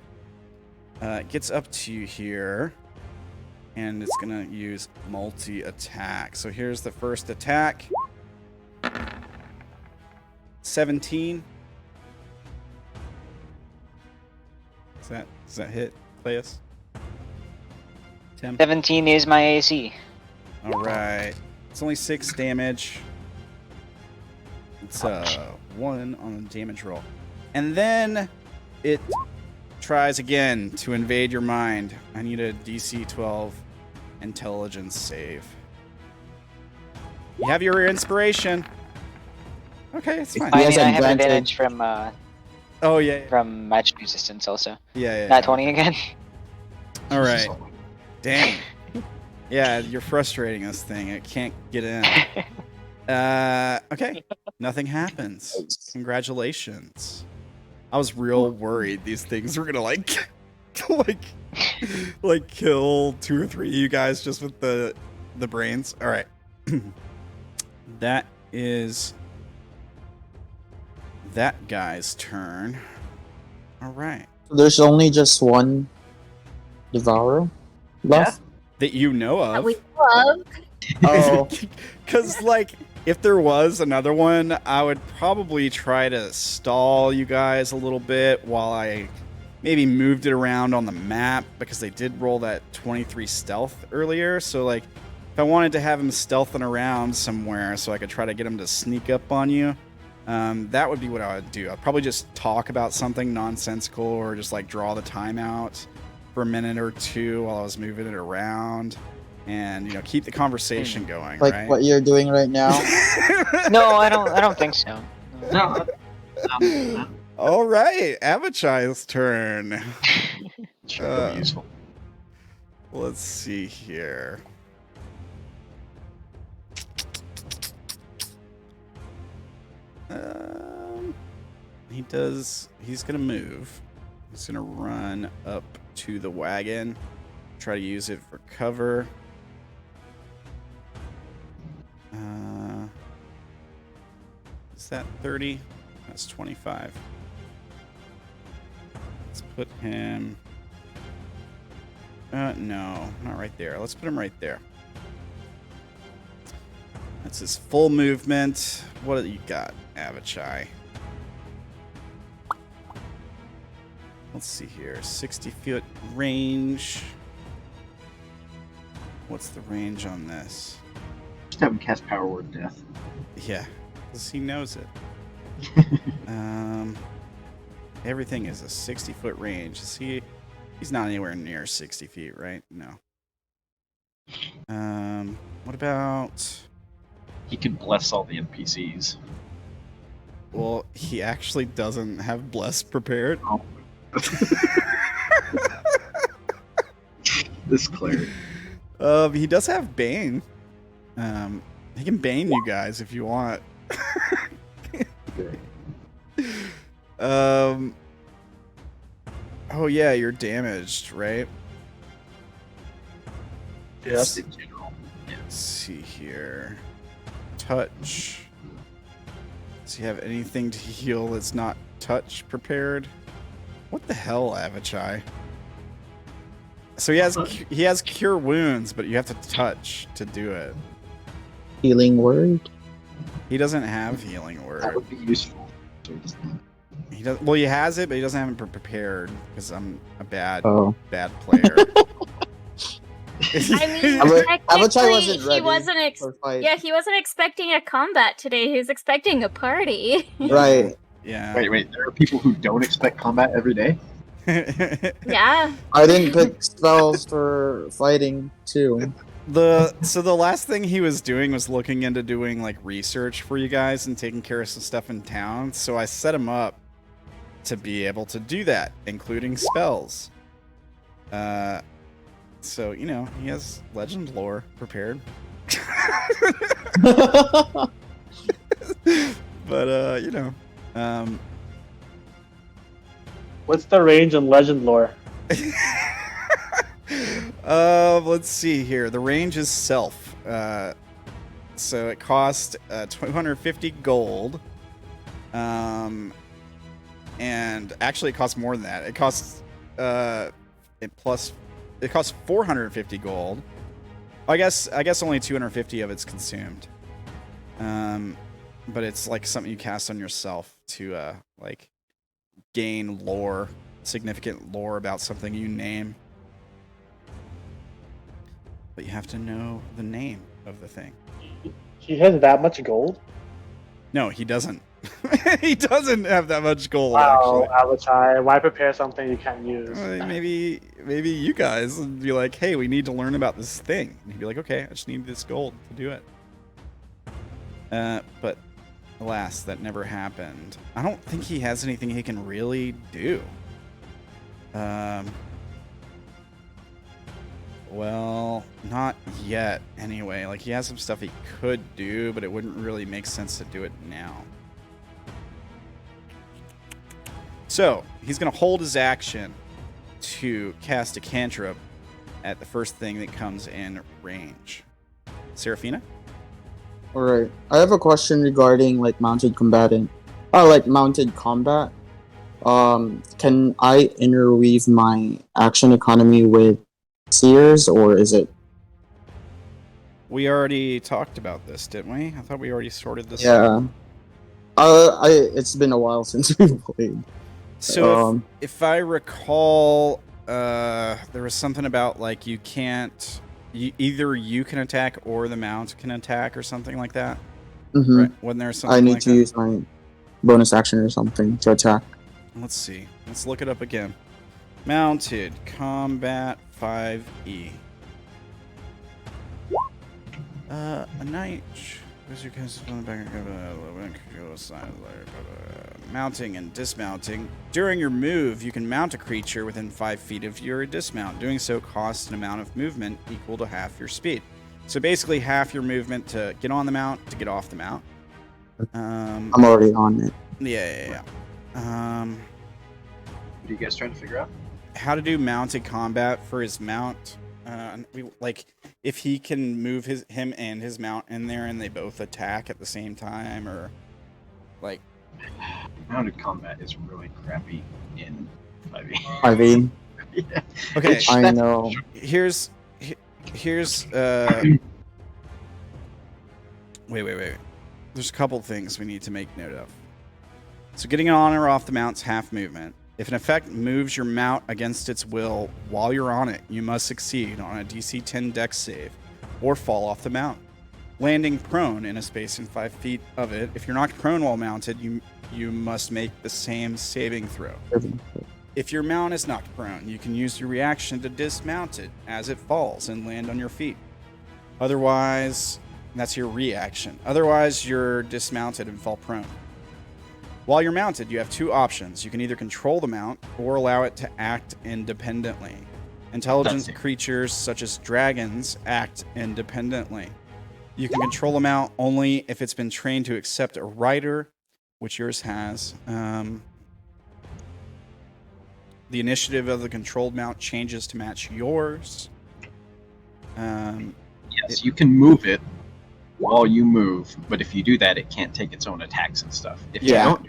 It gets up to you here. And it's gonna use multi-attack. So here's the first attack. 17. Does that hit, Claes? Tim? 17 is my AC. All right. It's only 6 damage. It's 1 on the damage roll. And then it tries again to invade your mind. I need a DC 12 intelligence save. You have your inspiration. Okay, it's fine. He I has mean, I have advantage. advantage from Oh, yeah. from magic resistance also. Yeah. Not 20 again. All right. Dang. Yeah, you're frustrating this thing. It can't get in. Okay. Nothing happens. Congratulations. I was real worried these things were gonna like kill 2 or 3 of you guys just with the brains. All right. That is that guy's turn. All right. So there's only just one devourer left. That you know That of. we love. Oh, Because, like, if there was another one, I would probably try to stall you guys a little bit while I maybe moved it around on the map, because they did roll that 23 stealth earlier. So, like, if I wanted to have him stealthing around somewhere so I could try to get him to sneak up on you, that would be what I would do. I'd probably just talk about something nonsensical or just, like, draw the time out for a minute or two while I was moving it around. And, you know, keep the conversation going, like right? what you're doing right now. No, I don't think so. No. All right, Abachai's turn. Sure, that'd be useful. Let's see here. He's gonna move. He's gonna run up to the wagon, try to use it for cover. Is that 30? That's 25. Let's put him... no, not right there. Let's put him right there. That's his full movement. What do you got, Abachai? Let's see here. 60-foot range. What's the range on this? just have him cast Power Word Death. Yeah, because he knows it. Everything is a 60-foot range. He's not anywhere near 60 feet, right? No. What about... He could bless all the NPCs. Well, he actually doesn't have Bless prepared. Oh. This cleric. He does have Bane. He can Bane you guys if you want. Oh yeah, you're damaged, right? Yes. In general. Yeah. Let's see here. Touch. Does he have anything to heal that's not touch prepared? What the hell, Avachai? So he has cure wounds, but you have to touch to do it. Healing word. He doesn't have healing That word. would be useful. So he doesn't- He does. Well, he has it, but he doesn't have it prepared because I'm a bad Oh. player. I mean, Avachai technically, wasn't he ready wasn't. for fight. Yeah, he wasn't expecting a combat today. He was expecting a party. Right. Yeah. Wait. There are people who don't expect combat every day? Yeah. I didn't pick spells for fighting too. So the last thing he was doing was looking into doing like research for you guys and taking care of some stuff in town. So I set him up to be able to do that, including spells. So he has legend lore prepared. But What's the range in legend lore? let's see here. The range is self. So it cost 250 gold. And actually it costs more than that. It costs it costs 450 gold. I guess only 250 of it's consumed. But it's like something you cast on yourself to like gain lore, significant lore about something you name. But you have to know the name of the thing. He has that much gold? No, he doesn't. He doesn't have that much gold, Wow, actually. Avachai, why prepare something you can't use? Maybe you guys would be like, hey, we need to learn about this thing. And he'd be like, okay, I just need this gold to do it. But alas, that never happened. I don't think he has anything he can really do. Well, not yet, anyway. Like, he has some stuff he could do, but it wouldn't really make sense to do it now. So, he's going to hold his action to cast a cantrip at the first thing that comes in range. Seraphina? Alright. I have a question regarding like mounted combatant. Like mounted combat. Can I interweave my action economy with seers, or is it? We already talked about this, didn't we? I thought we already sorted this Yeah. It's been a while since we played. So if I recall, there was something about like you can't, either you can attack or the mount can attack or something like that. Mm-hmm. Right? Wasn't there something I need like to that? use my bonus action or something to attack. Let's see. Let's look it up again. Mounted Combat 5e. A knight. Mounting and dismounting. During your move, you can mount a creature within 5 feet of your dismount. Doing so costs an amount of movement equal to half your speed. So basically half your movement to get on the mount, to get off the mount. I'm already on it. Yeah. What are you guys trying to figure out? How to do mounted combat for his mount. If he can move him and his mount in there and they both attack at the same time, or like Mounted combat is really crappy in 5e. 5e. Yeah. okay. I know. Here's wait. There's a couple things we need to make note of. So getting on or off the mount's half movement. If an effect moves your mount against its will while you're on it, you must succeed on a DC 10 Dex save or fall off the mount. landing prone in a space in 5 feet of it. If you're knocked prone while mounted, you must make the same saving throw. If your mount is knocked prone, you can use your reaction to dismount it as it falls and land on your feet. Otherwise, that's your reaction. Otherwise, you're dismounted and fall prone. While you're mounted, you have 2 options. You can either control the mount or allow it to act independently. Intelligent creatures such as dragons act independently. You can control the mount only if it's been trained to accept a rider, which yours has. The initiative of the controlled mount changes to match yours. Yes, you can move it while you move, but if you do that, it can't take its own attacks and stuff. If you don't,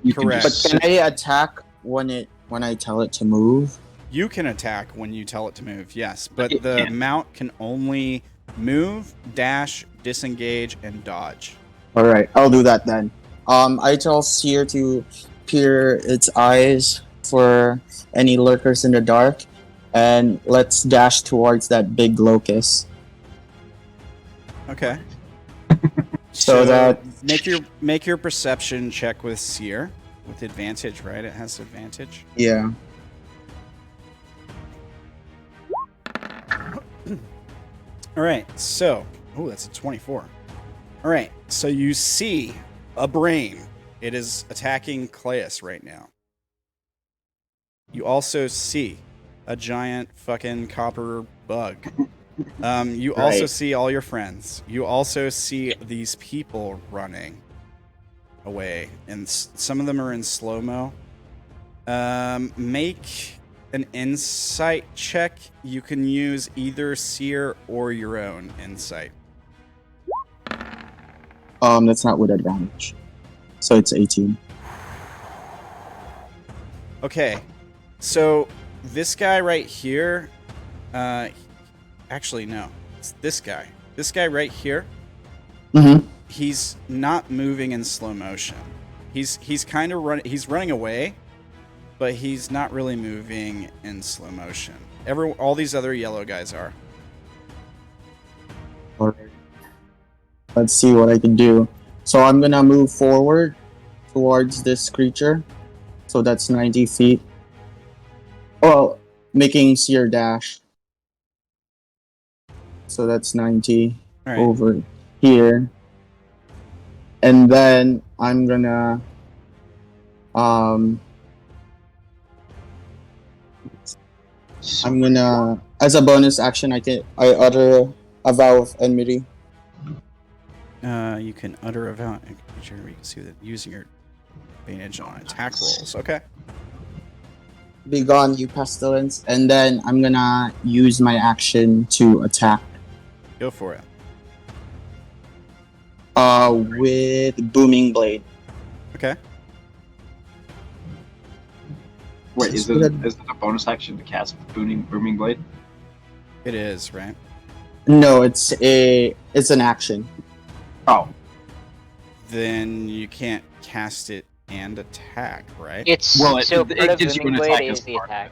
you Correct. can just But can I attack when I tell it to move? You can attack when you tell it to move, yes, but It the can. mount can only move, dash, disengage, and dodge. All right, I'll do that then. I tell Seer to peer its eyes for any lurkers in the dark, and let's dash towards that big locust. Okay. So that- make your perception check with Seer with advantage, right? It has advantage. Yeah. All right, so that's a 24. All right, so you see a brain. It is attacking Claes right now. You also see a giant fucking copper bug. You also Right. see all your friends. You also see these people running away, and some of them are in slow-mo. Make an insight check. You can use either Seer or your own insight. That's not with advantage. So it's 18. Okay, so this guy right here, actually no, it's this guy. This guy right here, Mm-hmm. he's not moving in slow motion. He's kind of running away, but he's not really moving in slow motion. All these other yellow guys are. All right. Let's see what I can do. So I'm gonna move forward towards this creature. So that's 90 feet. Well, making Seer dash. So that's 90 All right. over here. And then I'm gonna as a bonus action I utter a vow of enmity. You can utter a vow. Sure, you can see that using your advantage on attack rolls. Okay. Be gone, you pestilence. And then I'm gonna use my action to attack. Go for it. With booming blade. Okay. Wait, is it a bonus action to cast booming blade? It is, right? No, it's an action. Oh, Then you can't cast it and attack, right? It's Well, so it part of gives you an Booming attack Blade as is the part of attack.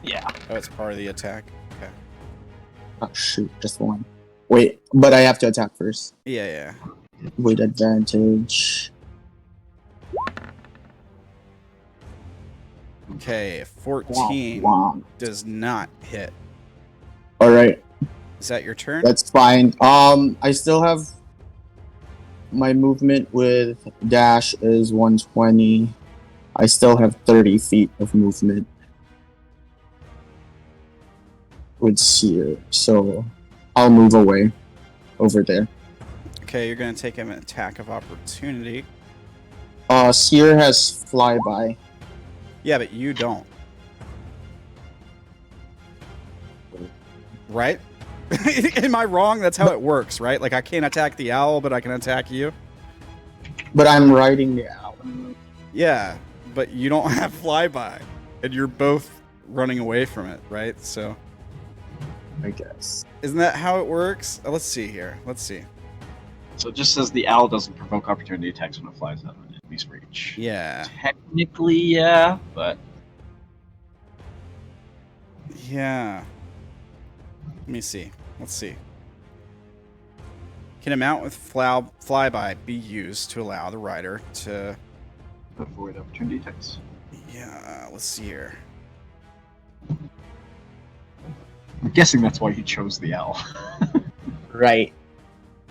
yeah. Oh, it's part of the attack. Okay. Oh shoot, just one. Wait, but I have to attack first. Yeah. With advantage. Okay, 14 Wow. does not hit. Alright, Is that your turn? that's fine. I still have my movement with dash is 120. I still have 30 feet of movement with Seer, so I'll move away over there. Okay, you're going to take an attack of opportunity. Seer has flyby. Yeah, but you don't. Right? Am I wrong? That's how it works, right? Like, I can't attack the owl, but I can attack you? But I'm riding the owl. Yeah, but you don't have flyby. And you're both running away from it, right? So, I guess. isn't that how it works? Let's see here. Let's see. So it just says the owl doesn't provoke opportunity attacks when it flies out of an enemy's reach. Yeah. Technically, yeah, but Yeah. Let me see. Let's see. Can a mount with flyby be used to allow the rider to Avoid opportunity attacks. Yeah, let's see here. I'm guessing that's why he chose the owl. Right.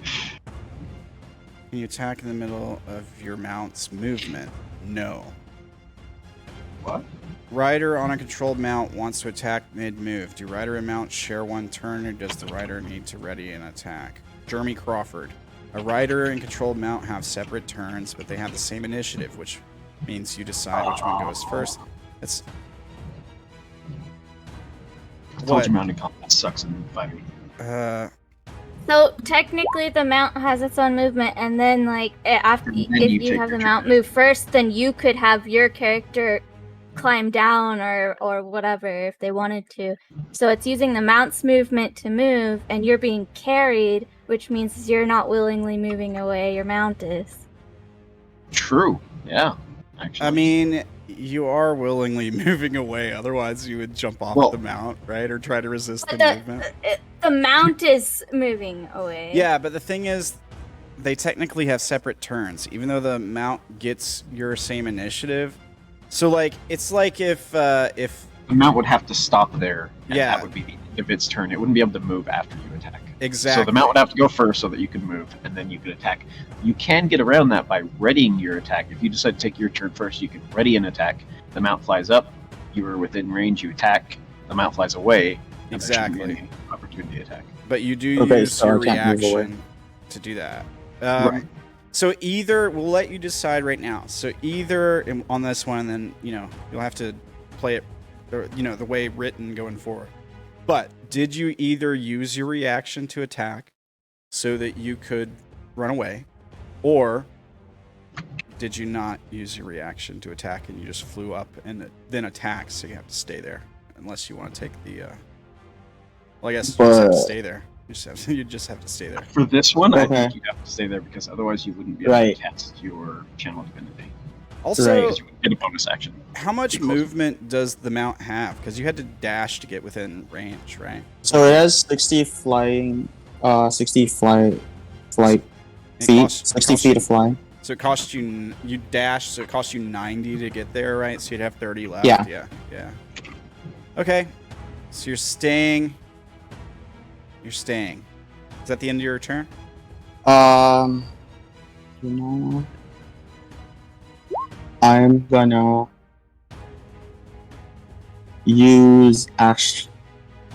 Can you attack in the middle of your mount's movement? No. What? Rider on a controlled mount wants to attack mid-move. Do rider and mount share one turn, or does the rider need to ready an attack? Jeremy Crawford. A rider and controlled mount have separate turns, but they have the same initiative, which means you decide which one goes first. That's I told you mounted combat sucks in 5e. So technically, the mount has its own movement, and then like after, And then if you you take have the your mount turn. move first, then you could have your character climb down or whatever if they wanted to. So it's using the mount's movement to move, and you're being carried, which means you're not willingly moving away. Your mount is. True. Yeah. Actually. I mean, you are willingly moving away, otherwise you would jump off Well- the mount, right? Or try to resist the But movement. the mount is moving away. Yeah, but the thing is, they technically have separate turns, even though the mount gets your same initiative. So, like, it's like if the mount would have to stop there. And Yeah. That would be the end of its turn. It wouldn't be able to move after you attack. exactly. So the mount would have to go first so that you can move, and then you can attack. You can get around that by readying your attack. If you decide to take your turn first, you can ready an attack. The mount flies up. You are within range. You attack. The mount flies away. And there shouldn't be Exactly. any opportunity attack. But you do Okay, use so your I can't move away. reaction to do that. Right. So either we'll let you decide right now. So either on this one, then you'll have to play it, the way written going forward. But did you either use your reaction to attack so that you could run away, or did you not use your reaction to attack and you just flew up and then attack, so you have to stay there unless you want to take the? Well, I guess you just have to stay there. You just have to stay there. For this one, I Okay. think you have to stay there because otherwise you wouldn't be able Right. to cast your channel divinity. Also, Right. Because you would get a bonus action. how much Be close. movement does the mount have? Because you had to dash to get within range, right? So it has 60 flying, 60 flight It feet, costs- 60 costs feet you- of flying. So it costs you dash, so it costs you 90 to get there, right? So you'd have 30 left. Yeah. Yeah. Okay. So you're staying. You're staying. Is that the end of your turn? You know, I'm gonna use action.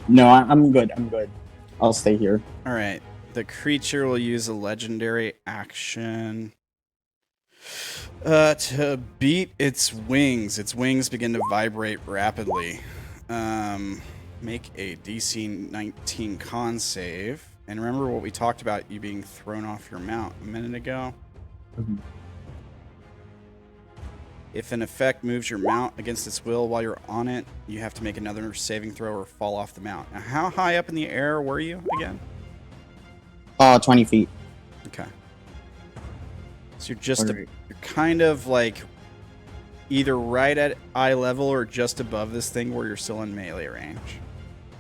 No, I'm good. I'm good. I'll stay here. All right. The creature will use a legendary action to beat its wings. Its wings begin to vibrate rapidly. Make a DC 19 con save. And remember what we talked about, you being thrown off your mount a minute ago? Mhm. If an effect moves your mount against its will while you're on it, you have to make another saving throw or fall off the mount. Now, how high up in the air were you again? 20 feet. Okay. So you're just Alright. you're kind of like either right at eye level or just above this thing where you're still in melee range.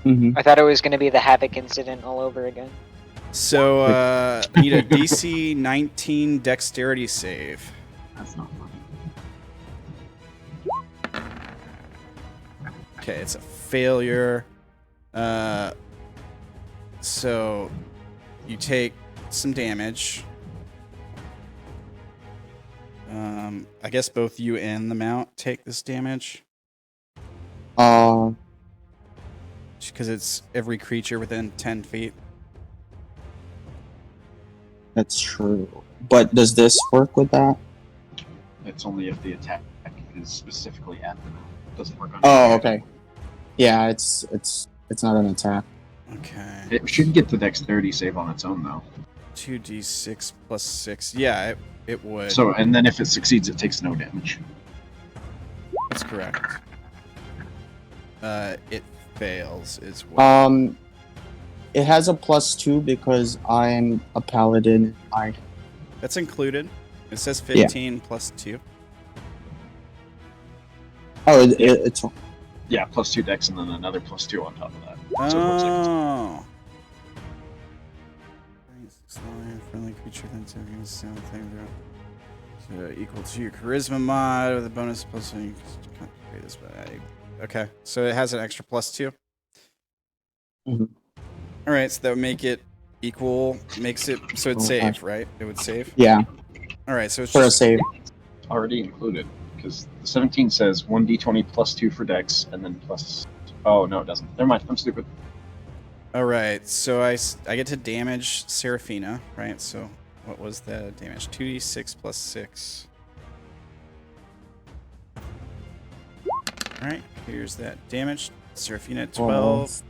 Mm-hmm. I thought it was going to be the Havoc incident all over again. So need a DC 19 dexterity save. That's not funny. Okay, it's a failure. So you take some damage. I guess both you and the mount take this damage because it's every creature within 10 feet. That's true. But does this work with that? It's only if the attack is specifically at the mount. It doesn't work on. Oh, okay. Yeah, it's not an attack. Okay. It should get the dexterity save on its own though. 2d6 plus 6. Yeah, it would. So, and then if it succeeds, it takes no damage. That's correct. It fails as well. It has a +2 because I'm a paladin. That's included. It says 15 plus 2. It's Yeah, +2 dex and then another +2 on top of that. So it works like Oh. Friendly creature then taking sound thing so equal to your charisma mod with a bonus plus. Okay, so it has an extra +2. Mhm. All right, so that would make it equal. Makes it so it'd save, right? It would save. Yeah, All right, so it's for a just save. Already included because the 17 says 1d20 +2 for dex and then plus. Oh no, it doesn't. Never mind. I'm stupid. all right. So I get to damage Seraphina, right? So what was the damage? 2d6 + 6. All right, here's that damage. Seraphina at 12.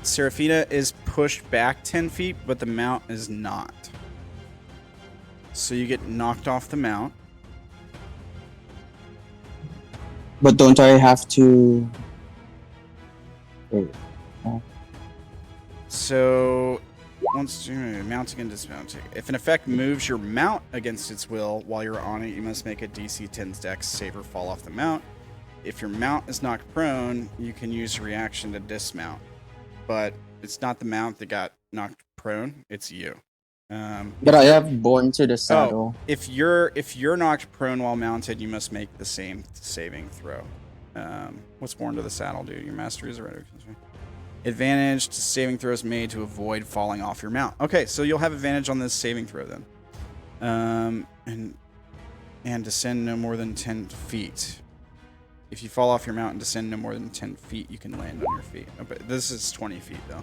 Seraphina is pushed back 10 feet, but the mount is not. So you get knocked off the mount. But don't I have to? Wait. So once mounting and dismounting. If an effect moves your mount against its will while you're on it, you must make a DC 10 dex save or fall off the mount. If your mount is knocked prone, you can use a reaction to dismount. But it's not the mount that got knocked prone, it's you. But I have born to the saddle. If you're knocked prone while mounted, you must make the same saving throw. What's born to the saddle, dude? Your mastery is already. Advantage to saving throws made to avoid falling off your mount. Okay, so you'll have advantage on this saving throw then. And descend no more than 10 feet. If you fall off your mount and descend no more than 10 feet, you can land on your feet. Oh, but this is 20 feet though.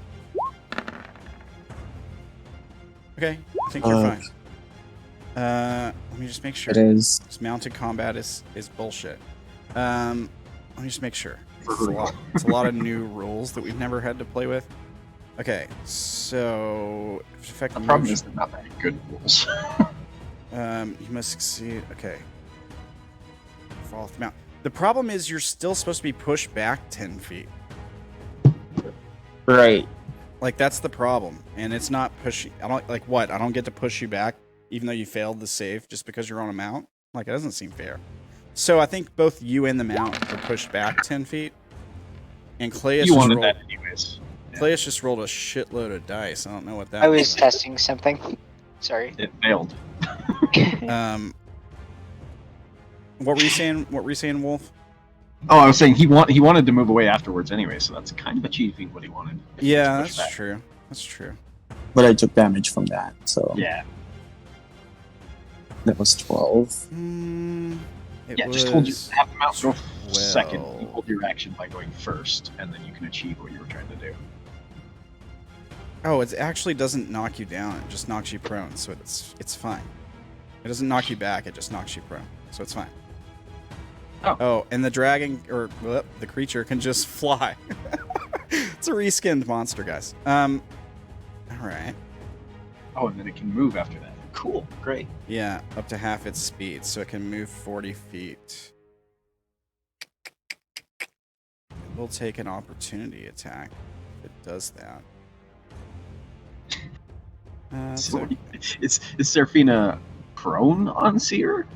Okay, I think you're fine. Let me just make sure. It is. This mounted combat is bullshit. Let me just make sure. It's a lot of new rules that we've never had to play with. Okay, so The problem is they're not very good rules. you must succeed. Okay. Fall off the mount. The problem is you're still supposed to be pushed back 10 feet. Right. Like, that's the problem. And it's not pushing. I don't get to push you back even though you failed the save just because you're on a mount? Like, it doesn't seem fair. So I think both you and the mount were pushed back 10 feet. And Claes You wanted that anyways. Claes just rolled a shitload of dice. I don't know what that I means. was testing something. Sorry. It failed. What were you saying? What were you saying, Wolf? Oh, I was saying he wanted to move away afterwards anyway, so that's kind of achieving what he wanted. Yeah, that's true. That's true. But I took damage from that, so Yeah. that was 12. Just hold you have the mouse go 12. second. You hold your action by going first, and then you can achieve what you were trying to do. Oh, it actually doesn't knock you down. It just knocks you prone, so it's fine. It doesn't knock you back. It just knocks you prone, so it's fine. Oh, and the dragon or the creature can just fly. It's a reskinned monster, guys. All right. Oh, and then it can move after that. Cool, great. Yeah, up to half its speed, so it can move 40 feet. It will take an opportunity attack if it does that. So is Seraphina prone on Seer?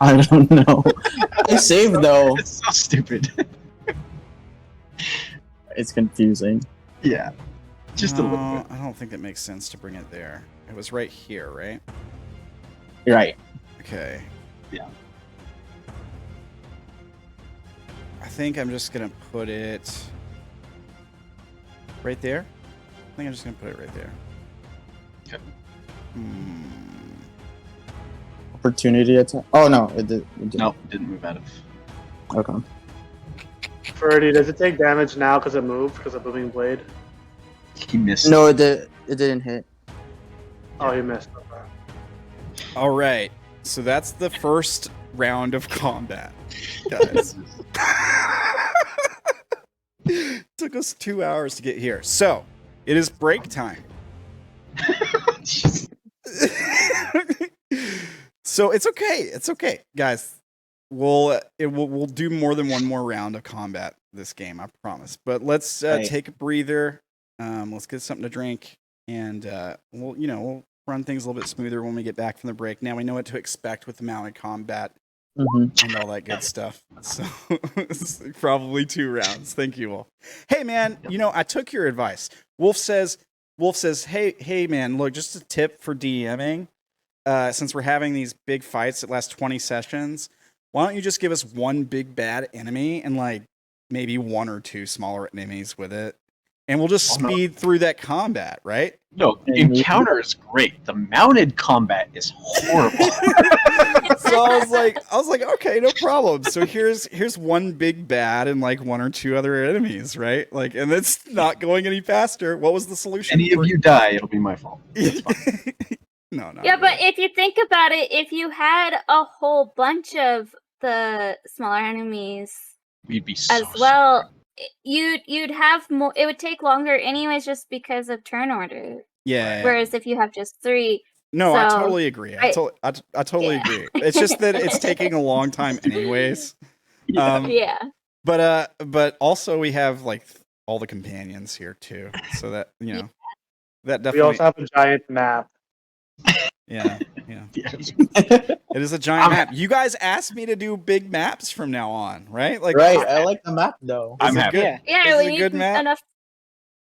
I don't know. I saved though. It's so stupid. It's confusing. Yeah. Just a little bit. I don't think that makes sense to bring it there. It was right here, right? You're right. Okay. Yeah. I think I'm just gonna put it right there. I think I'm just gonna put it right there. Okay. Opportunity attack. Oh no, it did. No, it didn't move out of. Okay. Ferdy, does it take damage now because it moved because of Booming Blade? He missed. No, it didn't hit. Oh, he missed. Okay. All right. So that's the first round of combat, guys. Took us 2 hours to get here. So it is break time. So it's okay. It's okay, guys. We'll do more than one more round of combat this game, I promise. But let's take a breather. Let's get something to drink, and we'll run things a little bit smoother when we get back from the break. Now we know what to expect with the mounted combat and all that good stuff. So it's probably 2 rounds. Thank you, Wolf. Hey, man, I took your advice. Wolf says Wolf says, hey, man, look, just a tip for DMing. Since we're having these big fights that last 20 sessions, why don't you just give us one big bad enemy and like maybe one or two smaller enemies with it, and we'll just speed through that combat, right? No, the encounter is great. The mounted combat is horrible. So I was like, okay, no problem. So here's one big bad and like one or two other enemies, right? Like, and it's not going any faster. What was the solution? Any of you die, it'll be my fault. No. Yeah, but if you think about it, if you had a whole bunch of the smaller enemies We'd be so as well, you'd have more. It would take longer, anyways, just because of turn order. Yeah. Whereas if you have just 3. No, I So, totally agree. I totally agree. It's just that it's taking a long time, anyways. Yeah. But also we have like all the companions here too, so that that definitely. We also have a giant map. Yeah. Yes. It is a giant map. You guys asked me to do big maps from now on, right? Like, Right, I like the map though. I'm happy. Yeah. Yeah, Is we it a need good map? enough.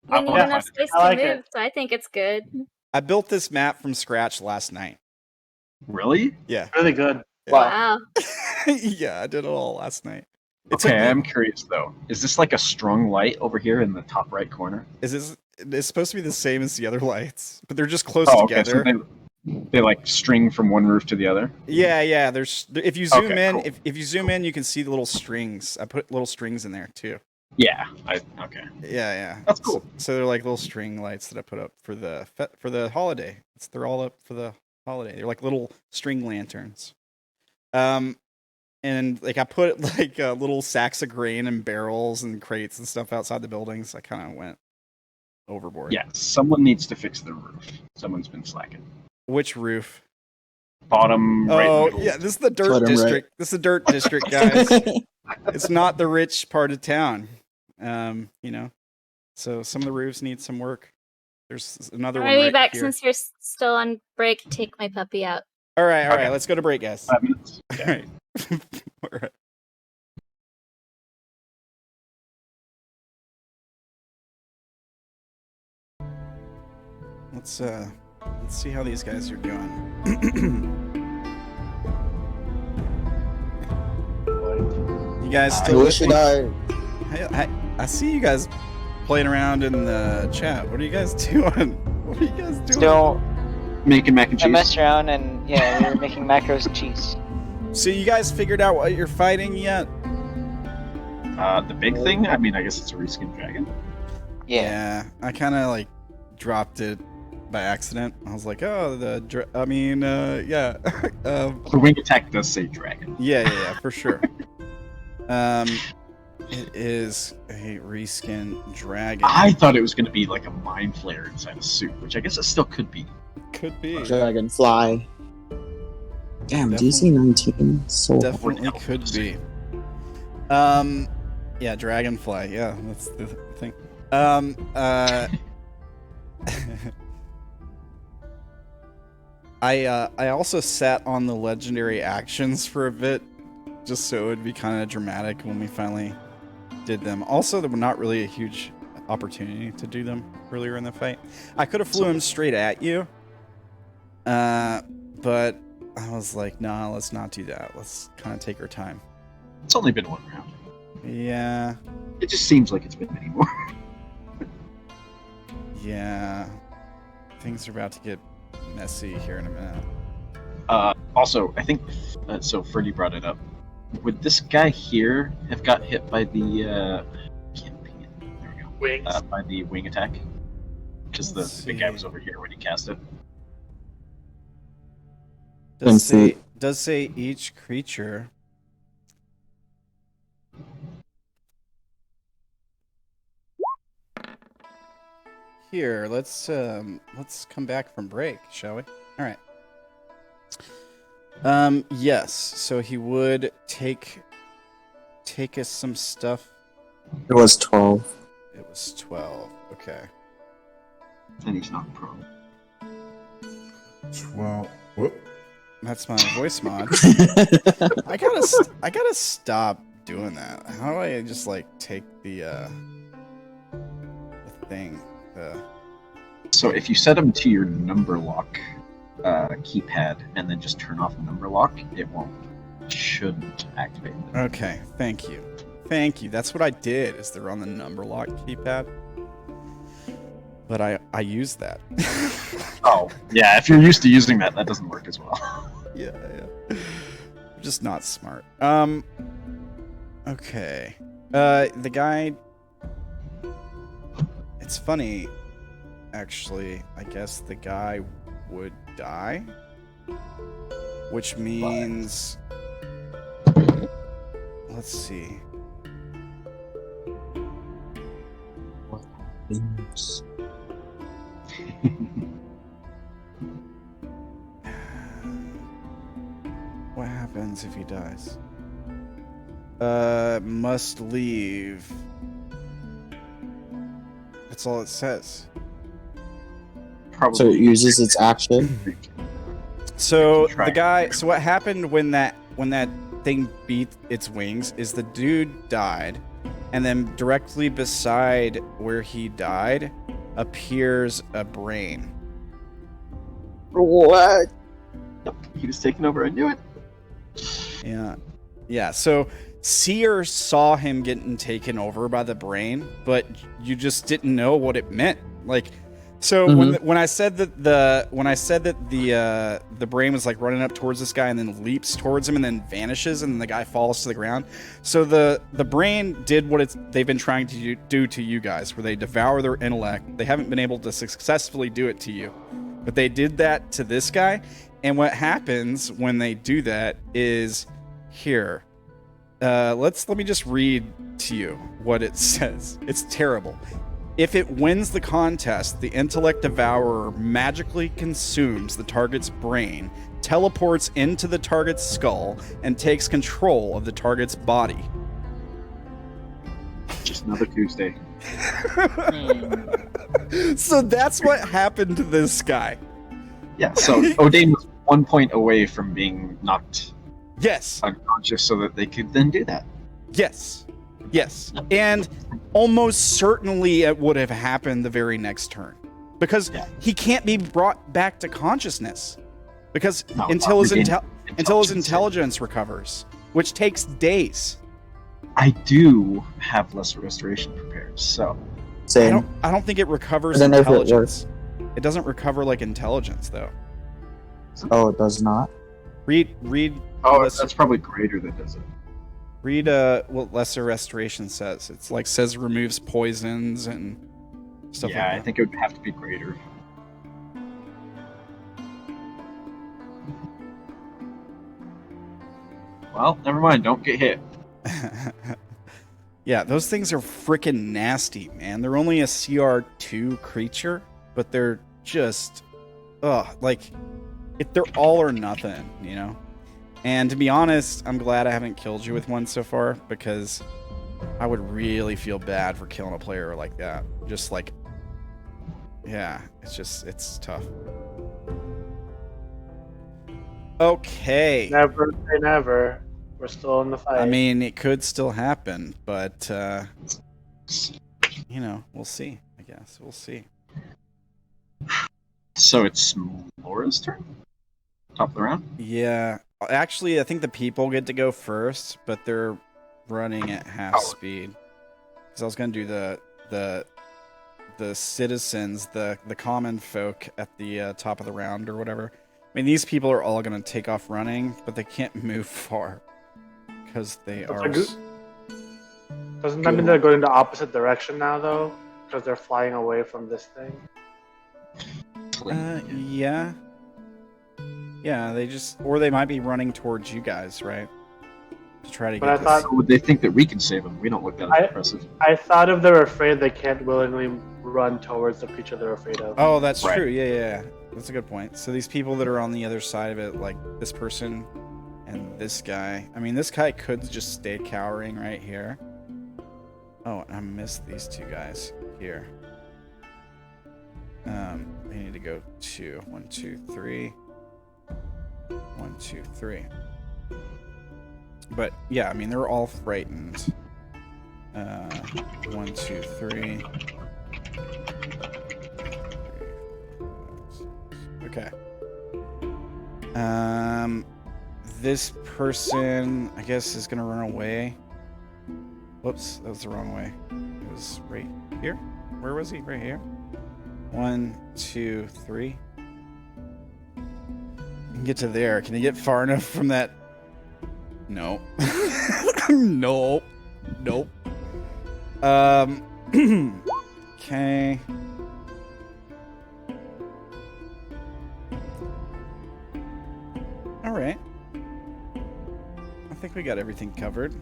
We need Yeah. enough space I like to it. move, so I think it's good. I built this map from scratch last night. Really? Yeah. Really good. Wow. Yeah, I did it all last night. It took Okay, me- I'm curious though. Is this like a strong light over here in the top right corner? It's supposed to be the same as the other lights, but they're just close Okay, together. so they like string from one roof to the other. Yeah. There's if you zoom Okay, in, cool. if you zoom in, you can see the little strings. I put little strings in there too. Yeah. Okay. Yeah. That's cool. So they're like little string lights that I put up for the holiday. They're all up for the holiday. They're like little string lanterns. And like I put like little sacks of grain and barrels and crates and stuff outside the buildings. I kind of went overboard. Yeah. Someone needs to fix the roof. Someone's been slacking. Which roof? Bottom right. Oh, middle. yeah. This is the dirt Bottom right. district. This is the dirt district, guys. It's not the rich part of town. So some of the roofs need some work. There's another I'm one gonna right be back here. since you're still on break. Take my puppy out. All right. Okay. Let's go to break, guys. 5 minutes. All right. All right. Let's see how these guys are doing. You guys still Who should I? I see you guys playing around in the chat. What are you guys doing? What are you guys doing? So Making mac and I cheese. messed around and yeah, we were making macros and cheese. So you guys figured out what you're fighting yet? The big thing. I mean, I guess it's a reskin dragon. Yeah. I kind of like dropped it by accident. I was like, oh, yeah. The wing attack does say dragon. Yeah, for sure. It is a reskin dragon. I thought it was going to be like a mind flare inside a suit, which I guess it still could be. Could be. Dragonfly. Damn, DC 19. So Definitely could be. Yeah, dragonfly. Yeah, that's the thing. I also sat on the legendary actions for a bit, just so it would be kind of dramatic when we finally did them. Also, there were not really a huge opportunity to do them earlier in the fight. I could have flew him straight at you, but I was like, nah, let's not do that. Let's kind of take our time. It's only been one round. Yeah, It just seems like it's been many more. yeah. Things are about to get messy here in a minute. Also, I think so. Ferdy brought it up. Would this guy here have got hit by the? Can't ping it. There we go. Wings. By the wing attack, because the Let's big guy see. was over here when he cast it. Does say each creature. Here, let's come back from break, shall we? All right. Yes. So he would take us some stuff. it was 12. It was 12. Okay. And he's not prone. 12. Whoop. That's my voice mod. I gotta stop doing that. How do I just like take the thing? So if you set them to your number lock keypad and then just turn off number lock, shouldn't activate them. Okay, thank you. Thank you. That's what I did, is they're on the number lock keypad. But I used that. Oh, yeah, if you're used to using that, that doesn't work as well. Yeah. I'm just not smart. Okay. The guy... It's funny, actually. I guess the guy would die. Which means... Let's see. What happens? What happens if he dies? Must leave. That's all it says. Probably. So it uses its action. So Try. the guy. So what happened when that thing beat its wings is the dude died, and then directly beside where he died appears a brain. What? Yep, he was taken over. I knew it. Yeah. So Seer saw him getting taken over by the brain, but you just didn't know what it meant. Like, so when I said that the brain was like running up towards this guy and then leaps towards him and then vanishes and then the guy falls to the ground. So the brain did what they've been trying to do to you guys, where they devour their intellect. They haven't been able to successfully do it to you, but they did that to this guy. And what happens when they do that is here. Let me just read to you what it says. It's terrible. If it wins the contest, the intellect devourer magically consumes the target's brain, teleports into the target's skull, and takes control of the target's body. Just another Tuesday. So that's what happened to this guy. Yeah, so Odayn was 1 point away from being knocked Yes. unconscious so that they could then do that. Yes. And almost certainly it would have happened the very next turn. Because he can't be brought back to consciousness. Because until his intelligence recovers, which takes days. I do have lesser restoration prepared, so Same. I don't think it recovers I don't know if it intelligence. It doesn't recover like intelligence though. Oh, it does not. Read oh, lesser, that's probably greater that does it. read what lesser restoration says. It's like says removes poisons and stuff Yeah, like I that. think it would have to be greater. Well, never mind. Don't get hit. Yeah, those things are freaking nasty, man. They're only a CR2 creature, but they're just, like, they're all or nothing, you know? And to be honest, I'm glad I haven't killed you with one so far, because I would really feel bad for killing a player like that. Just like, yeah, it's tough. Okay. Never say never. We're still in the fight. I mean, it could still happen, but, you know, we'll see, I guess. We'll see. So it's Laura's turn? Top of the round? Yeah. Actually, I think the people get to go first, but they're running at half speed. Because I was going to do the citizens, the common folk at the top of the round or whatever. I mean, these people are all going to take off running, but they can't move far. Because they are... Doesn't that mean they're going the opposite direction now, though? Because they're flying away from this thing? Yeah. Yeah, they just... Or they might be running towards you guys, right? To try to get this... So would they think that we can save them? We don't look that impressive. I thought if they're afraid, they can't willingly run towards the creature they're afraid of. Oh, that's true. Yeah. That's a good point. So these people that are on the other side of it, like this person and this guy. I mean, this guy could just stay cowering right here. Oh, and I missed these two guys here. They need to go 2. 1, 2, 3. 1, 2, 3. But yeah, I mean, they're all frightened. 1, 2, 3. 3, Okay. This person, I guess, is gonna run away. Whoops, that was the wrong way. It was right here. Where was he? Right here. 1, 2, 3. You can get to there. Can you get far enough from that? No. No. Nope. Okay. All right. I think we got everything covered.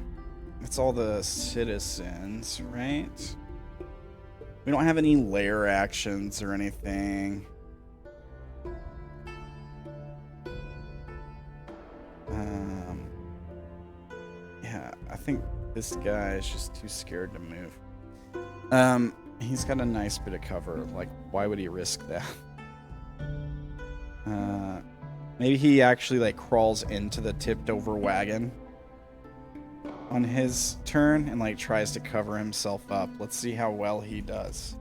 It's all the citizens, right? We don't have any lair actions or anything. Yeah, I think this guy is just too scared to move. He's got a nice bit of cover. Like, why would he risk that? Maybe he actually like crawls into the tipped over wagon on his turn and like tries to cover himself up. Let's see how well he does.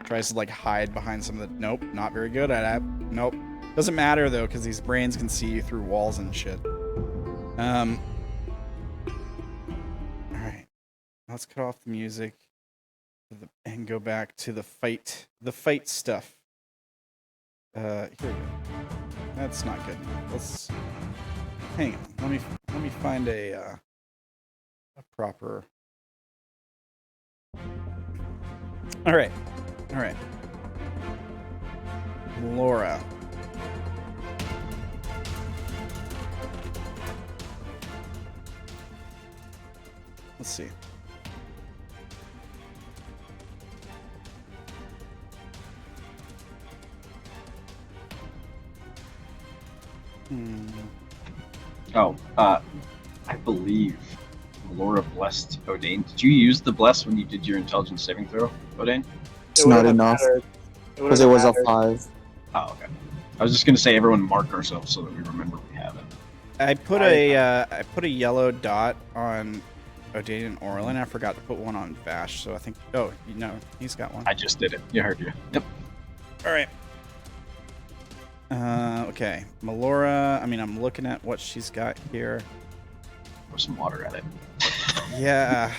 Tries to like hide behind some of the... Nope, not very good at it. Nope. Doesn't matter though, because these brains can see you through walls and shit. Alright. Let's cut off the music and go back to the fight. The fight stuff. Here we go. That's not good enough. Let's... Hang on. Let me find a proper... Alright. Alright. Laura. Let's see. Oh, I believe Laura blessed Odayn. Did you use the bless when you did your intelligence saving throw, Odayn? It's not enough because it was a 5. Oh, okay. I was just gonna say everyone mark ourselves so that we remember we have it. I put a yellow dot on Odayn and Orilyn. I forgot to put one on Vash, so I think... Oh, no, he's got one. I just did it. You heard you. Yep. All right. Okay. Melora, I mean, I'm looking at what she's got here. Pour some water at it. Yeah.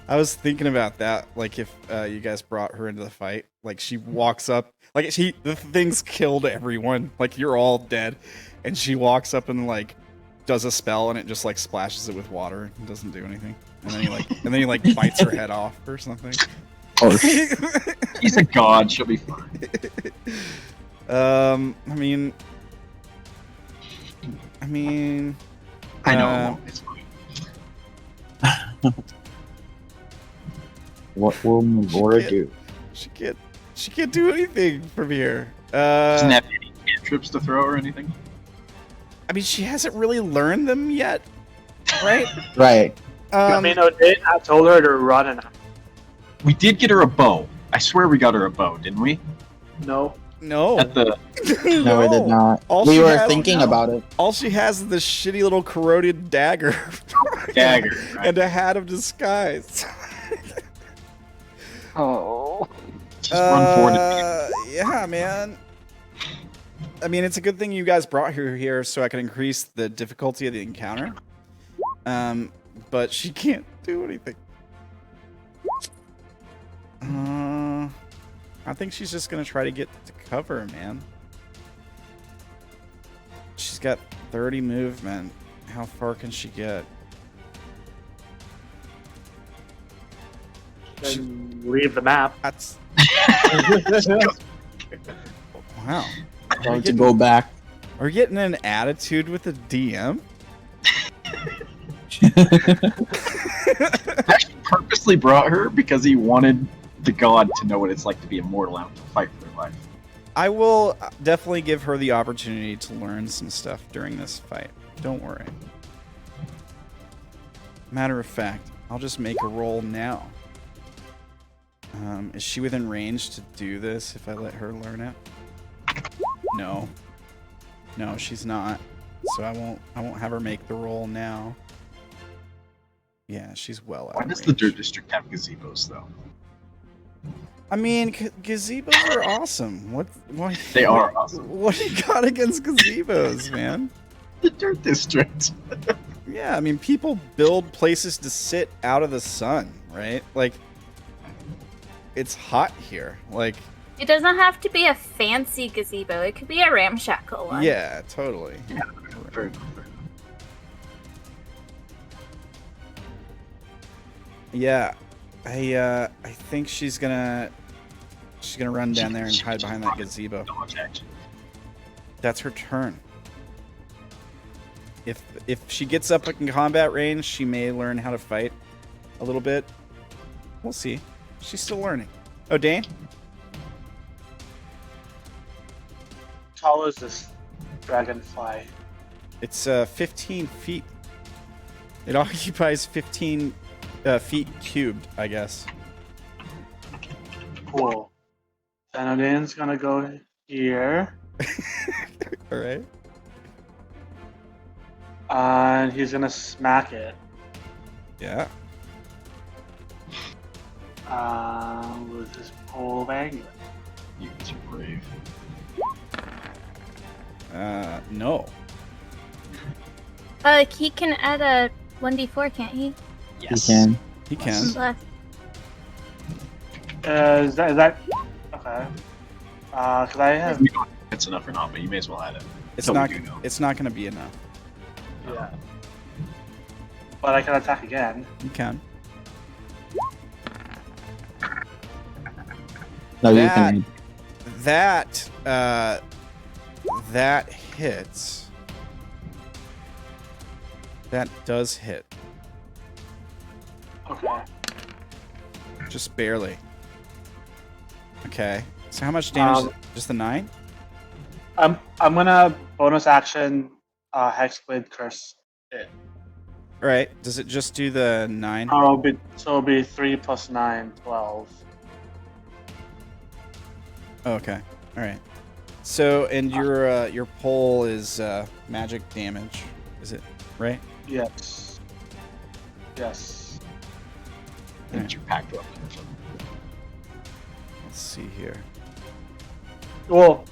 I was thinking about that, like if you guys brought her into the fight. Like she walks up, like the thing's killed everyone. Like you're all dead. And she walks up and like does a spell and it just like splashes it with water and doesn't do anything. And then he like bites her head off or something. Oh, he's a god, she'll be fine. I mean, I know. It's fine. what will Melora do? She can't do anything from here. Doesn't have any cantrips to throw or anything. I mean, she hasn't really learned them yet, right? Right. I mean, Odayn, I told her to run and... We did get her a bow. I swear we got her a bow, didn't we? No. No. At the... No, I did not. We were thinking about it. All she has is this shitty little corroded dagger. Dagger. Right. And a hat of disguise. Oh. Just run forward and yeah, man. I mean, it's a good thing you guys brought her here so I can increase the difficulty of the encounter. But she can't do anything. I think she's just gonna try to get to cover, man. She's got 30 movement. How far can she get? Then leave the map. That's... Wow. Going to go back. We're getting an attitude with the DM? actually purposely brought her because he wanted the god to know what it's like to be immortal and to fight for their life. I will definitely give her the opportunity to learn some stuff during this fight. Don't worry. Matter of fact, I'll just make a roll now. Is she within range to do this if I let her learn it? No. No, she's not. So I won't have her make the roll now. Yeah, she's well out Why of does range. the Dirt District have gazebos, though? I mean, gazebos are awesome. What? They are awesome. What do you got against gazebos, man? The Dirt District. Yeah, I mean, people build places to sit out of the sun, right? Like, it's hot here. Like, It doesn't have to be a fancy gazebo. It could be a ramshackle one. yeah, totally. Yeah, very cool. Yeah, I think she's gonna run down there and hide behind that gazebo. Dodge action. That's her turn. If she gets up in combat range, she may learn how to fight a little bit. We'll see. She's still learning. Odayn? How tall is this dragonfly? It's 15 feet. It occupies 15 feet cubed, I guess. Cool. And Odayn's gonna go here. All right. And he's gonna smack it. Yeah. With his pole of anger. You guys are brave. No. He can add a 1d4, can't he? Yes. You can. He can. Plus. Is that okay? Cause I have We don't know if it's enough or not, but you may as well add it. It's So we not. do know. It's not going to be enough. yeah. But I can attack again. You can. No, you That- can. That hits. That does hit. Okay. Just barely. Okay. So how much damage? Um, Just the 9? I'm gonna bonus action Hexblade Curse it. All right. Does it just do the 9? So it'll be 3 plus 9, 12. Oh, okay. All right. So and your pole is magic damage, is it right? Yes. Yes. I think it's your packed weapon or something. Let's see here. Well,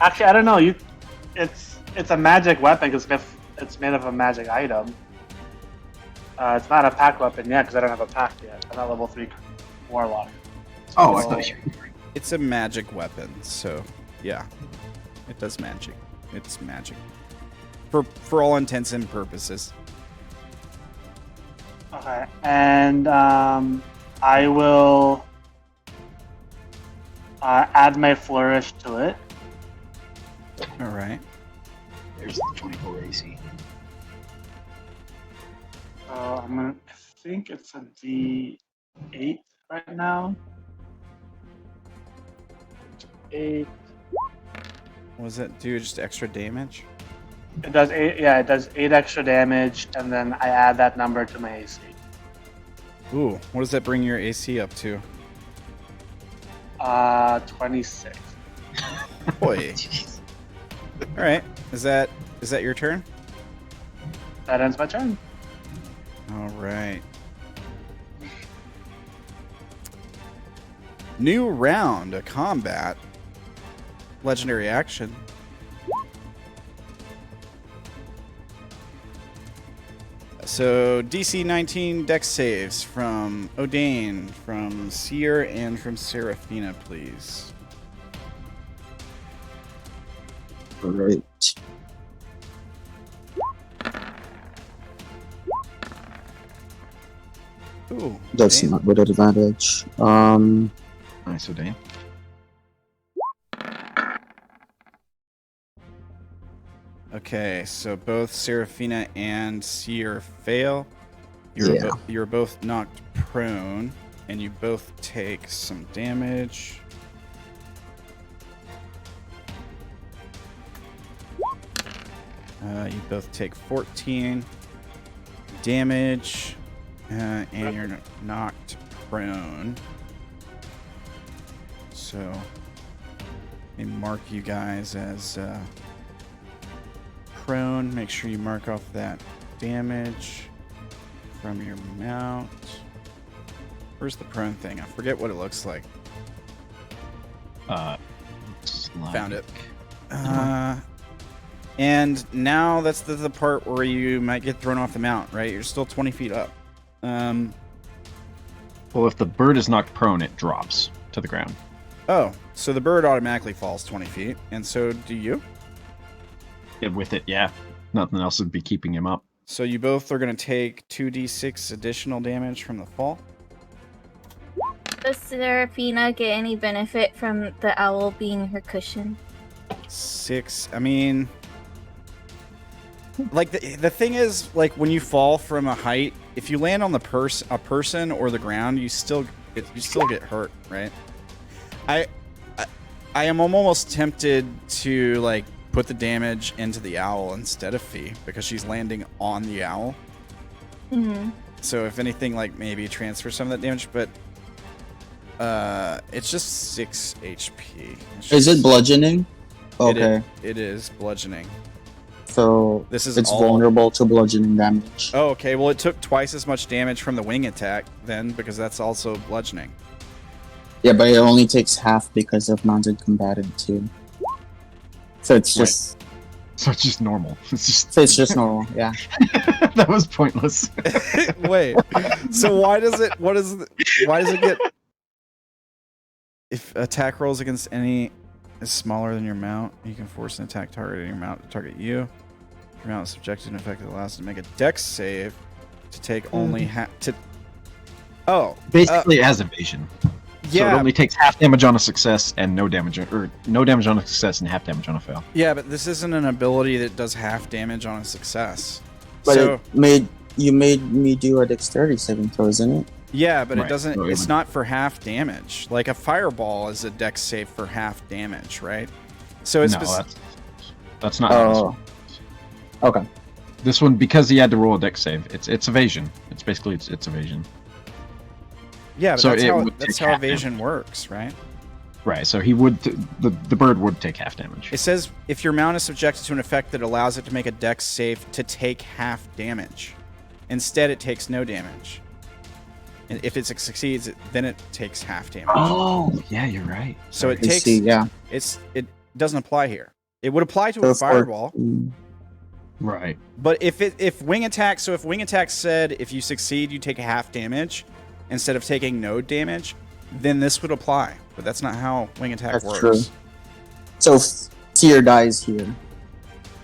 actually, I don't know. It's a magic weapon because it's made of a magic item. It's not a pack weapon yet because I don't have a pack yet. I'm not level 3 warlock. Oh, I So- thought you were. It's a magic weapon, so yeah, it does magic. It's magic for all intents and purposes. Okay, and I will add my flourish to it. All right. There's the 24 AC. So I think it's a D8 right now. 8. What does that do? Just extra damage? It does 8. Yeah, it does 8 extra damage, and then I add that number to my AC. Ooh, what does that bring your AC up to? 26. Boy. All right. Is that your turn? That ends my turn. All right. New round, a combat. Legendary action. So DC 19 dex saves from Odayn, from Seer, and from Seraphina, please. Alright. Ooh, That's damn. not with advantage. Nice, Odayn. Okay, so both Seraphina and Seer fail. You're, Yeah. you're both knocked prone, and you both take some damage. You both take 14 damage, and you're knocked prone. So, let me mark you guys as prone. Make sure you mark off that damage from your mount. Where's the prone thing? I forget what it looks like. Found it. And now that's the part where you might get thrown off the mount, right? You're still 20 feet up. Well, if the bird is knocked prone, it drops to the ground. Oh, so the bird automatically falls 20 feet, and so do you? Yeah, with it, yeah. Nothing else would be keeping him up. So you both are going to take 2d6 additional damage from the fall. Does Seraphina get any benefit from the owl being her cushion? 6. I mean, like the thing is, like when you fall from a height, if you land on the a person or the ground, you still get hurt, right? I am almost tempted to like put the damage into the owl instead of Fee because she's landing on the owl. Mm-hmm. So if anything, like maybe transfer some of that damage, but it's just 6 HP. Is it bludgeoning? Okay. It is bludgeoning. So it's vulnerable to bludgeoning damage. Oh, okay. Well, it took twice as much damage from the wing attack then, because that's also bludgeoning. Yeah, but it only takes half because of mounted combatant too. So it's just. Wait. So it's just normal. It's just normal. Yeah. That was pointless. Wait. So why does it? Why does it get? If attack rolls against any is smaller than your mount, you can force an attack targeting your mount to target you. If your mount is subjected to an effect that allows it to make a dex save to take only half. Basically, it has evasion. Yeah. So it only takes half damage on a success and no damage on a success and half damage on a fail. Yeah, but this isn't an ability that does half damage on a success. But so, you made me do a dexterity saving throw, isn't it? Yeah, but right. It doesn't. It's not for half damage. Like a fireball is a dex save for half damage, right? So it's that's not. Oh. Okay. This one, because he had to roll a dex save, it's evasion. It's basically it's evasion. Yeah, but so that's how evasion works, right? Right. So he would the bird would take half damage. It says if your mount is subjected to an effect that allows it to make a dex save to take half damage. Instead, it takes no damage. And if it succeeds, then it takes half damage. Oh, yeah, you're right. So it takes. It doesn't apply here. It would apply to a fireball. Right. But if wing attack, so if wing attack said if you succeed, you take half damage instead of taking no damage, then this would apply. But that's not how wing attack works. True. So Tyr dies here.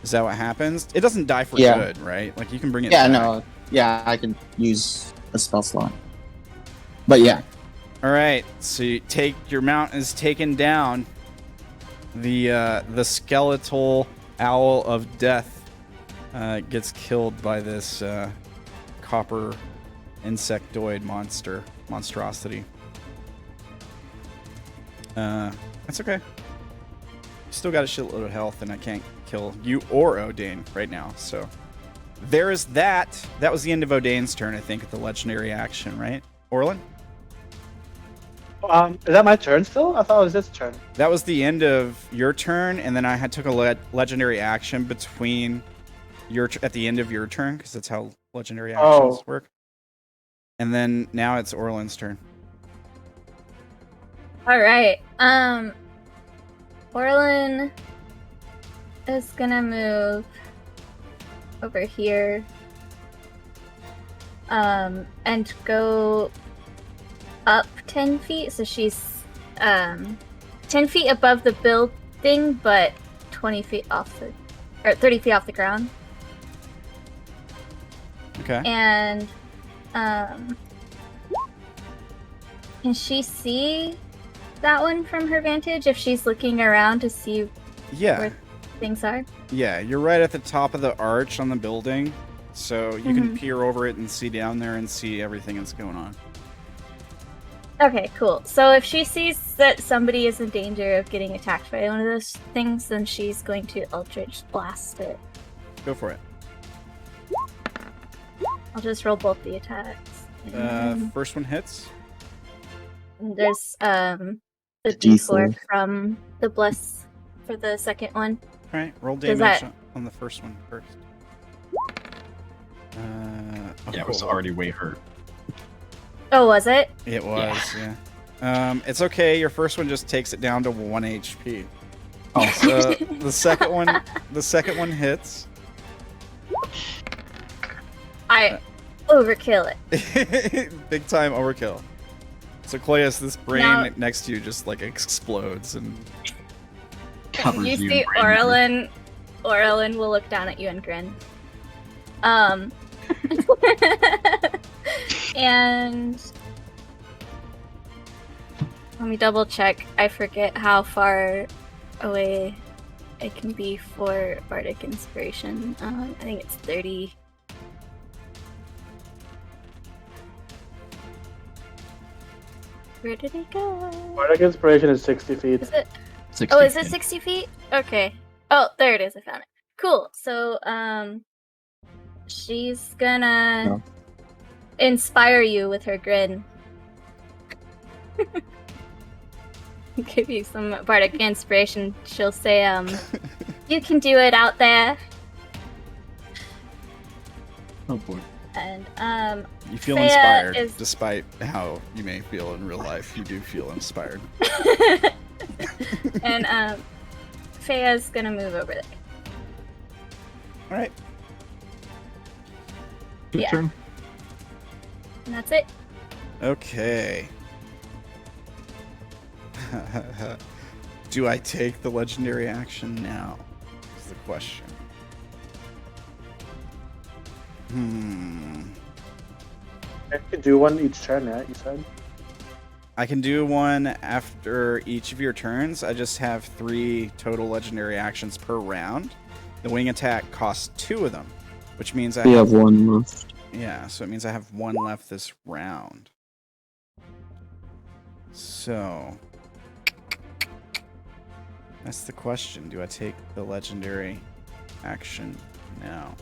Is that what happens? It doesn't die for good, right? Like you can bring it back. No. Yeah, I can use a spell slot. But yeah. All right. So your mount is taken down. The skeletal owl of death gets killed by this copper insectoid monstrosity. That's okay. Still got a shitload of health, and I can't kill you or Odayn right now. So there is that. That was the end of Odayn's turn, I think, at the legendary action, right, Orilyn? Is that my turn still? I thought it was his turn. That was the end of your turn, and then I took a legendary action between at the end of your turn, because that's how legendary actions work. And then now it's Orilyn's turn. All right. Orilyn is gonna move over here, and go up 10 feet. So she's 10 feet above the building, but 20 feet off or 30 feet off the ground. Okay. And can she see that one from her vantage if she's looking around to see where things are? Yeah, you're right at the top of the arch on the building, so you can peer over it and see down there and see everything that's going on. Okay, cool. So if she sees that somebody is in danger of getting attacked by one of those things, then she's going to Eldritch Blast it. Go for it. I'll just roll both the attacks. First one hits. And there's the D4 from the bless for the second one. All right, roll damage on the first one first. It was already way hurt. Oh, was it? It was, yeah. It's okay. Your first one just takes it down to 1 HP. Oh, So the second one hits. I overkill it. Big time overkill. So Claes, this brain Now- next to you just like explodes and covers You you see in brain Orilyn will look down at you and grin. And let me double check. I forget how far away it can be for Bardic Inspiration. I think it's 30. Where did he go? Bardic Inspiration is 60 feet. Is it? 60 Oh, is it feet. 60 feet? Okay. Oh, there it is. I found it. Cool. So, she's gonna No. inspire you with her grin. Give you some bardic inspiration. She'll say, you can do it out there. Oh boy. And, you feel Fea inspired, is- despite how you may feel in real life. You do feel inspired. and, Fea's gonna move over there. All right. Your Yeah. turn. And that's it. Okay. Do I take the legendary action now? Is the question. I could do one each turn, yeah, you said? I can do one after each of your turns. I just have 3 total legendary actions per round. The wing attack costs 2 of them, which means I We have one left. yeah, so it means I have 1 left this round. So that's the question. Do I take the legendary action now?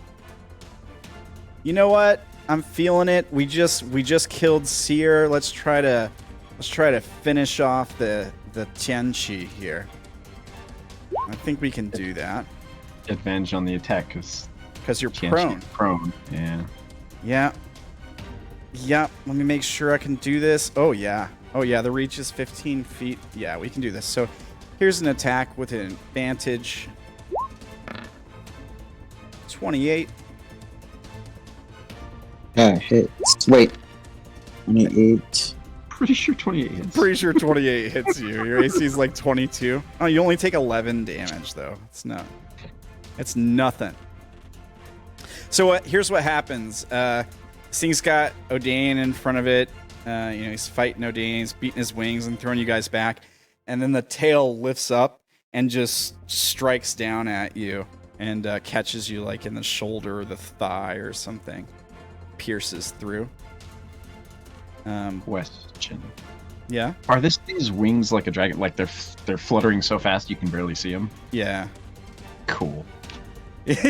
You know what? I'm feeling it. We just killed Seer. Let's try to finish off the Tianqi here. I think we can do that Advantage on the attack because because you're prone. Prone. Yeah. Yeah. Yep. Let me make sure I can do this. Oh yeah. Oh yeah. The reach is 15 feet. Yeah, we can do this. So here's an attack with an advantage. 28. Yeah, hits. Wait. 28. Pretty sure 28 hits. Pretty sure 28 hits you. Your AC is like 22. Oh, you only take 11 damage though. It's nothing. So here's what happens. This thing's got Odayn in front of it. He's fighting Odayn. He's beating his wings and throwing you guys back. And then the tail lifts up and just strikes down at you and catches you like in the shoulder or the thigh or something. Pierces through. Question. Yeah. Are these wings like a dragon? Like they're fluttering so fast you can barely see them? Yeah. Cool. Yeah,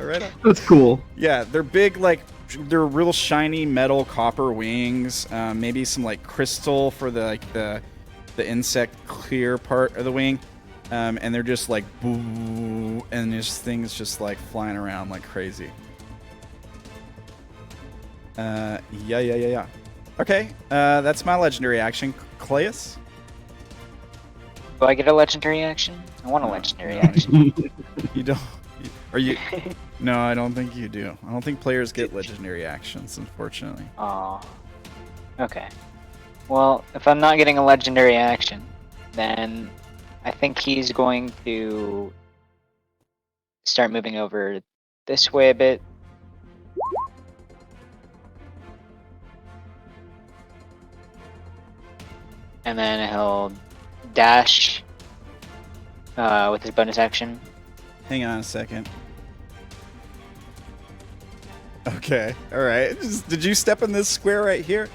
right on. That's cool. Yeah, they're big, like, they're real shiny metal copper wings. Maybe some, like, crystal for the insect clear part of the wing. And they're just like, boo, and this thing's just, like, flying around like crazy. Yeah. Okay, that's my legendary action. Claes? Do I get a legendary action? I want a legendary action. You don't... Are you... No, I don't think you do. I don't think players get legendary actions, unfortunately. Oh. Okay. Well, if I'm not getting a legendary action, then I think he's going to start moving over this way a bit. And then he'll dash with his bonus action. Hang on a second. Okay, alright. Did you step in this square right here?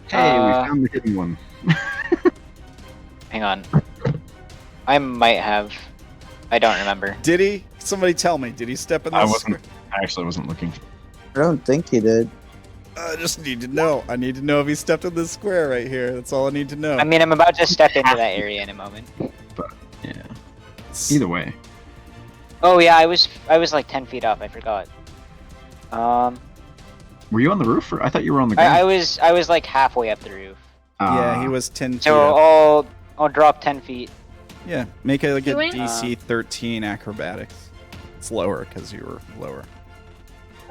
Hey, we found the hidden one. Hang on. I might have. I don't remember. Did he? Somebody tell me. Did he step in this square? I actually wasn't looking. I don't think he did. I just need to know. I need to know if he stepped in this square right here. That's all I need to know. I mean, I'm about to step into that area in a moment. But yeah. Either way. Oh yeah, I was like 10 feet up. I forgot. Were you on the roof, or I thought you were on the ground? I was like halfway up the roof. Yeah, he was 10 feet So up. I'll drop 10 feet. Yeah, make it like a You went- DC 13 acrobatics. It's lower because you were lower.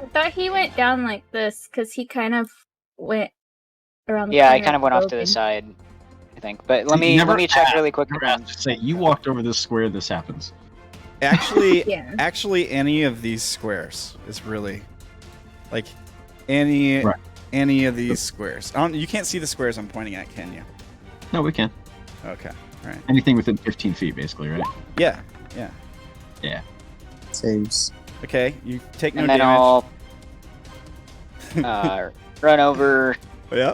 I thought he went down like this because he kind of went around. The Yeah, I corner kind of went off to the building. side, I think. But let You me never check asked- really quick. Never asked, just say, you walked over this square, this happens. Actually, Yeah. actually, any of these squares is really like any Right. any of these squares. You can't see the squares I'm pointing at, can you? No, we can. Okay, all right. Anything within 15 feet, basically, right? Yeah, yeah. Yeah. Saves. Okay, you take no And then damage. I'll run over. Yeah.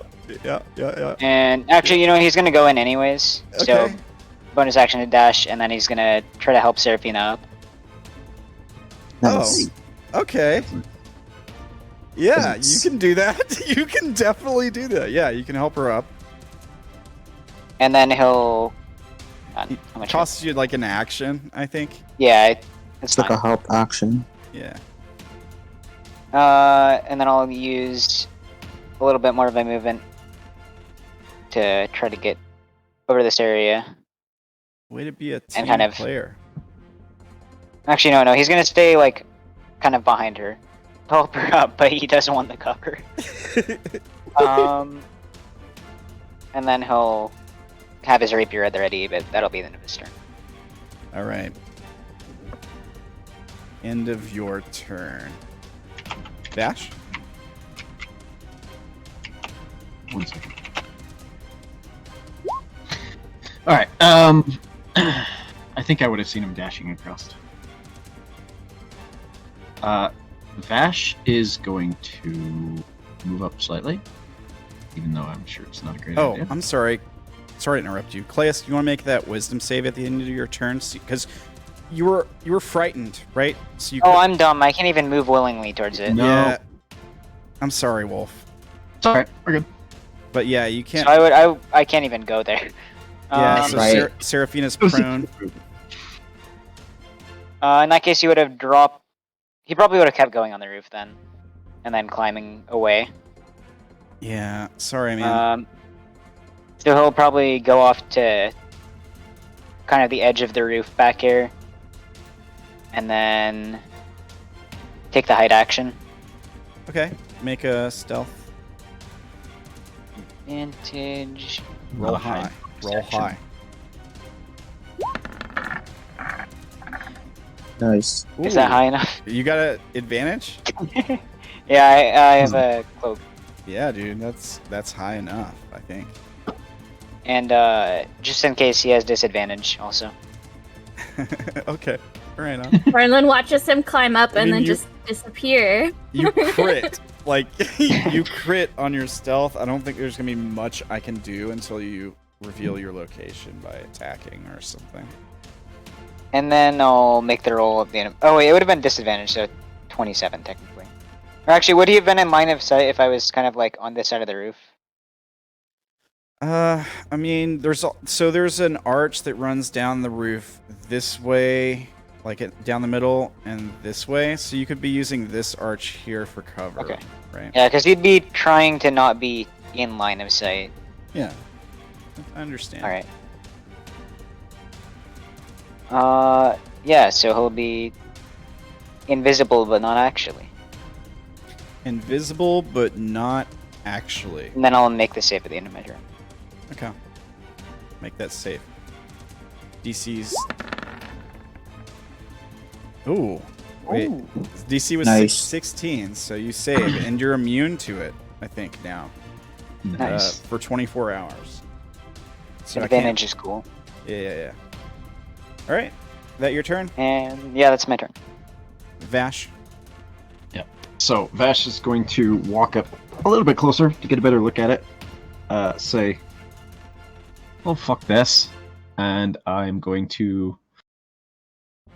And actually, he's gonna go in anyways. So Okay. bonus action to dash, and then he's gonna try to help Seraphina up. Nice. Okay. Yeah, you Thanks. can do that. You can definitely do that. Yeah, you can help her up. And then he'll. How much? Costs you like an action, I think. Yeah, it's It's like fine. a help action. Yeah. And then I'll use a little bit more of my movement to try to get over this area. Way to be a team kind of- player. Actually, no, he's gonna stay like kind of behind her, to help her up, but he doesn't want the cover. And then he'll have his rapier at the ready, but that'll be the end of his turn. All right. End of your turn. Vash? 1 second. All right. I think I would have seen him dashing across. Vash is going to move up slightly, even though I'm sure it's not a great Oh, idea. I'm sorry. Sorry to interrupt you. Claes, you want to make that wisdom save at the end of your turn? Because you were frightened, right? So you Oh, I'm dumb. I can't even move willingly towards it. No. Yeah. I'm sorry, Wolf. It's all right. We're good. But yeah, you can't. So I can't even go there. Yeah, so Right. Seraphina's It was a- prone. In that case, he would have dropped. He probably would have kept going on the roof then, and then climbing away. Yeah, sorry, man. So he'll probably go off to kind of the edge of the roof back here, and then take the hide action. Okay, make a stealth. Advantage. Roll Not a high. high Roll perception. high. Nice. Is that Ooh, high enough? You got an advantage? Yeah, I have a cloak. Yeah, dude, that's high enough, I think. And just in case he has disadvantage, also. Okay, right on. Marlon watches him climb up I and mean, then you- just disappear. You crit. Like, you crit on your stealth. I don't think there's going to be much I can do until you reveal your location by attacking or something. And then I'll make the roll at the end. Oh wait, it would have been disadvantage, so 27 technically. Or actually, would he have been in line of sight if I was kind of like on this side of the roof? I mean, there's an arch that runs down the roof this way, like down the middle, and this way. So you could be using this arch here for cover. Okay. Right? Yeah, because he'd be trying to not be in line of sight. Yeah. I understand. All right. Yeah, so he'll be invisible, but not actually. Invisible, but not actually. And then I'll make the save at the end of my turn. Okay. Make that safe. DC's. Ooh. Wait. DC was Nice. 16, so you save, and you're immune to it, I think, now. Nice. For 24 hours. So I can't- Advantage is cool. Yeah. Alright. That your turn? And yeah, that's my turn. Vash. So Vash is going to walk up a little bit closer to get a better look at it. Say, "Oh fuck this," and I'm going to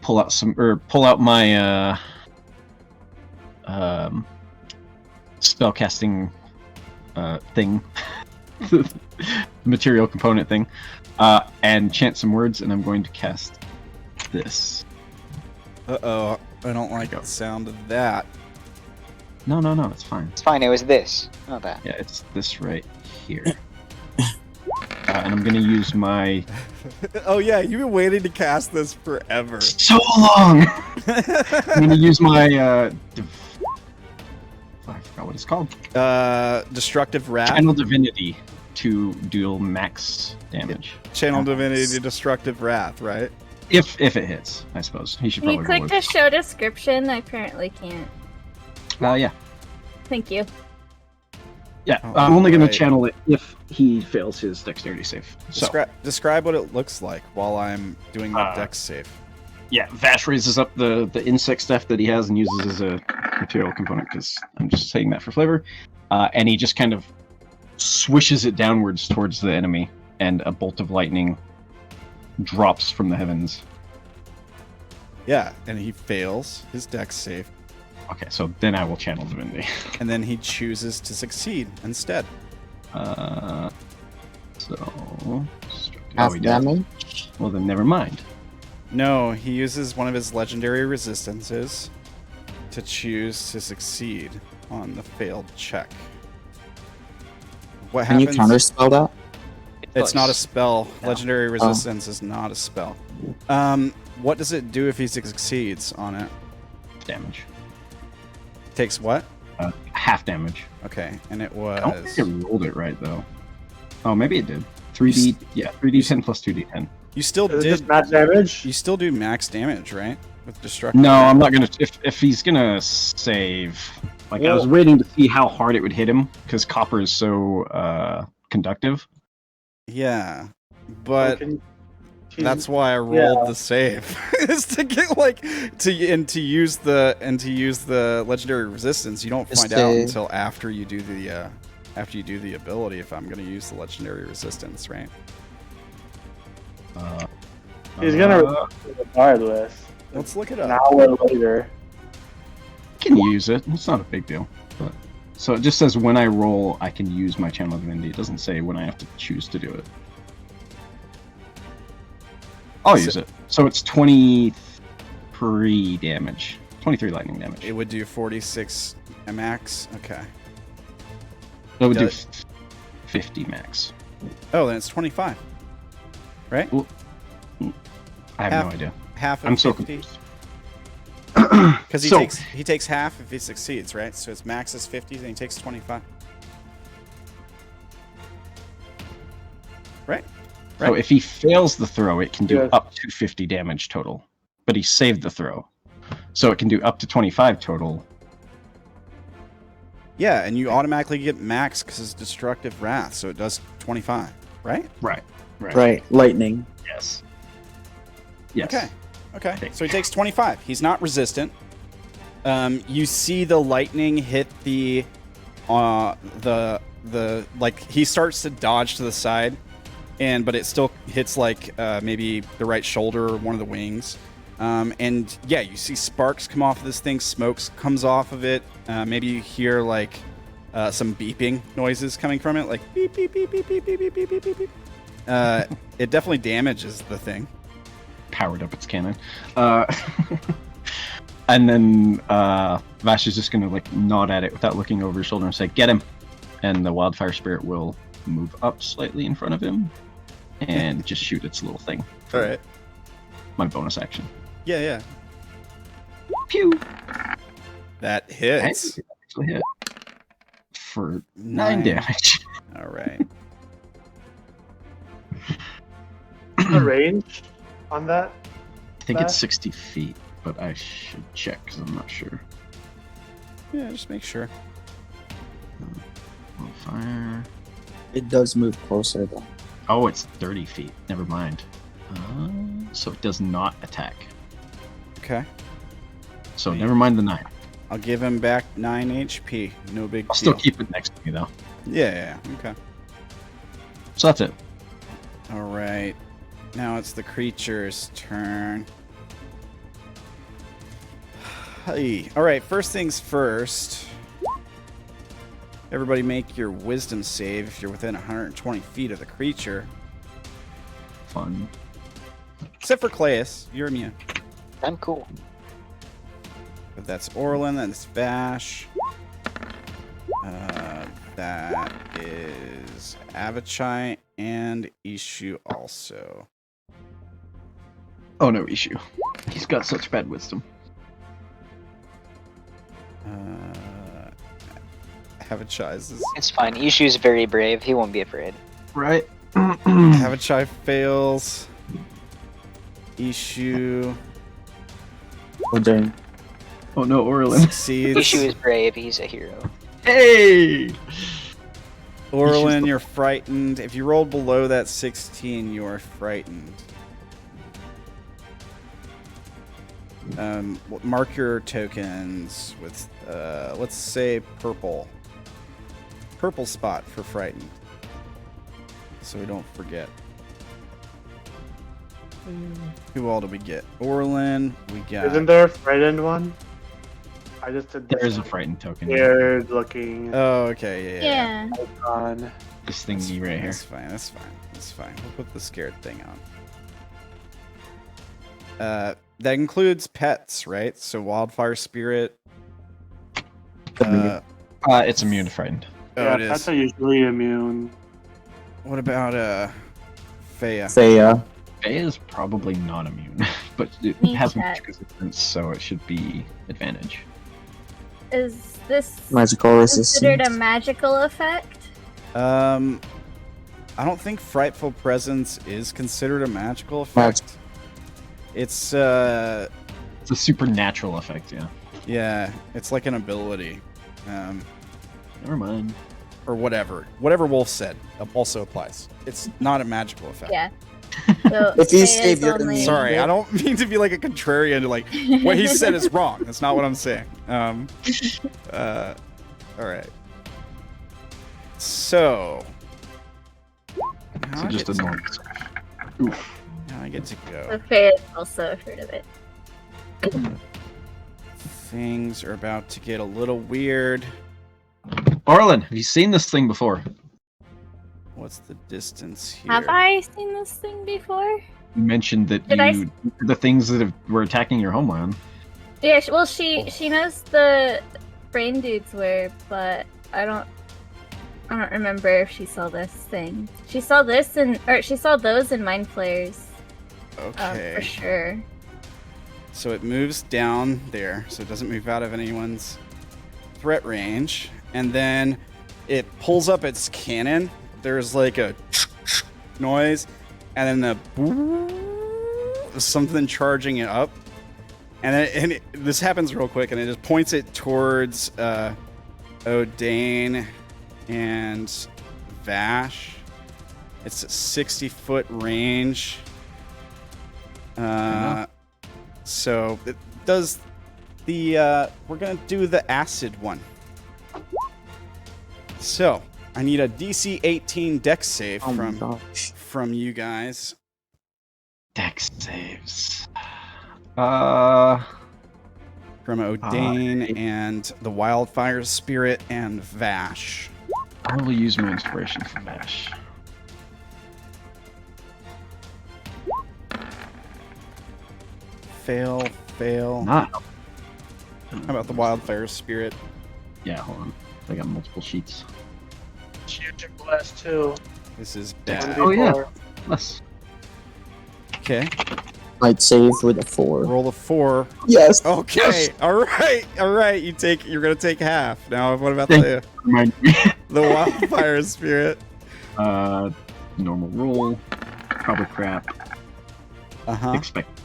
pull out my spellcasting thing, material component thing, and chant some words, and I'm going to cast this. Uh-oh. I don't like the sound of that. No, it's fine. It's fine. It was this, not that. Yeah, it's this right here. And I'm gonna use my Oh yeah, you've been waiting to cast this forever. so long. I'm gonna use my I forgot what it's called. Destructive Wrath. Channel Divinity to deal max damage. Channel Divinity to Destructive Wrath, right? If it hits, I suppose. He should Can you probably click roll to show description? I apparently can't. it. Yeah. Thank you. Yeah, Oh, I'm only gonna right. channel it if he fails his dexterity save. So, Describe what it looks like while I'm doing my dex save. yeah, Vash raises up the insect stuff that he has and uses as a material component, because I'm just saying that for flavor. And he just kind of swishes it downwards towards the enemy, and a bolt of lightning drops from the heavens. Yeah, and he fails his dex save, Okay, so then I will channel Divinity. and then he chooses to succeed instead. So... Half he does. damage. Well, then never mind. No, he uses one of his legendary resistances to choose to succeed on the failed check. What Can you happens? counterspell that? It's not a spell. No. Legendary resistance is not a spell. What does it do if he succeeds on it? Damage. Takes what? Half damage. Okay, and it I don't was. think it rolled it right, though. Oh, maybe it did. 3d, yeah, 3d10 plus 2d10. You still Is it just did. max damage? You still do max damage, right? With destructive. No, I'm not gonna. If he's gonna save, like I was waiting to see how hard it would hit him, because copper is so conductive. Yeah, but Can- that's why I rolled the save is to get like to use the legendary resistance. You don't Just find out to- until after you do the ability if I'm gonna use the legendary resistance, right? He's gonna regardless. Let's look it An up. hour later. Can use it. It's not a big deal. But so it just says when I roll, I can use my channel divinity. It doesn't say when I have to choose to do it. I'll use it. So it's 23 damage. 23 lightning damage. It would do 46 max. Okay. That would do does- 50 max. Oh, then it's 25. Right? I have Half- no idea. Half of I'm so 50. confused. Because he So- takes half if he succeeds, right? So his max is 50, then he takes 25. Right? So if he fails the throw, it can do Yeah. up to 50 damage total. But he saved the throw. So it can do up to 25 total. Yeah, and you automatically get max because it's destructive wrath, so it does 25, right? Right. Right, lightning. Yes. Yes. Okay. Okay. So he takes 25. He's not resistant. You see the lightning hit the like he starts to dodge to the side, but it still hits like maybe the right shoulder or one of the wings. And yeah, you see sparks come off of this thing, smoke comes off of it. Maybe you hear like some beeping noises coming from it, like beep beep beep beep beep beep beep beep beep beep. It definitely damages the thing. Powered up its cannon. And then Vash is just gonna like nod at it without looking over his shoulder and say, "Get him!" And the wildfire spirit will move up slightly in front of him and just shoot its little thing. All right. My bonus action. Yeah, yeah. Pew! That hits. And it actually hit for 9 damage. All right. The range on that? I think it's Vash? 60 feet, but I should check because I'm not sure. Yeah, just make sure. Fire. It does move closer though. Oh, it's 30 feet. Never mind. So it does not attack. Okay. So never mind the 9. I'll give him back 9 HP. No big I'll deal. still keep it next to me though. Yeah, yeah. Okay. So that's it. All right. Now it's the creature's turn. Hey. All right. First things first. Everybody make your wisdom save if you're within 120 feet of the creature. Fun. Except for Claes. You're immune. I'm cool. But that's Orilyn, that's Vash. That is Avachai and Ishu also. Oh no, Ishu. He's got such bad wisdom. Avachai's is... It's fine. Ishu's very brave. He won't be afraid. Right. Avachai fails. Ishu Odayn. Oh no, Orilyn. succeeds. Ishu is brave. He's a hero. Hey! Orilyn, you're frightened. If you rolled below that 16, you are frightened. Mark your tokens with, let's say purple. Purple spot for frightened. So we don't forget. Who all do we get? Orilyn, we got... Isn't there a frightened one? I just did There this is a frightened token. weird looking Oh, okay, yeah. icon. This thingy right here. That's fine, that's fine, that's fine. We'll put the scared thing on. That includes pets, right? So wildfire spirit. It's immune to frightened. Oh, Yeah, it is. pets are usually immune. What about Feya? Feya. Faye is probably not immune, but it Me has check. magic resistance, so it should be advantage. Is this Magical considered a resistance. magical effect? I don't think frightful presence is considered a magical effect. It's It's a supernatural effect, yeah. yeah, it's like an ability. Never mind. Or whatever. Whatever Wolf said also applies. It's not a magical effect. Yeah. So If you Feya's save your only- immune- Sorry, I don't mean to be like a contrarian to like what he said is wrong. That's not what I'm saying. All right. So now So I just get a to- normal. now I get to So go. Feya's also heard of it. Things are about to get a little weird. Orilyn, have you seen this thing before? What's the distance here? Have I seen this thing before? You mentioned that Did I the things that were attacking your homeland. Yeah. Well, she knows the brain dudes were, but I don't remember if she saw this thing. She saw this she saw those in Mind Flayers. Okay. For sure. So it moves down there, so it doesn't move out of anyone's threat range. And then it pulls up its cannon. There's like a noise, and then something charging it up. And this happens real quick, and it just points it towards Odayn and Vash. It's a 60-foot range. So it does the we're gonna do the acid one. So I need a DC 18 Dex save Oh my gosh. from you guys. Dex saves. From Odayn and the Wildfire Spirit and Vash. I will use my inspiration for Vash. Fail. Not. How about the Wildfire Spirit? Yeah, hold on. I got multiple sheets. Shoot your blast too. This is 1d4. bad. Oh, yeah. Less. Okay, Might save with a 4. roll a 4. Yes. Okay, Yes! all right. You're gonna take half. Now, what about Thank Remind me. the Wildfire Spirit? Normal roll. Probably crap. Uh-huh. Expect.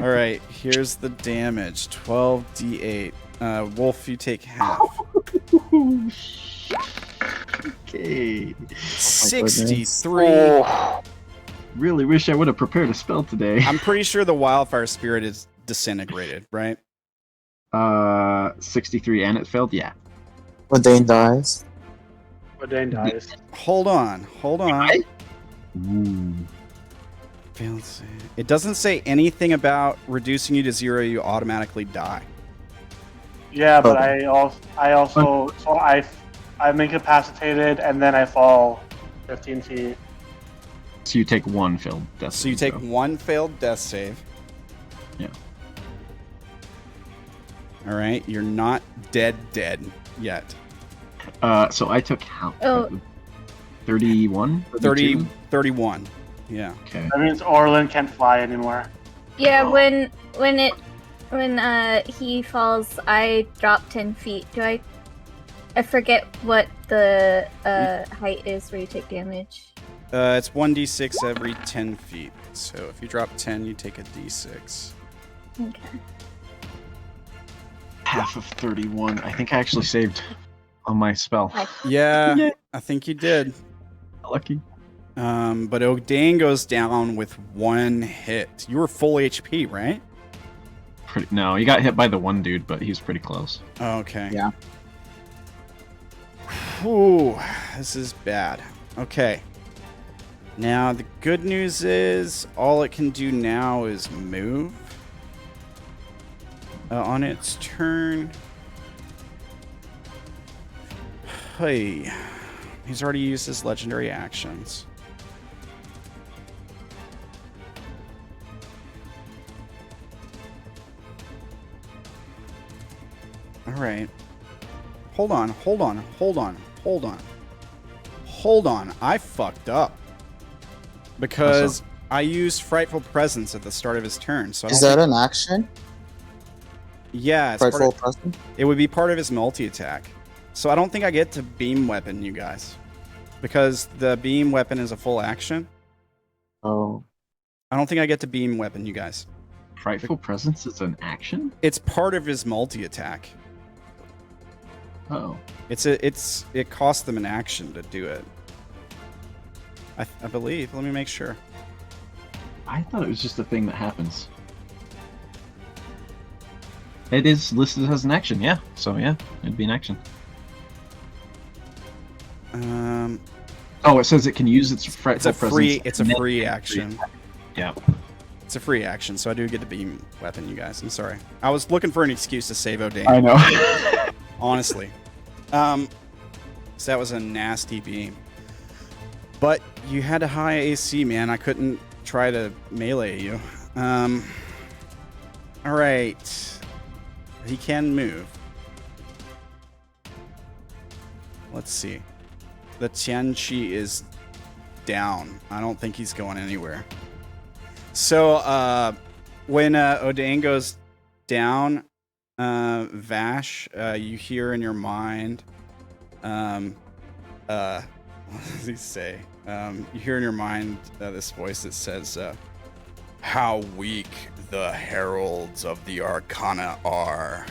All right, here's the damage. 12d8. Wolf, you take half. Okay. 63. Oh, Really wish I would have prepared a spell today. I'm pretty sure the Wildfire Spirit is disintegrated, right? 63 and it failed? Yeah. Odayn dies. Odayn dies. Hold on. Ooh. Failed save. It doesn't say anything about reducing you to 0, you automatically die. Yeah, but Okay. I'm incapacitated and then I fall 15 feet. So you take one failed death. So you save, take though. one failed death save. Yeah. All right, you're not dead yet. So I took how? Oh. 31? 30, 31. Yeah. Okay. That means Orilyn can't fly anymore. Yeah, Oh. when he falls, I drop 10 feet. I forget what the height is where you take damage. It's 1d6 every 10 feet. So if you drop 10, you take a d6. Okay. Half of 31. I think I actually saved on my spell. Yeah, Yeah. I think you did. Lucky. But Odayn goes down with 1 hit. You were full HP, right? No, he got hit by the one dude, but he's pretty close. Okay. Yeah. Ooh, this is bad. Okay. Now, the good news is all it can do now is move. On its turn. Hey. He's already used his legendary actions. Alright. Hold on. I fucked up. Because I used Frightful Presence at the start of his turn. So I Is don't that think- an action? Yeah, it's part Frightful of, presence? it would be part of his multi-attack. So I don't think I get to beam weapon you guys. Because the beam weapon is a full action. Oh. I don't think I get to beam weapon you guys. Frightful Presence is an action? It's part of his multi-attack. Oh. It costs them an action to do it. I believe. Let me make sure. I thought it was just a thing that happens. It is listed as an action, yeah. So yeah, it'd be an action. Oh, it says it can use its frightful presence. It's a free action. Yeah. It's a free action, so I do get the beam weapon, you guys. I'm sorry. I was looking for an excuse to save Odayn. I know. Honestly. So that was a nasty beam. But you had a high AC, man. I couldn't try to melee you. Alright. He can move. Let's see. The Tianqi is down. I don't think he's going anywhere. So, when Odayn goes down, Vash, you hear in your mind, what does he say? You hear in your mind this voice that says, how weak the heralds of the Arcana are.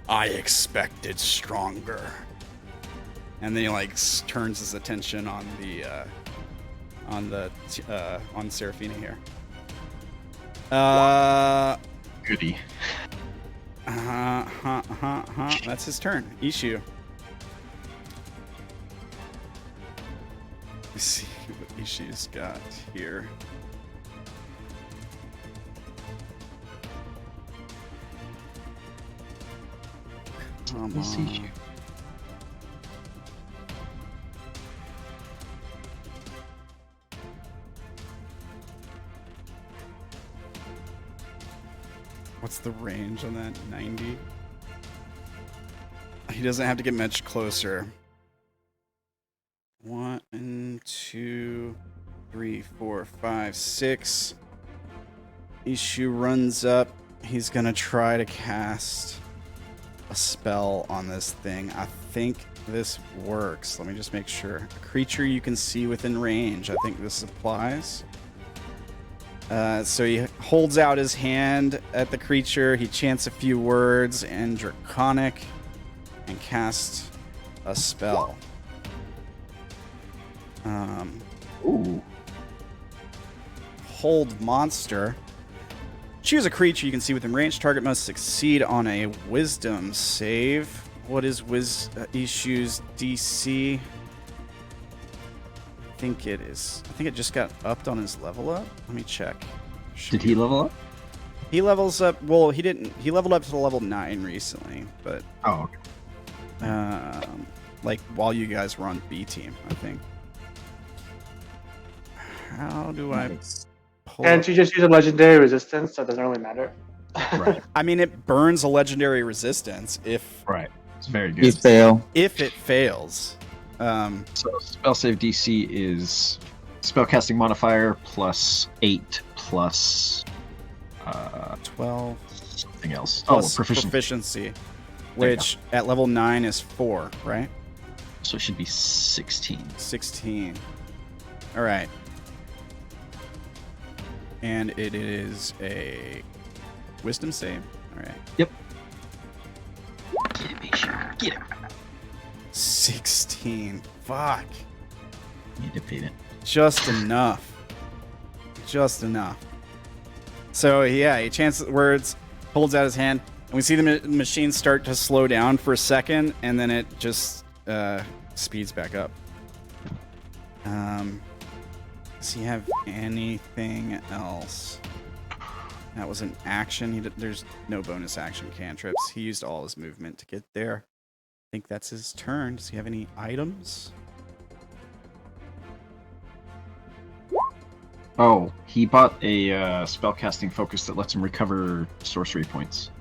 I expected stronger. And then he like turns his attention on Seraphina here. Goody. That's his turn. Ishu. Let's see what Ishu's got here. Come on. What's the range on that? 90? He doesn't have to get much closer. 1, 2, 3, 4, 5, 6. Ishu runs up. He's gonna try to cast a spell on this thing. I think this works. Let me just make sure. A creature you can see within range. I think this applies. So he holds out his hand at the creature. He chants a few words in Draconic and casts a spell. Ooh. Hold monster. Choose a creature you can see within range. Target must succeed on a wisdom save. What is Ishu's DC? I think it just got upped on his level up. Let me check. Did he level up? He levels up. Well, he didn't. He leveled up to level 9 recently, but Oh, okay. like while you guys were on B team, I think. How do I pull? Can't you just use a legendary resistance? So it doesn't really matter. Right. I mean, it burns a legendary resistance if Right. It's very You good. fail. If it fails, So spell save DC is spellcasting modifier plus 8 plus 12 something else. plus Proficiency. proficiency, There you which at level 9 is 4, right? So it should be 16. 16. All right. And it is a wisdom save. All right. Yep. Get it, Vash. Get it. 16. Fuck. You defeat it. Just enough. Just enough. So yeah, he chances words, holds out his hand, and we see the machine start to slow down for a second, and then it just speeds back up. Does he have anything else? That was an action. There's no bonus action cantrips. He used all his movement to get there. I think that's his turn. Does he have any items? Oh, he bought a spellcasting focus that lets him recover sorcery points.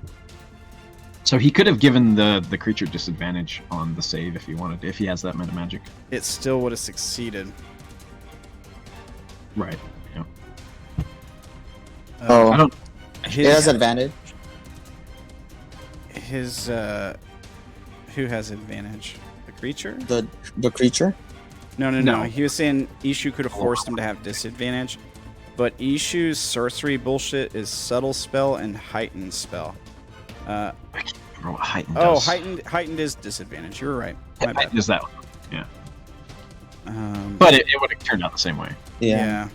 So he could have given the creature disadvantage on the save if he wanted, if he has that meta magic. It still would have succeeded. Right. Yeah. Oh. I don't. It has advantage. His who has advantage? The creature? The creature. No. No. He was saying Ishu could have forced him to have disadvantage, but Ishu's sorcery bullshit is subtle spell and heightened spell. I can't remember what heightened Oh, does. heightened is disadvantage. You were right. My bad. Heightened is that one. Yeah. Um, But it would have turned out the same way. yeah.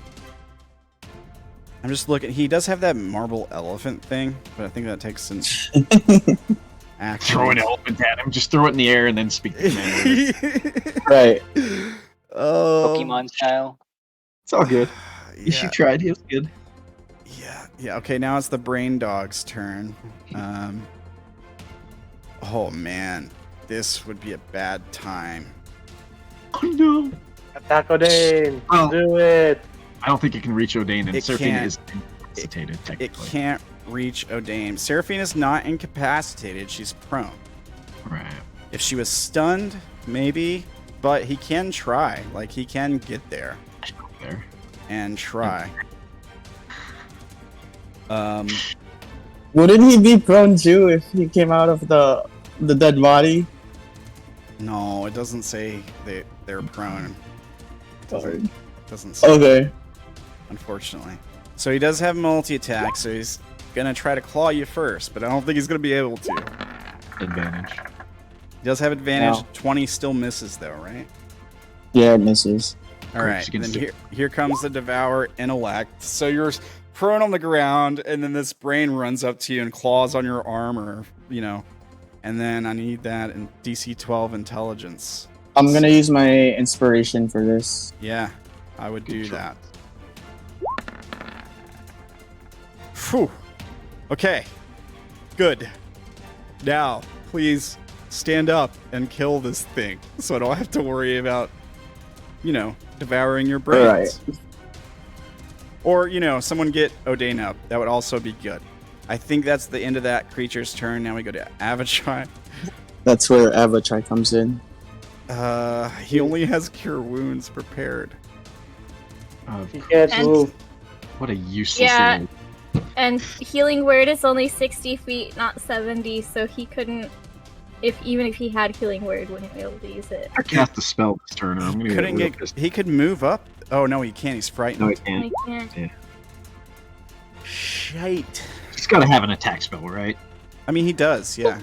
I'm just looking. He does have that marble elephant thing, but I think that takes some action. Throw an elephant at him. Just throw it in the air and then speak to the man. Right. Oh, Pokemon style. It's all good. You Yeah. tried. He was good. Yeah. Okay, now it's the brain dog's turn. Oh man, this would be a bad time. Oh no. Attack Odayn. Oh. Do it. I don't think it can reach Odayn, and It Seraphina can't. is incapacitated, It technically. can't reach Odayn. Seraphina's not incapacitated. She's prone. Right. If she was stunned, maybe, but he can try. Like, he can get there There. and try. Wouldn't he be prone too if he came out of the dead body? No, it doesn't say they're prone. Sorry. It doesn't say, Okay. unfortunately. So he does have multi-attack, so he's gonna try to claw you first, but I don't think he's gonna be able to. Advantage. He does have advantage. No. 20 still misses though, right? Yeah, it misses. All right, you can then stick- here comes the Devour Intellect. So you're prone on the ground, and then this brain runs up to you and claws on your arm, or, you know, and then I need that in DC 12 Intelligence. I'm gonna use my inspiration for this. Yeah, I would do Good that. Phew. Okay, good. Now, please stand up and kill this thing, so I don't have to worry about, you know, devouring your brains. Alright. Or, you know, someone get Odayn up. That would also be good. I think that's the end of that creature's turn. Now we go to Avachai. That's where Avachai comes in. He only has Cure Wounds prepared. He can't And- move. What a useless Yeah. little... And healing word is only 60 feet, not 70, so he couldn't. Even if he had healing word, wouldn't be able to use it. I cast the spell this turn, or I'm gonna Couldn't real get. pissed. He could move up. Oh no, he can't. He's frightened. No, he can't. He can't. Shite. He's got to have an attack spell, right? I mean, he does. Yeah,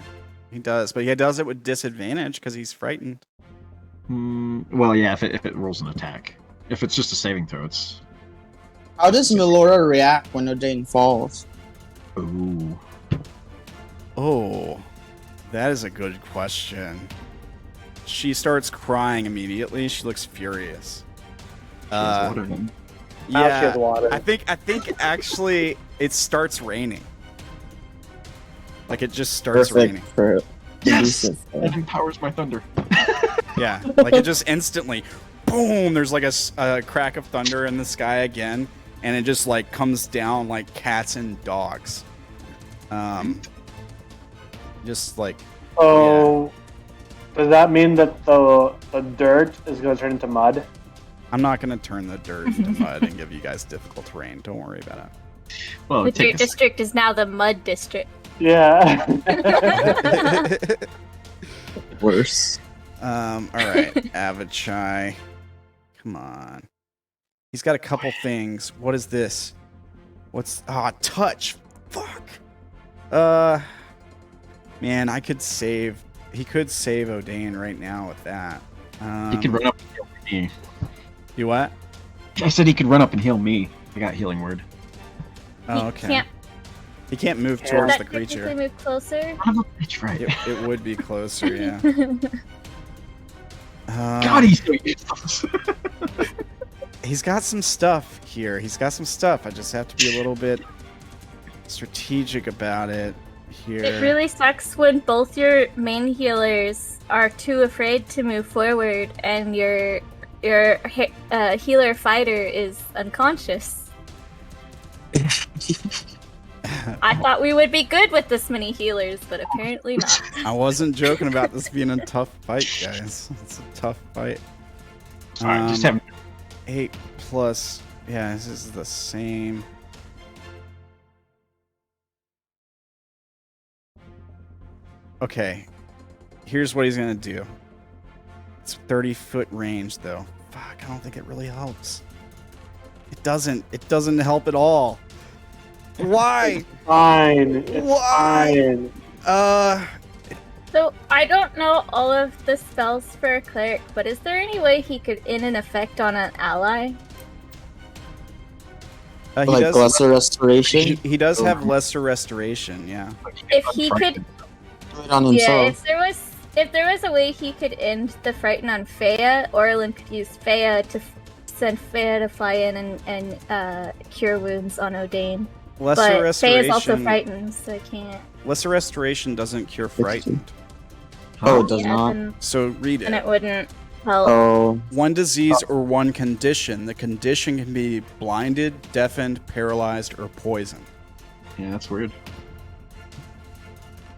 he does. But he does it with disadvantage because he's frightened. Well, yeah, if it rolls an attack. If it's just a saving throw, it's... How does Melora react when Odayn falls? Ooh. Oh, that is a good question. She starts crying immediately. She looks furious. She has water. Now she has water. I think actually it starts raining. Like it just starts raining. for Yes! elusive. That empowers my thunder. Yeah, like it just instantly, boom! There's like a crack of thunder in the sky again, and it just like comes down like cats and dogs. Just like Oh, Does that mean that the dirt is going to turn into mud? I'm not going to turn the dirt into mud and give you guys difficult terrain. Don't worry about it. Well, The take dirt district is now the mud district. Yeah. Worse. All right, Avachai. Come on. He's got a couple things. What is this? What's touch? Fuck. Man, I could save. He could save Odayn right now with that. He could run up and heal me. You what? I said he could run up and heal me. I got healing word. Oh, okay. He can't move Yeah. towards That the creature. technically move closer. That's right. It would be closer, yeah. God, he's so useless. He's got some stuff here. He's got some stuff. I just have to be a little bit strategic about it here. It really sucks when both your main healers are too afraid to move forward and your healer fighter is unconscious. I thought we would be good with this many healers, but apparently not. I wasn't joking about this being a tough fight, guys. It's a tough fight. Alright, just have 8 plus. Yeah, this is the same. Okay. Here's what he's gonna do. It's 30-foot range, though. Fuck, I don't think it really helps. It doesn't. It doesn't help at all. Why? Fine. It's Why? fine. So, I don't know all of the spells for a cleric, but is there any way he could in an effect on an ally? He Like does. lesser restoration. He does have lesser restoration. Yeah. If he could, Do it on yeah, himself. if there was a way he could end the frighten on Fea, Orilyn could use Fea to send Fea to fly in and cure wounds on Odayn. Lesser But Fea restoration. is also frightened, so I can't. Lesser restoration doesn't cure frightened. Oh, it does Yeah, not. So read and it it. wouldn't help. Oh, One disease or one condition. The condition can be blinded, deafened, paralyzed, or poisoned. Yeah, that's weird.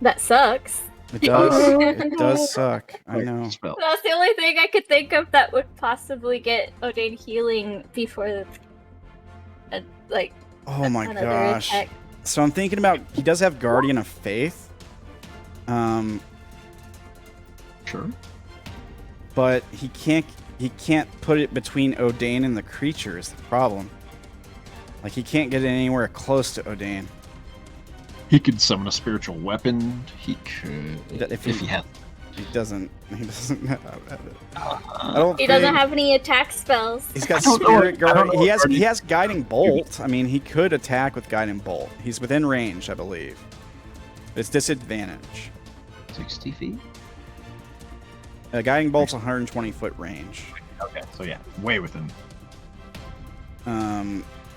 That sucks. It does. It does suck. I know. Spell. That's the only thing I could think of that would possibly get Odayn healing before the, like, Oh my another gosh. attack. So I'm thinking about. He does have Guardian of Faith. Sure. But he can't put it between Odayn and the creature is the problem. Like he can't get it anywhere close to Odayn. He could summon a spiritual weapon. He could, If if he- he had. He doesn't have it. I don't. He doesn't think- have any attack spells. He's got I don't know Spirit what- I don't Guard. know He what has Guardian- Guiding Bolt. I mean, he could attack with Guiding Bolt. He's within range, I believe. It's disadvantage. 60 feet? Guiding Bolt's 120-foot range. Okay, so yeah, way within.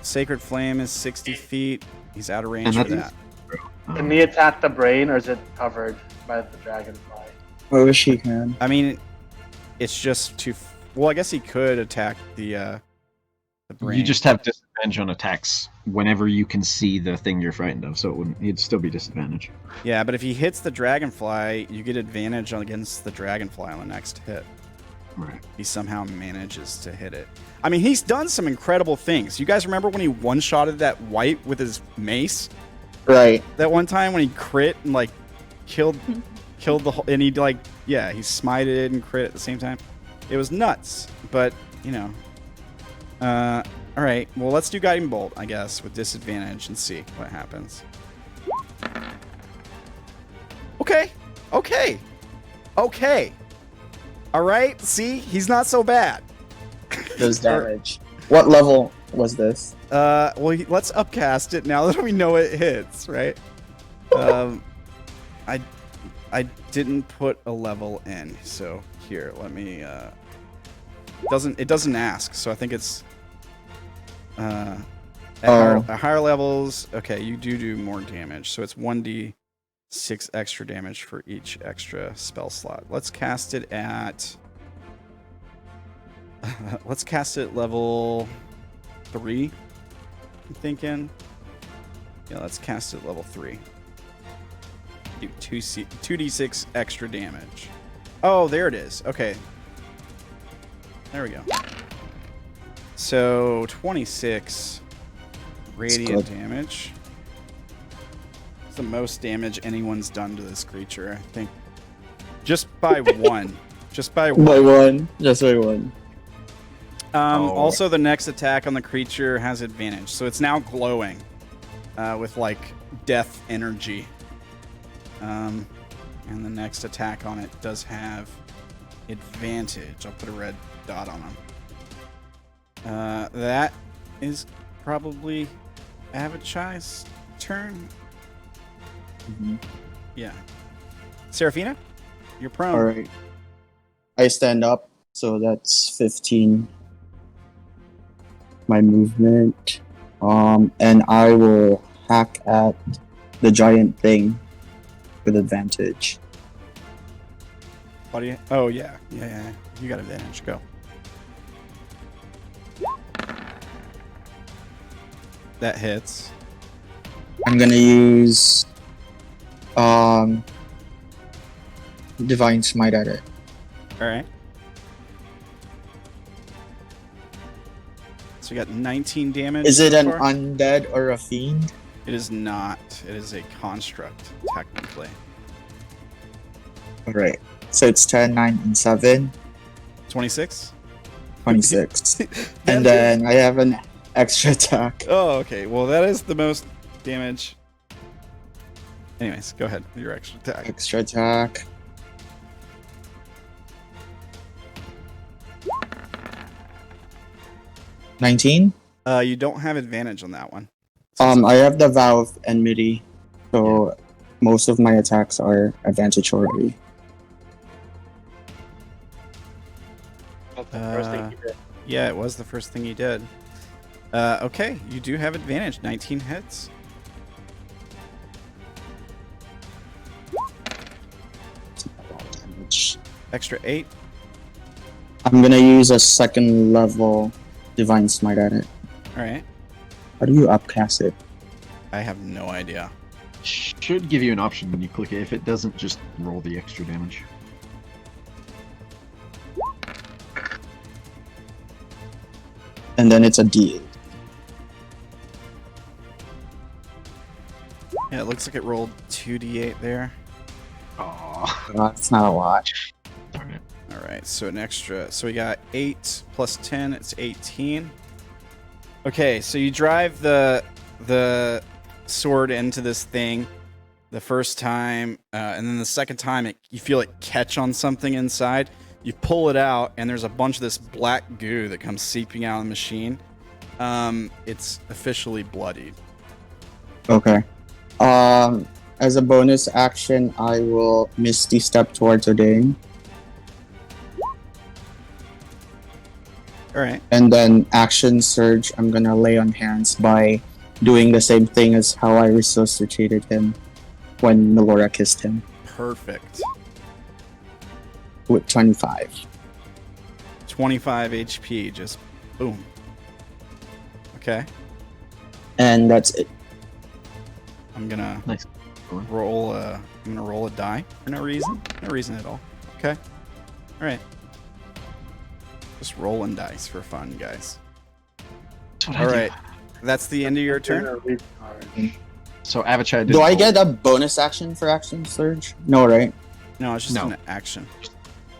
Sacred Flame is 60 feet. He's out of range And for that that. Can he attack the brain, or is it covered by the dragonfly? I wish he can. I mean, it's just too. Well, I guess he could attack the brain. You just have disadvantage on attacks whenever you can see the thing you're frightened of, so it wouldn't. He'd still be disadvantage. Yeah, but if he hits the dragonfly, you get advantage against the dragonfly on the next hit. Right. He somehow manages to hit it. I mean, he's done some incredible things. You guys remember when he one-shotted that white with his mace? Right. That one time when he crit and like killed the whole, and he like, yeah, he smited and crit at the same time. It was nuts, but you know. All right, well, let's do Guiding Bolt, I guess, with disadvantage and see what happens. Okay. All right, see, he's not so bad. Does damage. What level was this? Well, let's upcast it now that we know it hits, right? I didn't put a level in, so here, let me. It doesn't ask, so I think it's at higher levels. Okay, you do more damage, so it's 1d6 extra damage for each extra spell slot. Let's cast it at. Let's cast it level 3. I'm thinking. Yeah, let's cast it level 3. Do 2d6 extra damage. Oh, there it is. Okay. There we go. So 26 radiant damage. It's the most damage anyone's done to this creature, I think. Just by one. Just by one. By one. Just by one. Also, the next attack on the creature has advantage. So it's now glowing with, like, death energy. And the next attack on it does have advantage. I'll put a red dot on him. That is probably Avachai's turn. Mm-hmm. Yeah. Seraphina, you're prone. All right. I stand up, so that's 15. My movement. And I will hack at the giant thing with advantage. What do you? Oh yeah. You got advantage. Go. That hits. I'm gonna use Divine Smite at it. All right. So you got 19 damage. Is it so an far? undead or a fiend? It is not. It is a construct, technically. Alright. So it's 10, 9, and 7. 26? 26. And then I have an extra attack. Oh, okay. Well, that is the most damage. Anyways, go ahead with your extra attack. Extra attack. $19. You don't have advantage on that one. I have the Vow of Enmity, so most of my attacks are advantage already. That's the first thing you did. Yeah, it was the first thing you did. Okay, you do have advantage. 19 hits. Extra 8. I'm gonna use a second level Divine Smite at it. Alright. How do you upcast it? I have no idea. Should give you an option when you click it. If it doesn't, just roll the extra damage. And then it's a D8. Yeah, it looks like it rolled 2d8 there. Aww. That's not a lot. Darn it. Alright, so an extra. So we got 8 plus 10, it's 18. Okay, so you drive the sword into this thing the first time, and then the second time you feel it catch on something inside. You pull it out, and there's a bunch of this black goo that comes seeping out of the machine. It's officially bloodied. Okay. As a bonus action, I will Misty Step towards Odayn. Alright. And then Action Surge, I'm gonna lay on hands by doing the same thing as how I resuscitated him when Melora kissed him Perfect. with 25. 25 HP, just boom. Okay. And that's it. I'm gonna Nice. roll a die for no reason. No reason at all. Okay. Alright. Just rolling dice for fun, guys. That's what I do. Alright. That's the end of your turn. So Avachai did. Do I roll. get a bonus action for Action Surge? No, right? No, it's just No. an action.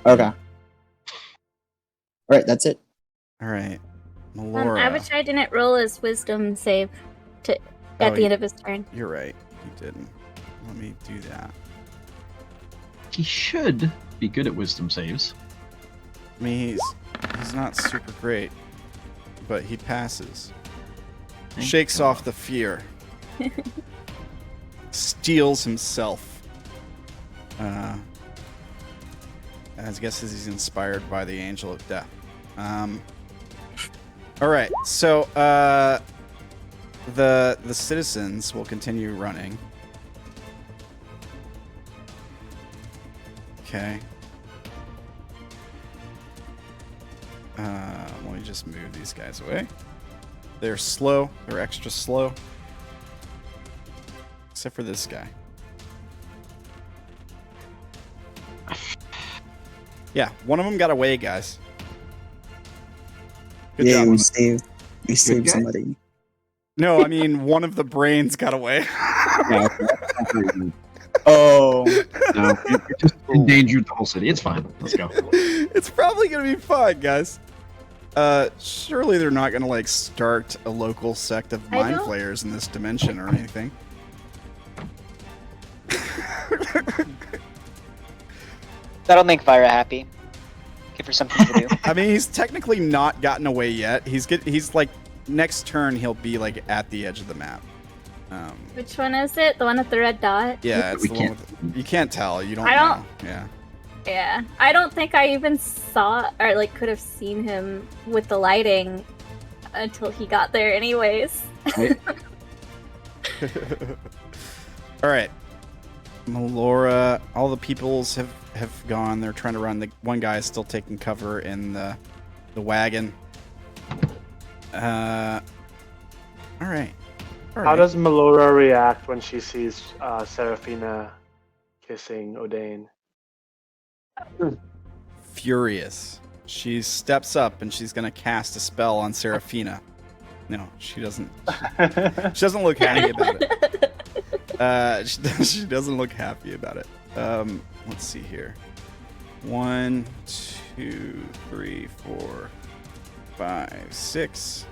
Okay. Alright, that's it. Alright. Melora. Abishai didn't roll his wisdom save at Oh, the end of his turn. You're right. He didn't. Let me do that. He should be good at wisdom saves. I mean, he's not super great, but he passes. Thank Shakes God. off the fear. Steals himself. I guess he's inspired by the Angel of Death. All right, so the citizens will continue running. Okay. Let me just move these guys away. They're slow. They're extra slow. Except for this guy. Yeah, one of them got away, guys. Good Yeah, job. we saved guy. somebody. No, I mean one of the brains got away. Yeah, that's very good. Oh, No, it just endangered the whole city. It's fine. Let's go. It's probably gonna be fine, guys. Surely they're not gonna like start a local sect of I mind don't- flayers in this dimension or anything. That'll make Vira happy. Give her something to do. I mean, he's technically not gotten away yet. He's like next turn he'll be like at the edge of the map. Which one is it? The one with the red dot? Yeah, it's We the one can't- with. You can't tell. You don't. I don't- know. Yeah. Yeah. I don't think I even saw or like could have seen him with the lighting until he got there anyways. Right? All right. Melora, all the peoples have gone. They're trying to run. The one guy is still taking cover in the wagon. All right. How does Melora react when she sees Seraphina kissing Odayn? Furious. She steps up and she's gonna cast a spell on Seraphina. No, she doesn't. She doesn't look happy about it. She doesn't look happy about it. Let's see here. 1, 2, 3, 4, 5, 6.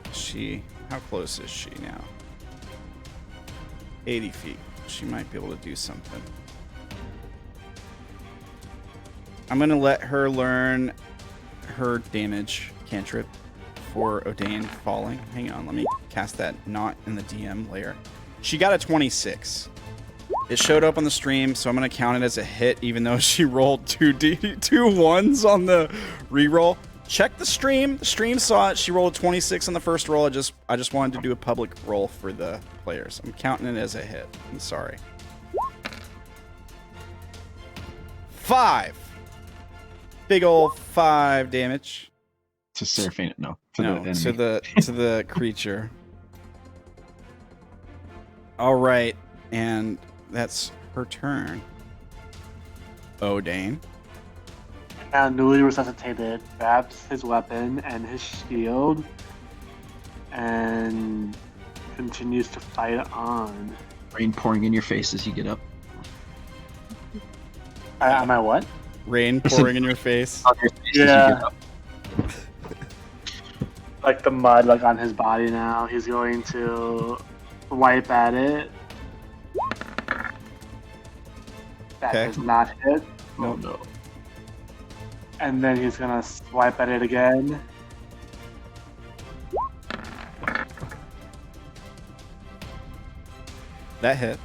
How close is she now? 80 feet. She might be able to do something. I'm going to let her learn her damage cantrip for Odayn falling. Hang on, let me cast that not in the DM layer. She got a 26. It showed up on the stream, so I'm going to count it as a hit, even though she rolled two ones on the reroll. Check the stream. The stream saw it. She rolled a 26 on the first roll. I just wanted to do a public roll for the players. I'm counting it as a hit. I'm sorry. 5. Big old 5 damage. To Seraphina, no. No, enemy. to the creature. All right, and that's her turn. Odayn. Now newly resuscitated grabs his weapon and his shield and continues to fight on. Rain pouring in your face as you get up. Am I what? Rain pouring in your face. On your face as you Yeah. get up. Like the mud like on his body now. He's going to wipe at it. That Okay. does not hit. Oh no. And then he's gonna swipe at it again. That hits.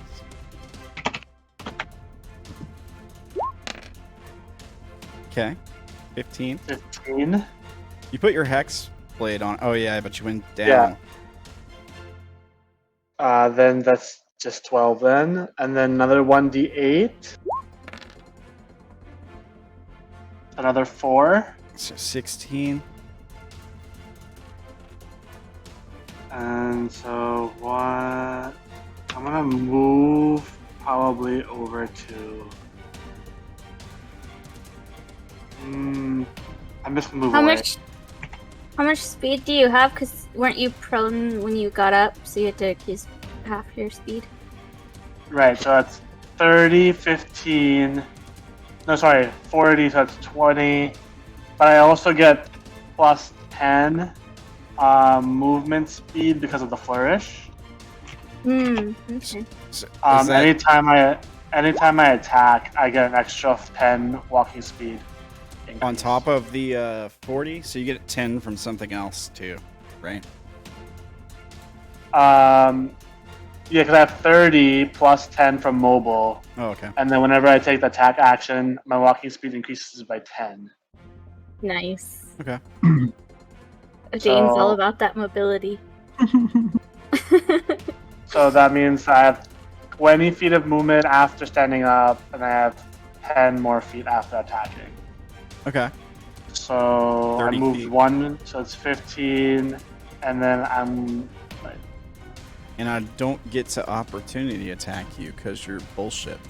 Okay. 15. 15. You put your hex blade on. Oh yeah, but you went down. Yeah. Then that's just 12 then. And then another 1d8. Another 4. So 16. And so what? I'm gonna move probably over to. I'm just gonna move away. How much speed do you have? Because weren't you prone when you got up, so you had to use half your speed? Right, so that's 30, 15. No, sorry, 40, so that's 20. But I also get plus 10 movement speed because of the flourish. Okay. So, is that- Anytime I attack, I get an extra 10 walking speed. on increase. top of the 40, so you get 10 from something else too, right? Yeah, because I have 30 plus 10 from mobile, Oh, okay. and then whenever I take the attack action, my walking speed increases by 10. Nice. Okay. Jane's all So- about that mobility. So that means I have 20 feet of movement after standing up, and I have 10 more feet after attacking. Okay. So I 30 moved feet. 1, so it's 15, and then I'm. And I don't get to opportunity attack you because you're bullshit.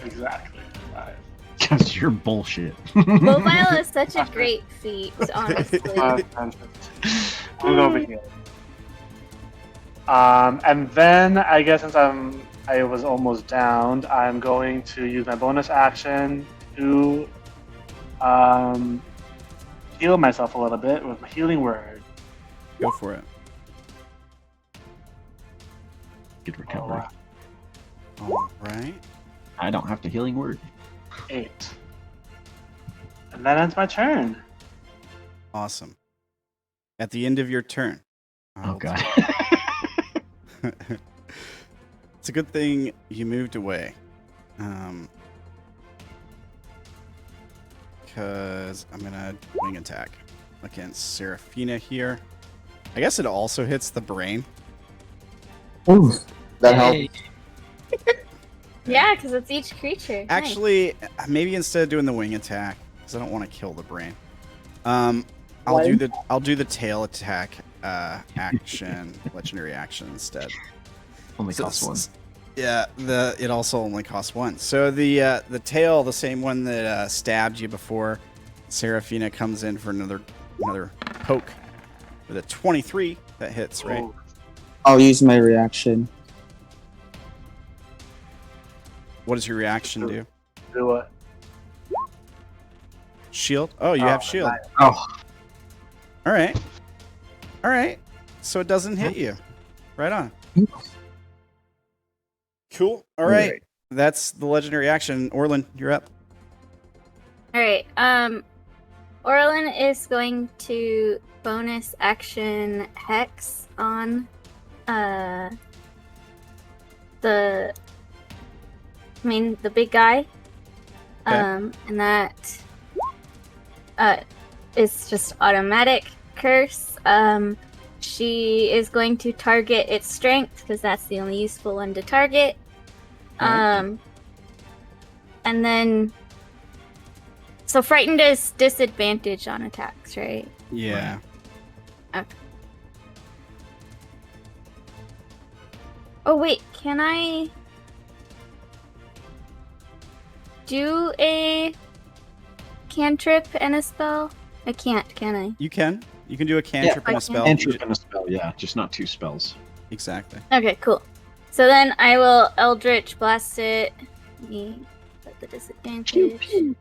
Exactly. Because you're bullshit. Mobile is such a great feat, honestly. I'm over here. And then I guess since I was almost downed, I'm going to use my bonus action to heal myself a little bit with my healing word. Go for it. Good recovery. All right. I don't have to healing word. 8. And that ends my turn. Awesome. At the end of your turn. Oh god. It's a good thing you moved away. Because I'm going to wing attack against Seraphina here. I guess it also hits the brain. Ooh, that helped. Yeah, because it's each creature. Nice. Actually, maybe instead of doing the wing attack, because I don't want to kill the brain, I'll do the tail attack action, legendary action instead. Only So costs 1. Yeah, it also only costs 1. So the tail, the same one that stabbed you before, Seraphina comes in for another poke with a 23 that hits, right? Oh, I'll use my reaction. What does your reaction do? do what? Shield? Oh, you have shield. nice. Oh, All right. So it doesn't hit you. Right on. Cool. All right. That's the legendary action. Orilyn, you're up. Alright, Orilyn is going to bonus action Hex on the big guy. Okay. And that is just automatic curse. She is going to target its strength because that's the only useful one to target. And then so frightened is disadvantage on attacks, right? Yeah. Okay. Oh wait, can I do a cantrip and a spell? I can't, can I? You can. You can do a cantrip and I a spell. cantrip and a spell, yeah. Just not 2 spells. Exactly. Okay, cool. So then I will Eldritch Blast it. Let me put the disadvantage.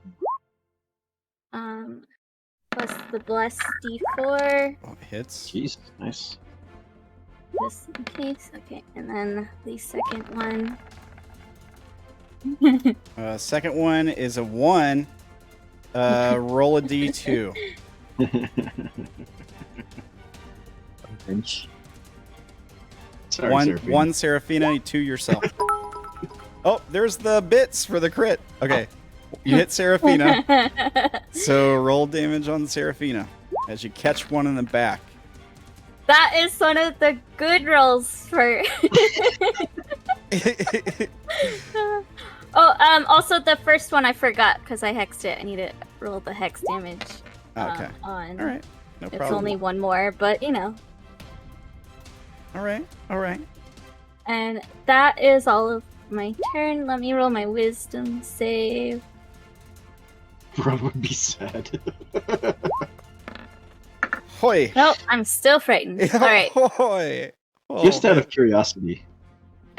Plus the bless D4, Oh, it hits. Jeez, nice. just in case. Okay, and then the second one. Second one is a 1. Roll a D2. Sorry, One, Seraphina. 1 Seraphina, 2 yourself. Oh, there's the bits for the crit. Okay, you hit Seraphina. So roll damage on Seraphina as you catch one in the back. That is one of the good rolls for. Also the first one I forgot because I hexed it. I need to roll the hex damage. Okay. On. All right. No It's problem. only one more, but you know. All right. All right. And that is all of my turn. Let me roll my wisdom save. Bro would be sad. Hoi. Nope, I'm still frightened. Alright. Hoi. Oh, Just out of curiosity,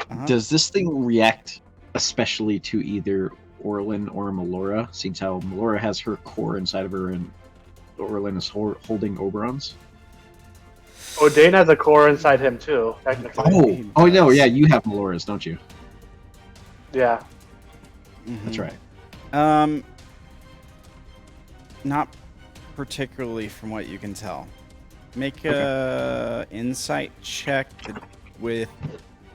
Uh-huh. does this thing react especially to either Orilyn or Melora? Since how Melora has her core inside of her and Orilyn is holding Oberon's? Odayn has a core inside him too, technically. Oh no, yeah, you have Melora's, don't you? Yeah. That's right. Not particularly from what you can tell. Make a insight check with.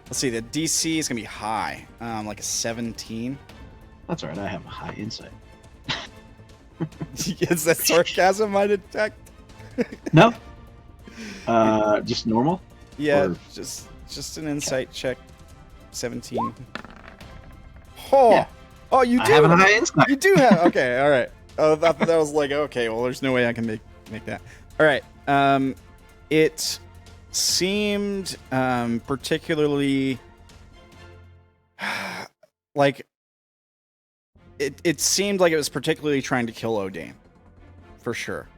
Let's see. The DC is gonna be high, like a 17. That's right. I have a high insight. Is that sarcasm I detect? No. Just normal. Yeah, Or- just an insight check. 17. Oh, Yeah. oh, you I do. have a high insight. You do have. Okay, all right. Oh, I thought that was like okay. Well, there's no way I can make that. All right. It seemed particularly like it seemed like it was particularly trying to kill Odayn, for sure.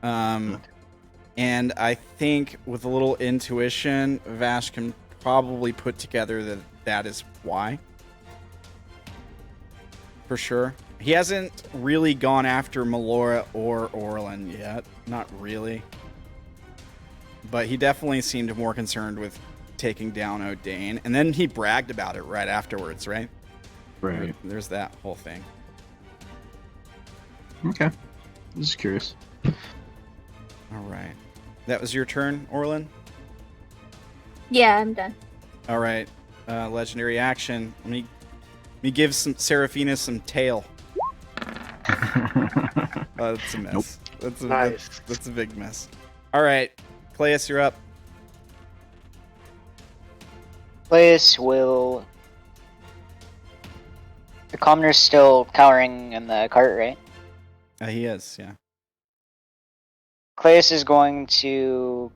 And I think with a little intuition, Vash can probably put together that that is why. For sure. He hasn't really gone after Melora or Orilyn yet. Not really. But he definitely seemed more concerned with taking down Odayn. And then he bragged about it right afterwards, right? Right. There's that whole thing. Okay. Just curious. All right. That was your turn, Orilyn? Yeah, I'm done. All right. Legendary action. Let me give Seraphina some tail. That's a mess. Nope. That's a big mess. All right. Claes, you're up. Claes will. The commoner's still cowering in the cart, right? He is, yeah. Claes is going to.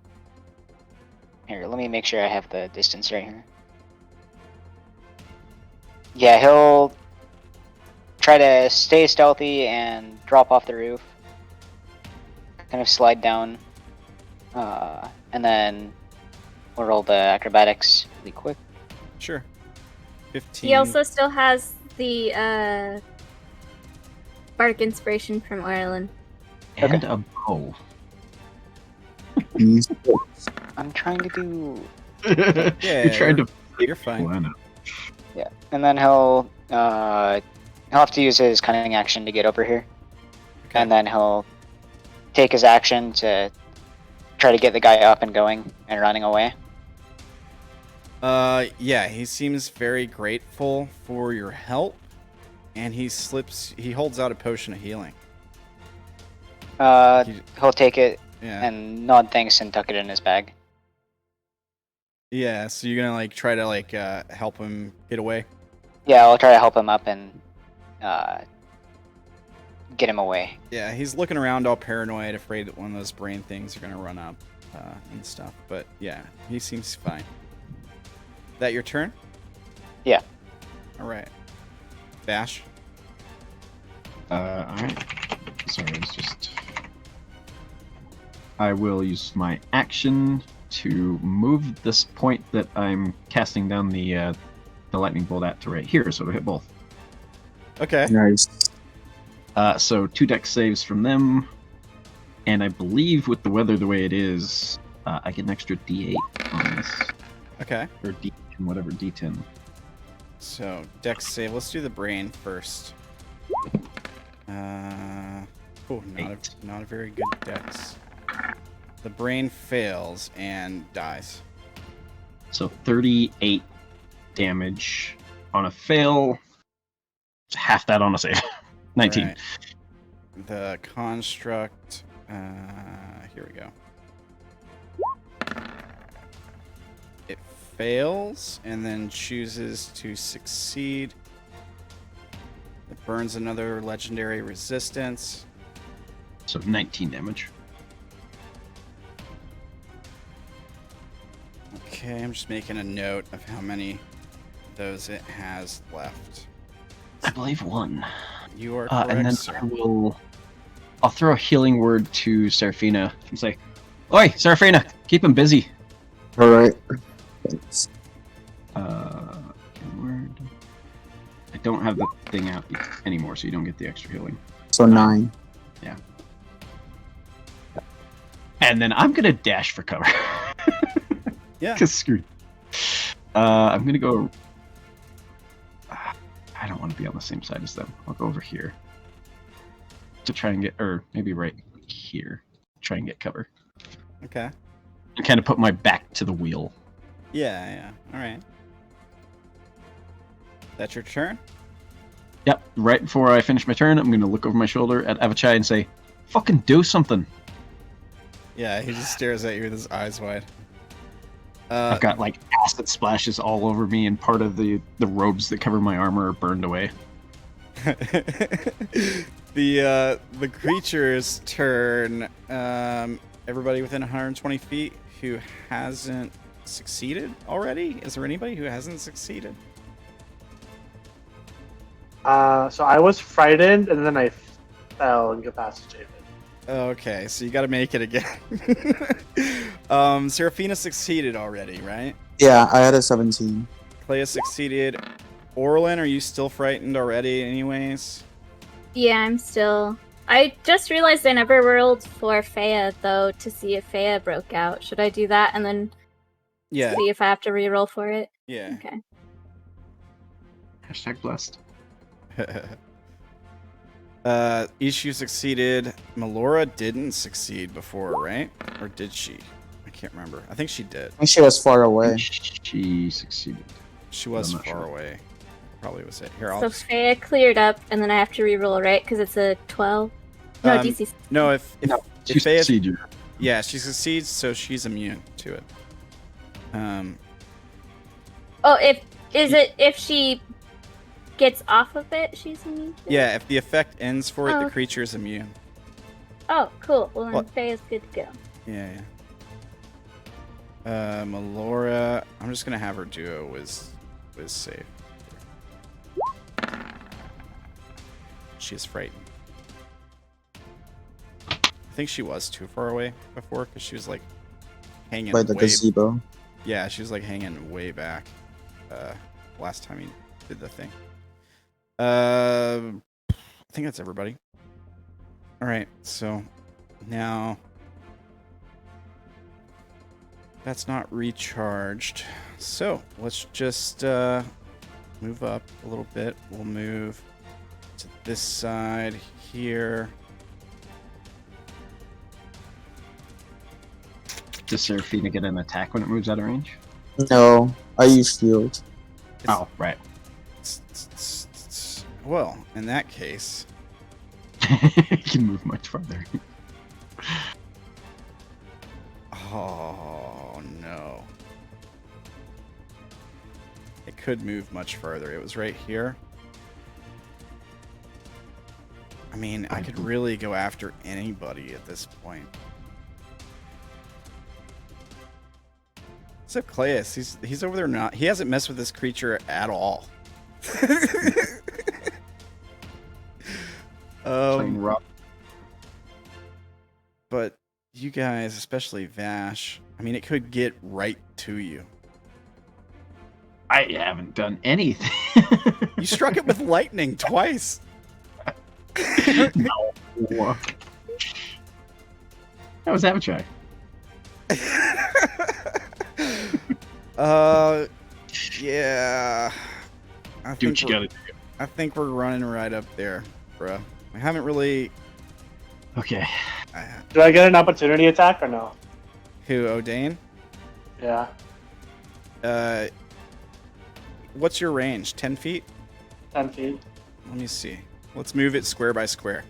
Here, let me make sure I have the distance right here. Yeah, he'll try to stay stealthy and drop off the roof. Kind of slide down. And then we'll roll the acrobatics really quick. Sure. 15. He also still has the bardic inspiration from Orilyn. And a bow. I'm trying to do. Yeah, You're trying to. You're fine. Well, I know. Yeah, and then he'll have to use his cunning action to get over here, Okay. and then he'll take his action to try to get the guy up and going and running away. Yeah, he seems very grateful for your help, and he holds out a potion of healing. He'll take it Yeah. and nod thanks and tuck it in his bag. Yeah, so you're gonna like try to like help him get away? Yeah, I'll try to help him up and get him away. Yeah, he's looking around all paranoid, afraid that one of those brain things are gonna run up and stuff. But yeah, he seems fine. That your turn? Yeah. All right. Vash. Alright. Sorry, it's just. I will use my action to move this point that I'm casting down the lightning bolt at to right here, so it'll hit both. Okay. Nice. So 2 dex saves from them, and I believe with the weather the way it is, I get an extra D8 on this, Okay. or D10, whatever D10. So dex save. Let's do the brain first. Not a very good dex. The brain fails and dies. So 38 damage on a fail. Half that on a save. 19. Right. The construct. Here we go. It fails and then chooses to succeed. It burns another legendary resistance. So 19 damage. Okay, I'm just making a note of how many of those it has left. I believe 1. You are correct, And then sir. I'll throw a healing word to Seraphina and say, "Oi, Seraphina, keep him busy." Alright. Thanks. Healing word. I don't have the thing out anymore, so you don't get the extra healing. So 9. And then I'm gonna dash for cover. Yeah. Cause screw. I'm gonna go. I don't want to be on the same side as them. I'll go over here to try and get, or maybe right here, try and get cover. Okay. And kind of put my back to the wheel. Yeah. All right. That's your turn? Yep. Right before I finish my turn, I'm gonna look over my shoulder at Avachai and say, "Fucking do something." Yeah, he just stares at you with his eyes wide. I've got like acid splashes all over me, and part of the robes that cover my armor are burned away. The creature's turn. Everybody within 120 feet who hasn't succeeded already? Is there anybody who hasn't succeeded? So I was frightened, and then I fell incapacitated. Okay, so you got to make it again. Seraphina succeeded already, right? Yeah, I had a 17. Claes succeeded. Orilyn, are you still frightened already anyways? Yeah, I'm still. I just realized I never rolled for Fea though to see if Fea broke out. Should I do that and then Yeah. see if I have to reroll for it? Yeah. Okay. Hashtag blessed. Ishu succeeded. Melora didn't succeed before, right? Or did she? I can't remember. I think she did. I think she was far away. She succeeded. She was I'm not far sure. away. Probably was it. Here, I'll So just... Fea cleared up, and then I have to reroll, right? Because it's a 12. No, Um, DC. No, if She Fea- succeeded. yeah, she succeeds, so she's immune to it. Oh, if she gets off of it, she's immune. to it? Yeah, if the effect ends for it, Oh, the okay. creature is immune. Oh, cool. Well, then What? Fea's good to go. Yeah. Melora, I'm just gonna have her do a whiz save. She is frightened. I think she was too far away before because she was like hanging By the way. gazebo. Yeah, she was like hanging way back. Last time he did the thing. I think that's everybody. All right, so now that's not recharged. So let's just move up a little bit. We'll move to this side here. Does Seraphina get an attack when it moves out of range? No, I use shield. Oh, right. Well, in that case, You can move much farther. oh no. It could move much further. It was right here. I mean, I could really go after anybody at this point. Except Claes. He's over there not. He hasn't messed with this creature at all. Playing rough. But you guys, especially Vash, I mean, it could get right to you. I haven't done anything. You struck it with lightning twice. No. That was Avatar. Yeah. Do what you gotta do. I think we're running right up there, bro. I haven't really. Okay. Do I get an opportunity attack or no? Who, Odayn? Yeah. What's your range? 10 feet? 10 feet. Let me see. Let's move it square by square.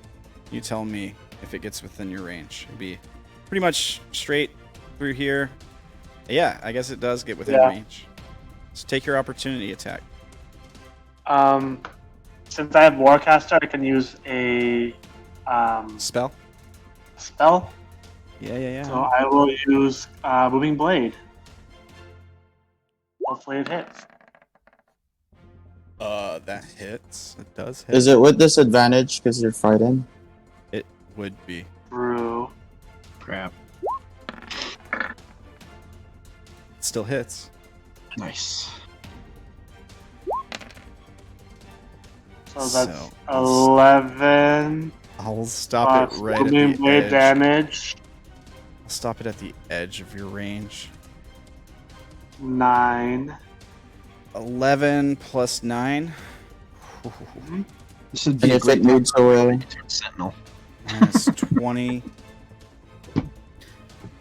You tell me if it gets within your range. It'd be pretty much straight through here. Yeah, I guess it does get within range. So take your opportunity attack. Since I have Warcaster, I can use a Spell? spell. Yeah. So I will use Moving Blade. Hopefully it hits. That hits. It does hit. Is it with disadvantage because you're fighting? It would be. True. Crap. It still hits. Nice. So that's So, 11. I'll stop it right at Moving the Blade edge. damage. I'll stop it at the edge of your range. 9. 11 plus 9. This would And be a if great it moves away, Sentinel. Minus 20.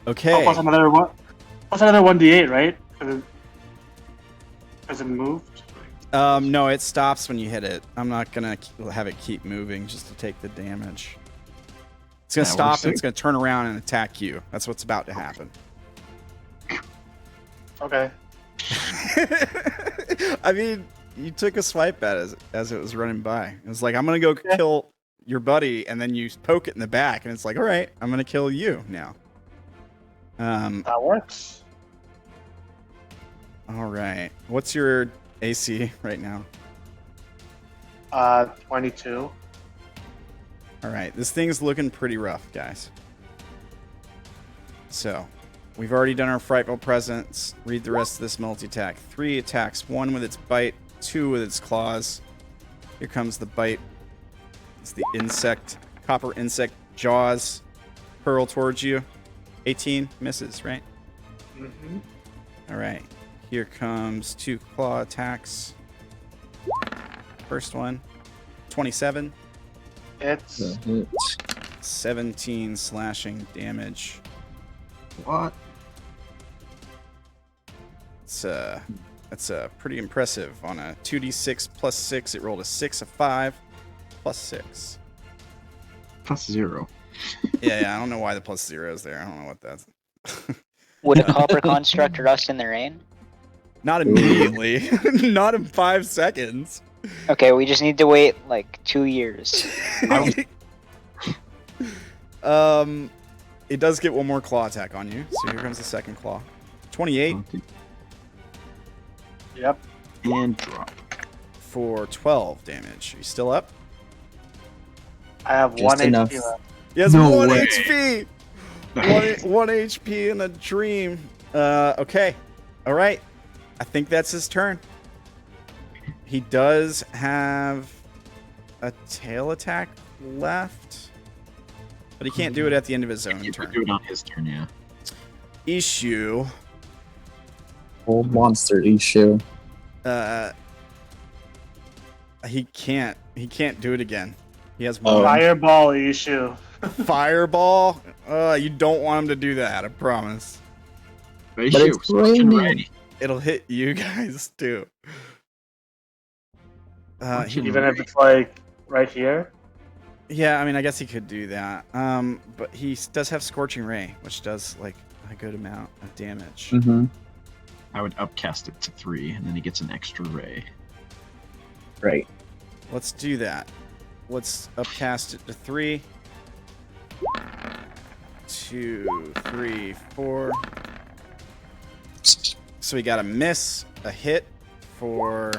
Okay. Oh, plus another one. Plus another 1d8, right? Because it moved. No, it stops when you hit it. I'm not gonna have it keep moving just to take the damage. It's gonna That stop works and it's gonna turn around and attack you. That's what's about to happen. Okay. I mean, you took a swipe at it as it was running by. It was like, I'm gonna go kill your buddy, and then you poke it in the back, and it's like, all right, I'm gonna kill you now. That works. All right. What's your AC right now? 22. All right, this thing's looking pretty rough, guys. So, we've already done our frightful presence. Read the rest of this multi-attack. 3 attacks, 1 with its bite, 2 with its claws. Here comes the bite. It's the insect, copper insect jaws hurl towards you. 18 misses, right? Mm-hmm. All right, here comes 2 claw attacks. First one, 27. It's That hits. 17 slashing damage. What? That's pretty impressive. On a 2d6 plus 6, it rolled a 6, a 5, plus 6. Plus 0. Yeah, I don't know why the plus 0 is there. I don't know what that's. Would a copper construct rust in the rain? Not immediately. Not in 5 seconds. Okay, we just need to wait like 2 years. It does get one more claw attack on you. So here comes the second claw. 28 yep. And drop. for 12 damage. Are you still up? I have Just 1 enough. HP left. He has No 1 way. HP. 1 HP in a dream. Okay. All right. I think that's his turn. He does have a tail attack left, but he can't do it at the end of his own You could turn. do it on his turn, yeah. Issue. Old monster issue. He can't do it again. He has Oh. one Fireball issue. fireball. You don't want him to do that, I promise. But it's raining. ready. It'll hit you guys too. Even if it's like right here. Yeah, I mean, I guess he could do that. But he does have Scorching Ray, which does like a good amount of damage. Mm-hmm. I would upcast it to 3, and then he gets an extra ray. Right. Let's do that. Let's upcast it to 3. 2, 3, 4. So we got a miss, a hit for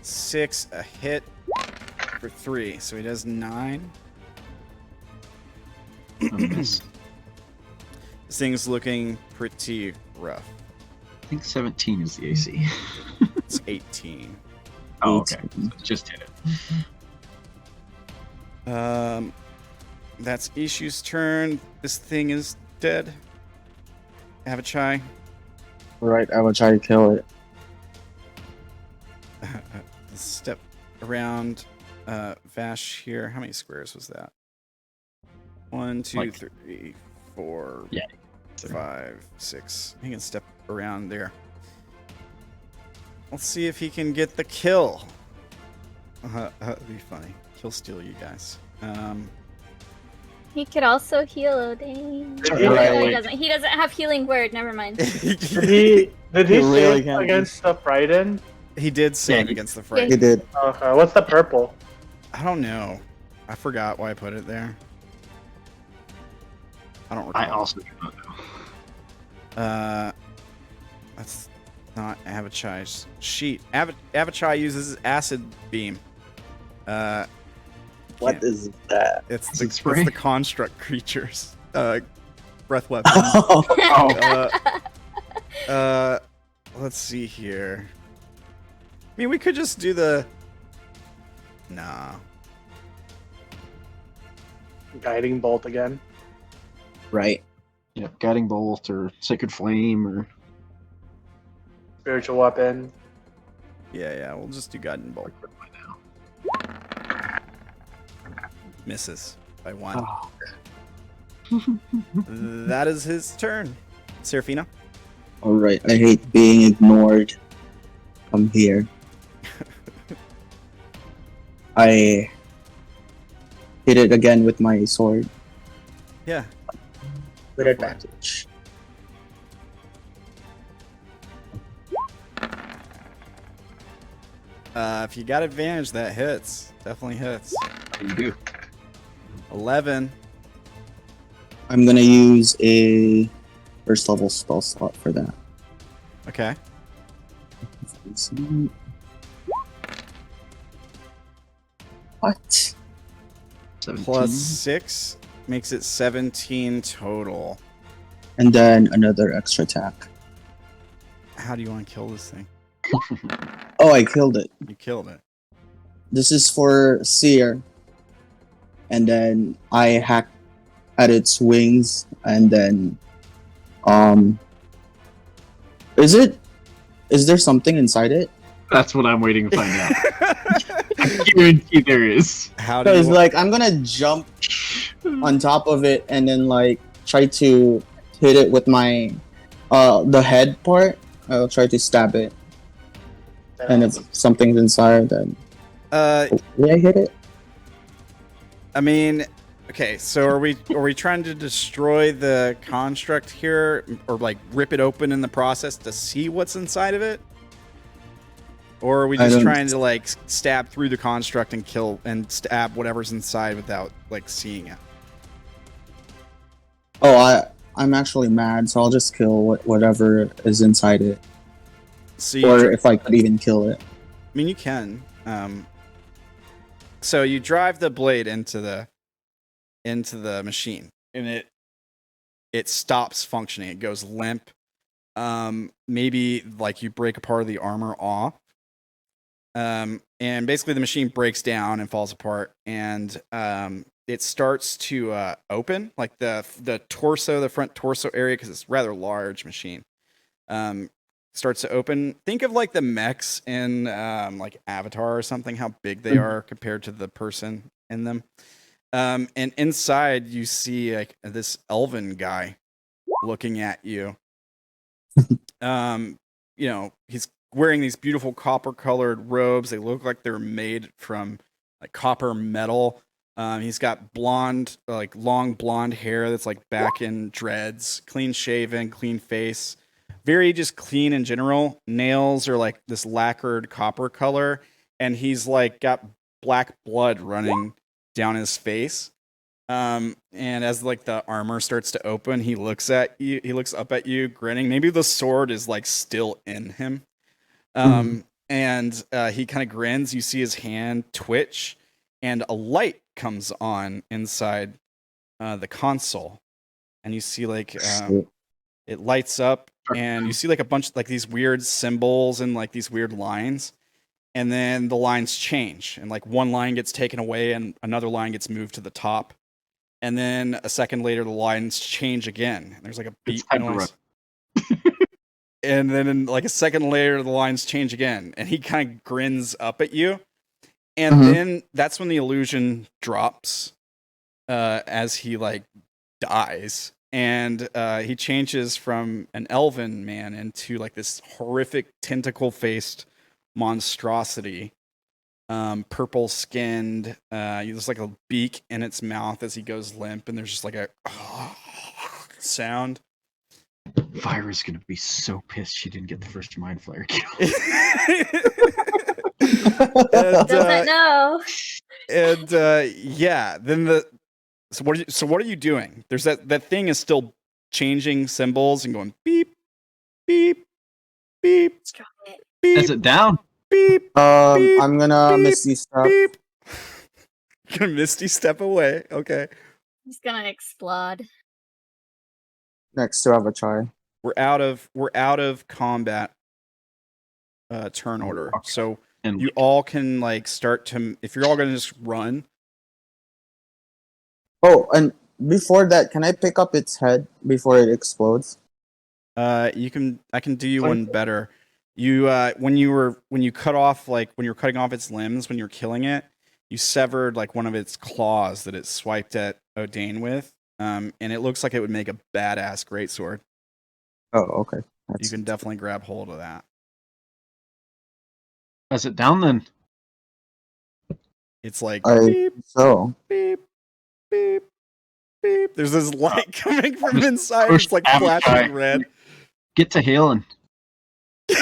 6, a hit for 3. So he does 9. A miss. This thing's looking pretty rough. I think 17 is the AC. It's 18. Oh, okay. So just hit it. That's Ishu's turn. This thing is dead. Avachai. Right, I will try to kill it. Step around Vash here. How many squares was that? 1, 2, Like- 3, 4, Yeah. 5, 6. He can step around there. Let's see if he can get the kill. That'd be funny. He'll steal you guys. He could also heal Odayn. Did No, Right. he doesn't. He doesn't have healing word. Never mind. Did he You really save can't against the Frighten? He did save Yeah, against the fright. He did. Okay, what's the purple? I don't know. I forgot why I put it there. I don't recall. I also do not know. That's not Avachai's sheet. Avachai uses acid beam. What can't- is that? It's Acid the, spray? it's the construct creatures. Breath weapons. Oh, Let's see here. I mean, we could just do the. Nah. Guiding bolt again. Right. yeah, guiding bolt or sacred flame or Spiritual weapon. Yeah. We'll just do guiding bolt. Misses by 1. Oh. That is his turn. Seraphina. Alright, I hate being ignored. I'm here. I hit it again with my sword. Yeah. With advantage. If you got advantage, that hits. Definitely hits. you do. 11. I'm gonna use a first level spell slot for that. Okay. What? 17. Plus 6 makes it 17 total. And then another extra attack. How do you want to kill this thing? Oh, I killed it. You killed it. This is for Seer. And then I hack at its wings, and then is there something inside it? That's what I'm waiting to find out. I guarantee there is. How do Because you like I'm gonna jump on top of it and then like try to hit it with my the head part. I'll try to stab it. And if something's inside, then will I hit it? I mean, okay, so are we trying to destroy the construct here, or like rip it open in the process to see what's inside of it? Or are we just trying to like stab through the construct and kill and stab whatever's inside without like seeing it? Oh, I'm actually mad, so I'll just kill whatever is inside it. So Or if I could even kill it. I mean, you can. So you drive the blade into the machine, and it stops functioning. It goes limp. Maybe like you break a part of the armor off. And basically the machine breaks down and falls apart, and it starts to open, like the torso, the front torso area, because it's a rather large machine. Starts to open. Think of like the mechs in like Avatar or something, how big they are compared to the person in them. And inside you see like this elven guy looking at you. You know, he's wearing these beautiful copper colored robes. They look like they're made from like copper metal. He's got blonde, like long blonde hair that's like back in dreads, clean shaven, clean face. Very just clean in general. Nails are like this lacquered copper color, and he's like got black blood running down his face. And as like the armor starts to open, he looks at you. He looks up at you, grinning. Maybe the sword is like still in him. And he kind of grins. You see his hand twitch, and a light comes on inside the console, and you see like it lights up. And you see like a bunch like these weird symbols and like these weird lines, and then the lines change, and like one line gets taken away and another line gets moved to the top, and then a second later the lines change again. And there's like a beat noise, and then like a second later the lines change again, and he kind of grins up at you, and then that's when the illusion drops, as he like dies. And he changes from an elven man into like this horrific tentacle-faced monstrosity, purple skinned. There's like a beak in its mouth as he goes limp, and there's just like a sound. Vira's gonna be so pissed she didn't get the first mind flayer kill. Doesn't know. And yeah, then so what are you doing? There's that thing is still changing symbols and going beep, beep, beep, beep. Is it down? Beep. I'm gonna beep, Misty Step. Beep. Gonna Misty Step away. Okay. He's gonna explode. Next to Avatar. We're out of combat turn order. So And you all can like start to, if you're all gonna just run. Oh, and before that, can I pick up its head before it explodes? I can do you one better. You when you cut off, like when you're cutting off its limbs, when you're killing it, you severed like one of its claws that it swiped at Odayn with. And it looks like it would make a badass greatsword. Oh, okay. You can definitely grab hold of that. is it down then? It's like beep, beep, beep, beep. There's this light coming from inside. First It's like Avatar. flashing red. Get to healing. She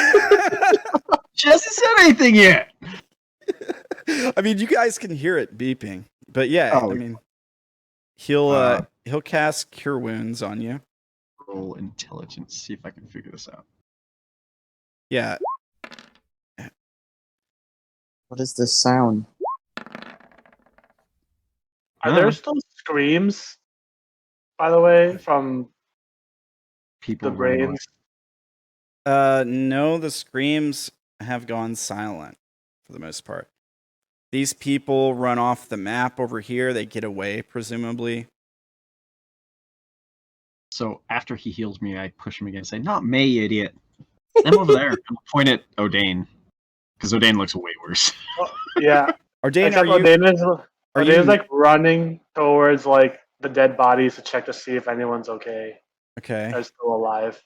hasn't said anything yet. I mean, you guys can hear it beeping, but yeah, I mean, he'll cast Cure Wounds on you. Roll intelligence. See if I can figure this out. Yeah. What is this sound? Are there still screams, by the way, from People the running away. brains? No, the screams have gone silent for the most part. These people run off the map over here. They get away, presumably. So after he heals me, I push him again and say, "Not me, idiot. I'm over there." And point at Odayn. Because Odayn looks way worse. Yeah. Odayn, Except are you? Odayn's like running towards like the dead bodies to check to see if anyone's okay. Okay. They're still alive.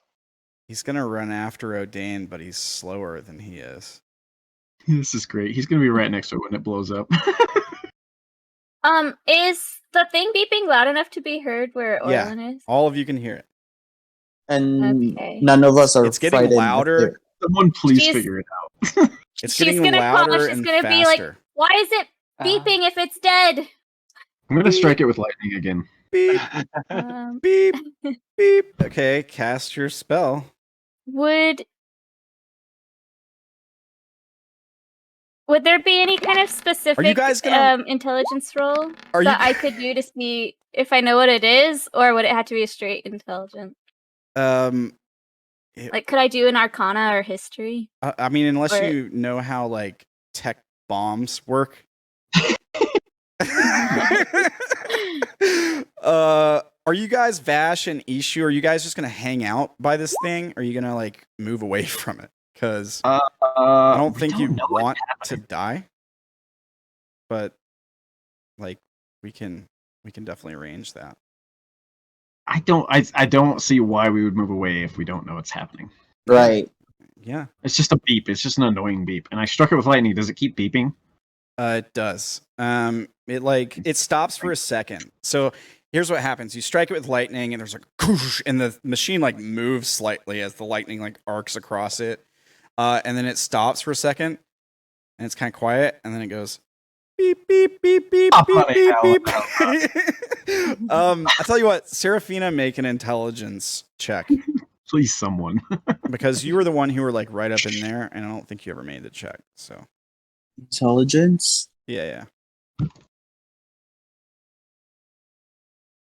He's gonna run after Odayn, but he's slower than he is. This is great. He's going to be right next to it when it blows up. Is the thing beeping loud enough to be heard where Yeah. Orilyn is? All of you can hear it. And Okay. none of us are It's getting frightened. louder. Someone please She's- figure it out. It's She's getting gonna call, louder she's and gonna be like, faster. why is it beeping if it's dead? I'm going to strike it with lightning again. Beep, Um, beep, beep. Okay, cast your spell. Would there be any kind of specific guys gonna- intelligence roll Are that you? I could do to see if I know what it is, or would it have to be a straight intelligence? Like, could I do an Arcana or History? I mean, unless Or- you know how like tech bombs work. Are you guys Vash and Ishu? Are you guys just gonna hang out by this thing? Or are you gonna like move away from it? Because I don't think you want to die. But like we can definitely arrange that. I don't see why we would move away if we don't know what's happening. Right. Yeah. It's just a beep. It's just an annoying beep. And I struck it with lightning. Does it keep beeping? It does. It stops for a second. So here's what happens: you strike it with lightning, and there's a koosh, and the machine like moves slightly as the lightning like arcs across it, and then it stops for a second, and it's kind of quiet, and then it goes beep beep beep beep Oh, beep buddy, beep hell, beep. I tell you what, Seraphina, make an intelligence check Please, someone. because you were the one who were like right up in there, and I don't think you ever made the check. So Intelligence? yeah.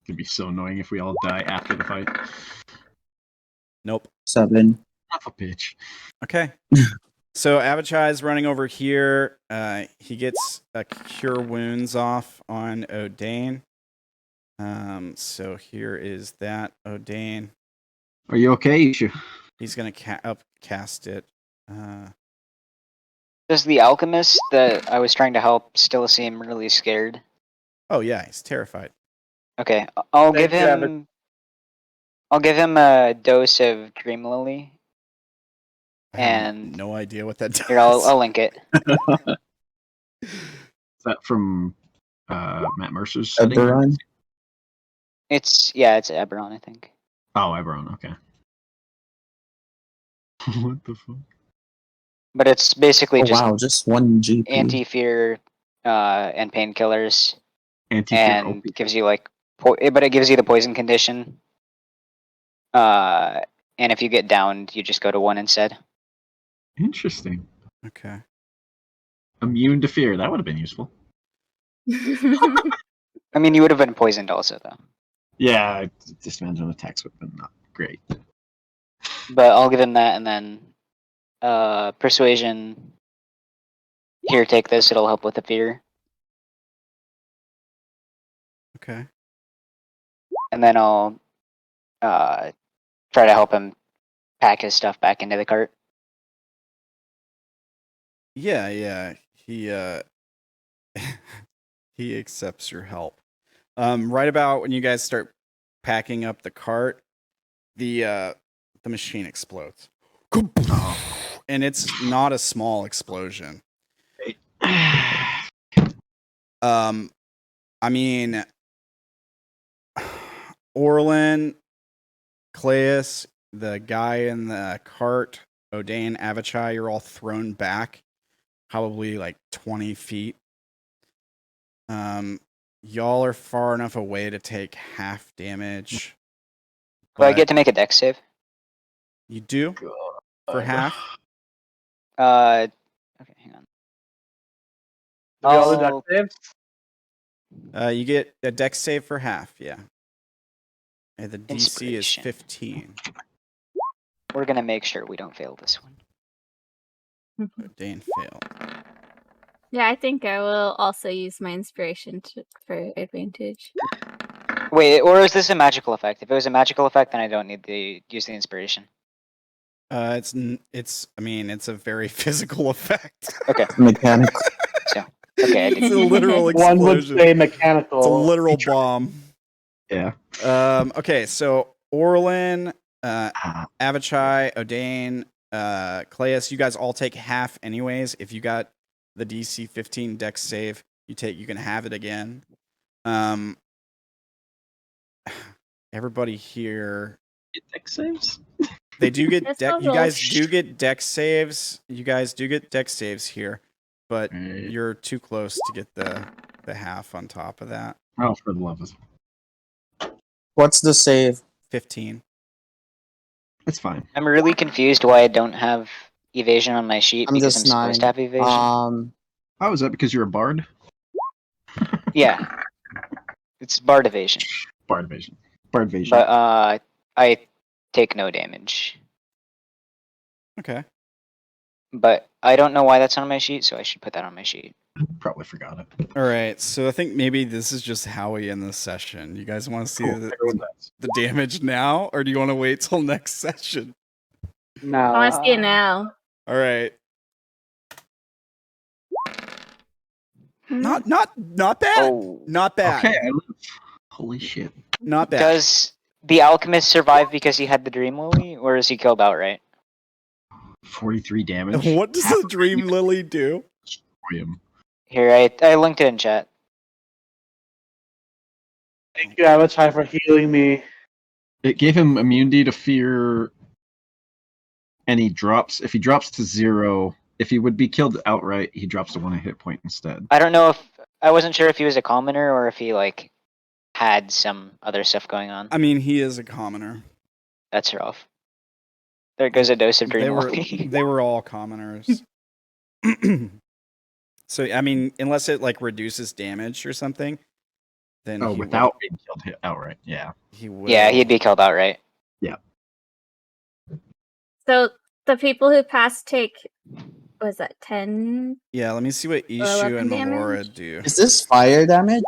It'd be so annoying if we all die after the fight. Nope. 7. Half a bitch. Okay. So Abishai's running over here. He gets a cure wounds off on Odayn. So here is that Odayn. Are you okay, Ishu? He's gonna upcast it. Does the alchemist that I was trying to help still seem really scared? Oh yeah, he's terrified. Okay, I'll Thank give you, Evan. him. I'll give him a dose of Dream Lily. I have And- no idea what that does. Here, I'll link it. Is that from Matt Mercer's setting? Eberron? It's Eberron, I think. Oh, Eberron, okay. What the fuck? But it's basically Oh just wow, just 1 GP. anti-fear and painkillers, Anti-fear and opiate. gives you like, but it gives you the poison condition. And if you get downed, you just go to 1 instead. Interesting. Okay. Immune to fear. That would have been useful. I mean, you would have been poisoned also, though. Yeah, disadvantage on attacks would have been not great. But I'll give him that, and then persuasion. Here, take this. It'll help with the fear. Okay. And then I'll try to help him pack his stuff back into the cart. Yeah. He he accepts your help. Right about when you guys start packing up the cart, the machine explodes. And it's not a small explosion. I mean, Orilyn, Claes, the guy in the cart, Odayn, Avachai, you're all thrown back, probably like 20 feet. Y'all are far enough away to take half damage. Do I but get to make a dex save? You do for half. Okay, hang on. Do we all do Oh. dex saves? You get a dex save for half, yeah. And the DC is Inspiration. 15. We're gonna make sure we don't fail this one. Odayn failed. Yeah, I think I will also use my inspiration for advantage. Wait, or is this a magical effect? If it was a magical effect, then I don't need to use the inspiration. It's a very physical effect. Okay. Mechanical. Okay, I It's a didn't. literal One would explosion. say mechanical. It's a literal bomb. Yeah. Okay, so Orilyn, Ah, Avachai, Odayn, Claes, you guys all take half anyways. If you got the DC 15 dex save, you can have it again. Everybody here, get dex saves? they do get That's deck. a You roll. guys do get dex saves. You guys do get dex saves here, but Right. you're too close to get the half on top of that. Oh, for the love of it. What's the save? 15. It's fine. I'm really confused why I don't have evasion on my sheet I'm because just I'm supposed to 9. have evasion. Oh, is that because you're a bard? Yeah. It's bard evasion. Bard evasion. Bard evasion. But I take no damage. Okay. But I don't know why that's on my sheet, so I should put that on my sheet. Probably forgot it. All right. So I think maybe this is just how we end the session. You guys want to see Cool. Everyone does. the damage now, or do you want to wait till next session? No. I want to see it now. All right. Not bad. Oh. Not bad. Okay, I live. Holy shit. Not bad. Does the alchemist survive because he had the dream lily, or is he killed outright? 43 damage. What does the dream lily do? Destroy him. Here, I linked it in chat. Thank you, Avatar, for healing me. It gave him immunity to fear, and he drops. If he drops to 0, if he would be killed outright, he drops to 1 hit point instead. I don't know if I wasn't sure if he was a commoner or if he like had some other stuff going on. I mean, he is a commoner. That's rough. There goes a dose of They dream were lily. they were all commoners. So I mean, unless it like reduces damage or something, then Oh, he without being killed outright. Yeah. he will. Yeah, he'd be killed outright. So the people who passed take, was that 10? Yeah, let me see what Ishu 11 and Melora damage? do. Is this fire damage?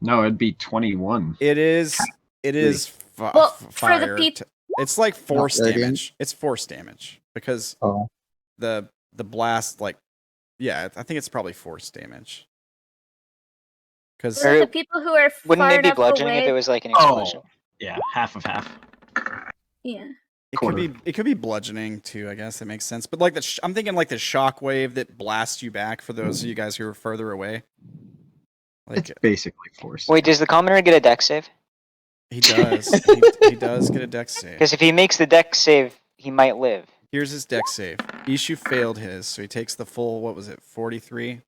No, it'd be 21. It is Well, for the fire. peop- It's like force radiant? damage. It's force damage because Oh. the blast, like, yeah, I think it's probably force damage. Because So the people who are Wouldn't far they be enough bludgeoning away, if it was like an Oh. explosion? Yeah, half of half. yeah. Quarter. it could be bludgeoning too. I guess that makes sense. But like I'm thinking like the shock wave that blasts you back for those of you guys who are further away. It's Like basically force. Wait, does the commoner get a dex save? he does. he does get a dex save. Because if he makes the dex save, he might live. Here's his dex save. Ishu failed his, so he takes the full. What was it? 43.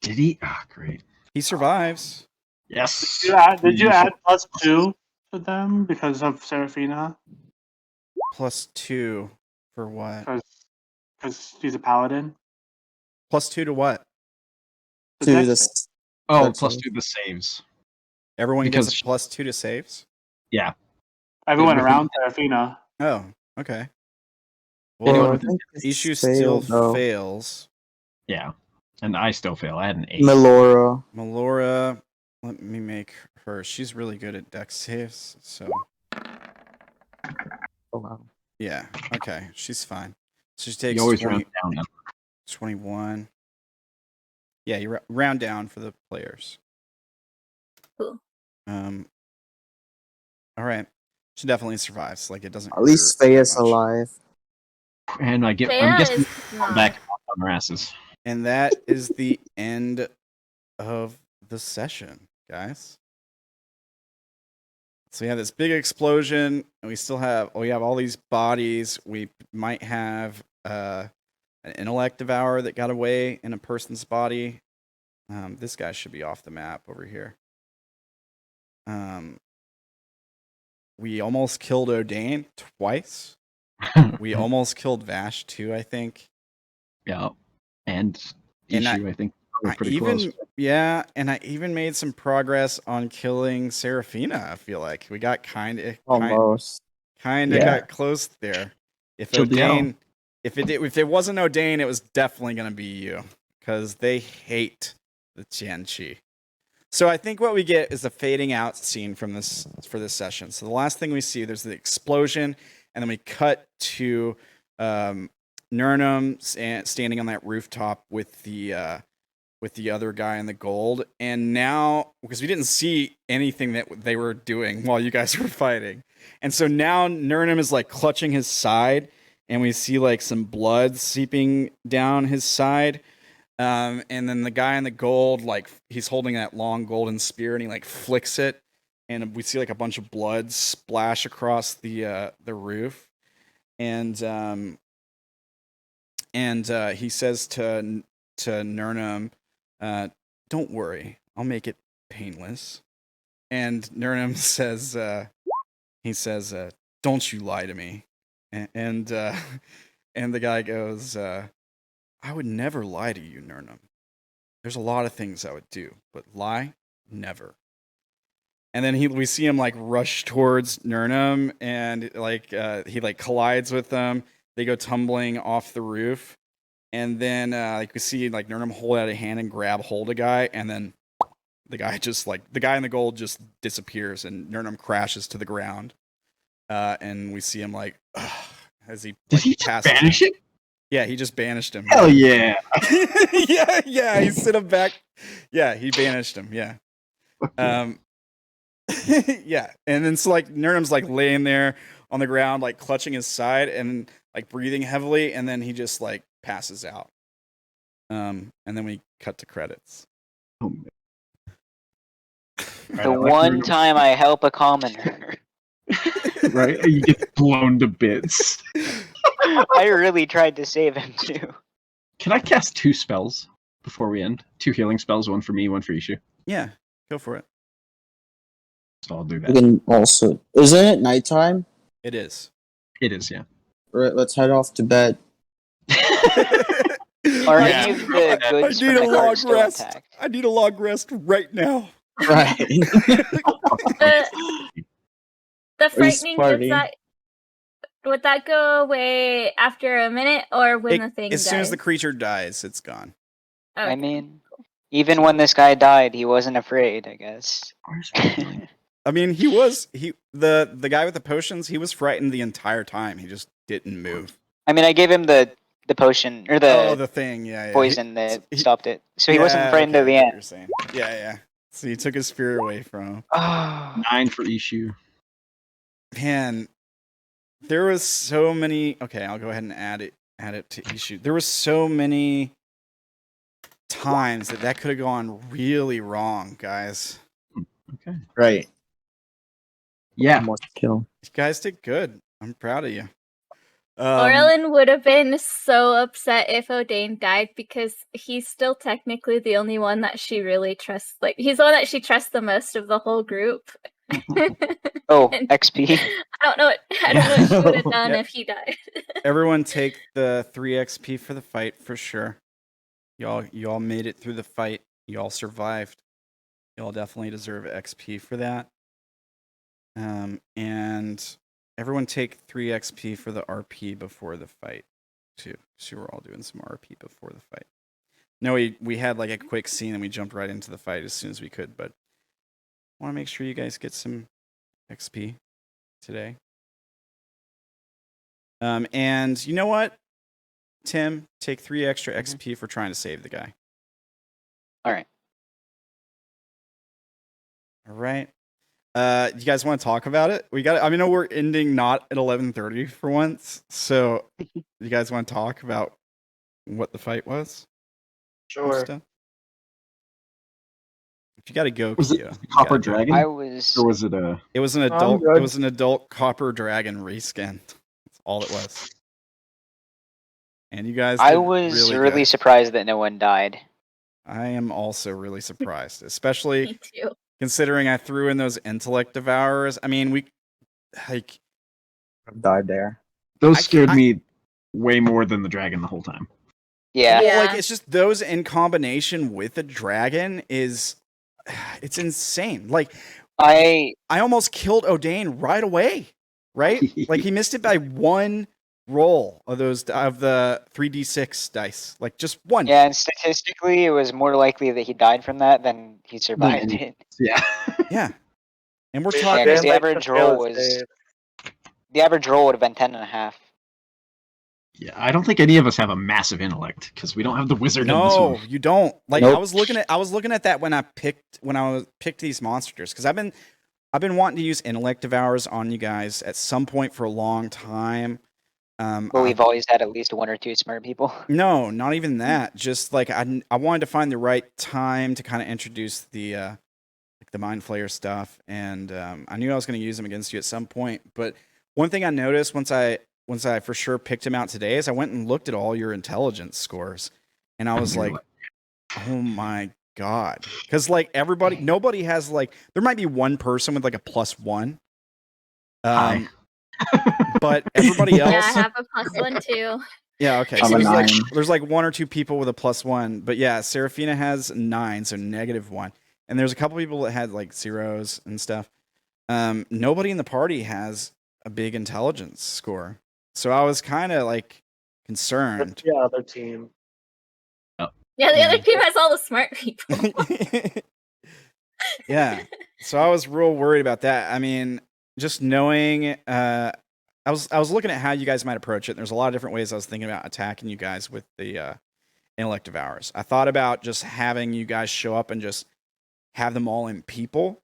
Did he? Ah, great. He survives. Yes. Did you add +2 to them because of Seraphina? +2 for what? Because she's a paladin? +2 to what? The To dex the save. Oh, That's plus all. 2 the saves. Everyone Because gets a +2 to saves. Yeah. Everyone within- around Seraphina. Oh, okay. Anyone Well, with- Ishu still fails. Yeah. And I still fail. I had an 8. Melora. Melora, let me make her. She's really good at dex saves, so Oh, wow. yeah. Okay, she's fine. So she takes You always 20, round down now. 21. Yeah, you round down for the players. Cool. All right. She definitely survives. Like it doesn't. At least hurt Faye's much. alive. And I'm Thea guessing is we'll not. back on our asses. And that is the end of the session, guys. So we have this big explosion, and we have all these bodies. We might have an intellect devourer that got away in a person's body. This guy should be off the map over here. We almost killed Odayn twice. We almost killed Vash too, I think. Yeah. And And Ishu, I think. We're pretty close. And I even made some progress on killing Seraphina. I feel like we got kind of Almost. got close there. If Killed the owl. Odayn, if it wasn't Odayn, it was definitely gonna be you, because they hate the Tianqi. So I think what we get is a fading out scene for this session. So the last thing we see, there's the explosion, and then we cut to Nirnām standing on that rooftop with the other guy in the gold. And now, because we didn't see anything that they were doing while you guys were fighting, and so now Nirnām is like clutching his side, and we see like some blood seeping down his side. And then the guy in the gold, like he's holding that long golden spear, and he like flicks it, and we see like a bunch of blood splash across the roof. And he says to Nirnām, "Don't worry, I'll make it painless." And Nirnām says, "Don't you lie to me." And the guy goes, "I would never lie to you, Nirnām. There's a lot of things I would do, but lie, never." And then we see him like rush towards Nirnām, and like he like collides with them. They go tumbling off the roof, and then like we see like Nirnām hold out a hand and grab hold of a guy, and then the guy in the gold just disappears, and Nirnām crashes to the ground. And we see him like as he Did he just banish it? Yeah, he just banished him. Hell yeah! yeah, he sent him back. Yeah, he banished him. Yeah. Yeah, and then so like Nirnām's like laying there on the ground, like clutching his side and like breathing heavily, and then he just like passes out. And then we cut to credits. Oh, The one time I help a commoner. Right? You get blown to bits. I really tried to save him too. Can I cast 2 spells before we end? 2 healing spells, one for me, one for Ishu. Yeah, go for it. So I'll do You that. can also. Isn't it nighttime? It is. It is, yeah. Right, let's head off to bed. Are any of the goods I need from a the cart long still rest. intact? I need a long rest right now. Right. The frightening, farting. would that go away after a minute or when the thing As dies? soon as the creature dies, it's gone. Okay. I mean, even when this guy died, he wasn't afraid, I guess. I mean, the guy with the potions, he was frightened the entire time. He just didn't move. I mean, I gave him the potion, or the thing, yeah. poison that stopped it. So he wasn't frightened at the end. You're saying. Yeah. So you took his fear away from him. Oh, 9 for Ishu. Man, there was so many. Okay, I'll go ahead and add it to issue. There was so many times that could have gone really wrong, guys. Okay. Right. Yeah. Almost kill. You guys did good. I'm proud of you. Orilyn would have been so upset if Odayn died because he's still technically the only one that she really trusts. Like, he's the one that she trusts the most of the whole group. oh, And XP. I don't know what she would have done Yep. if he died. Everyone take the 3 XP for the fight for sure. Y'all made it through the fight. Y'all survived. Y'all definitely deserve XP for that. And everyone take 3 XP for the RP before the fight too. So we're all doing some RP before the fight. No, we had like a quick scene and we jumped right into the fight as soon as we could, but I want to make sure you guys get some XP today. And you know what? Tim, take 3 extra XP for trying to save the guy. All right. All right. You guys want to talk about it? I know we're ending not at 11:30 for once. So you guys want to talk about what the fight was? Sure. Stuff? If you got to go, Was it Kyo, the you Copper gotta go. Dragon? I was. Or was it a... It was an I'm adult. good. It was an adult Copper Dragon reskin. That's all it was. And you guys, I did was really really good. surprised that no one died. I am also really surprised, especially Me too. considering I threw in those intellect devourers. I mean, we like Died there. Those I- scared I- me way more than the dragon the whole time. Yeah. Yeah. Like it's just those in combination with a dragon it's insane. Like I I almost killed Odayn right away, right? Like he missed it by one roll of the 3d6 dice, like just one. yeah, and statistically, it was more likely that he died from that than he survived any- it. Yeah. Yeah, and we're Yeah, talking. because the like average to roll fail a was save. the average roll would have been 10.5. Yeah, I don't think any of us have a massive intellect because we don't have the wizard in this No, one. you don't. Like Nope. I was looking at that when I picked these monsters because I've been wanting to use intellect devours on you guys at some point for a long time. But we've always had at least one or two smart people. No, not even that. Just like I wanted to find the right time to kind of introduce the like the mind flayer stuff, and I knew I was going to use them against you at some point. But one thing I noticed once I for sure picked him out today is I went and looked at all your intelligence scores, and I was like, oh my god, because like nobody has like there might be one person with like a +1, Hi. but everybody Yeah, I else. have a +1 too. Yeah, okay. I'm So a there's like one or two people with a +1, but yeah, Seraphina has 9, so -1, and there's a couple people that had like zeros and stuff. Nobody in the party has a big intelligence score, so I was kind of like That's concerned. the other team. Yeah, the Yeah. other team has all the smart people. Yeah, so I was real worried about that. I mean, just knowing, I was looking at how you guys might approach it. And there's a lot of different ways I was thinking about attacking you guys with the intellect devours. I thought about just having you guys show up and just have them all in people,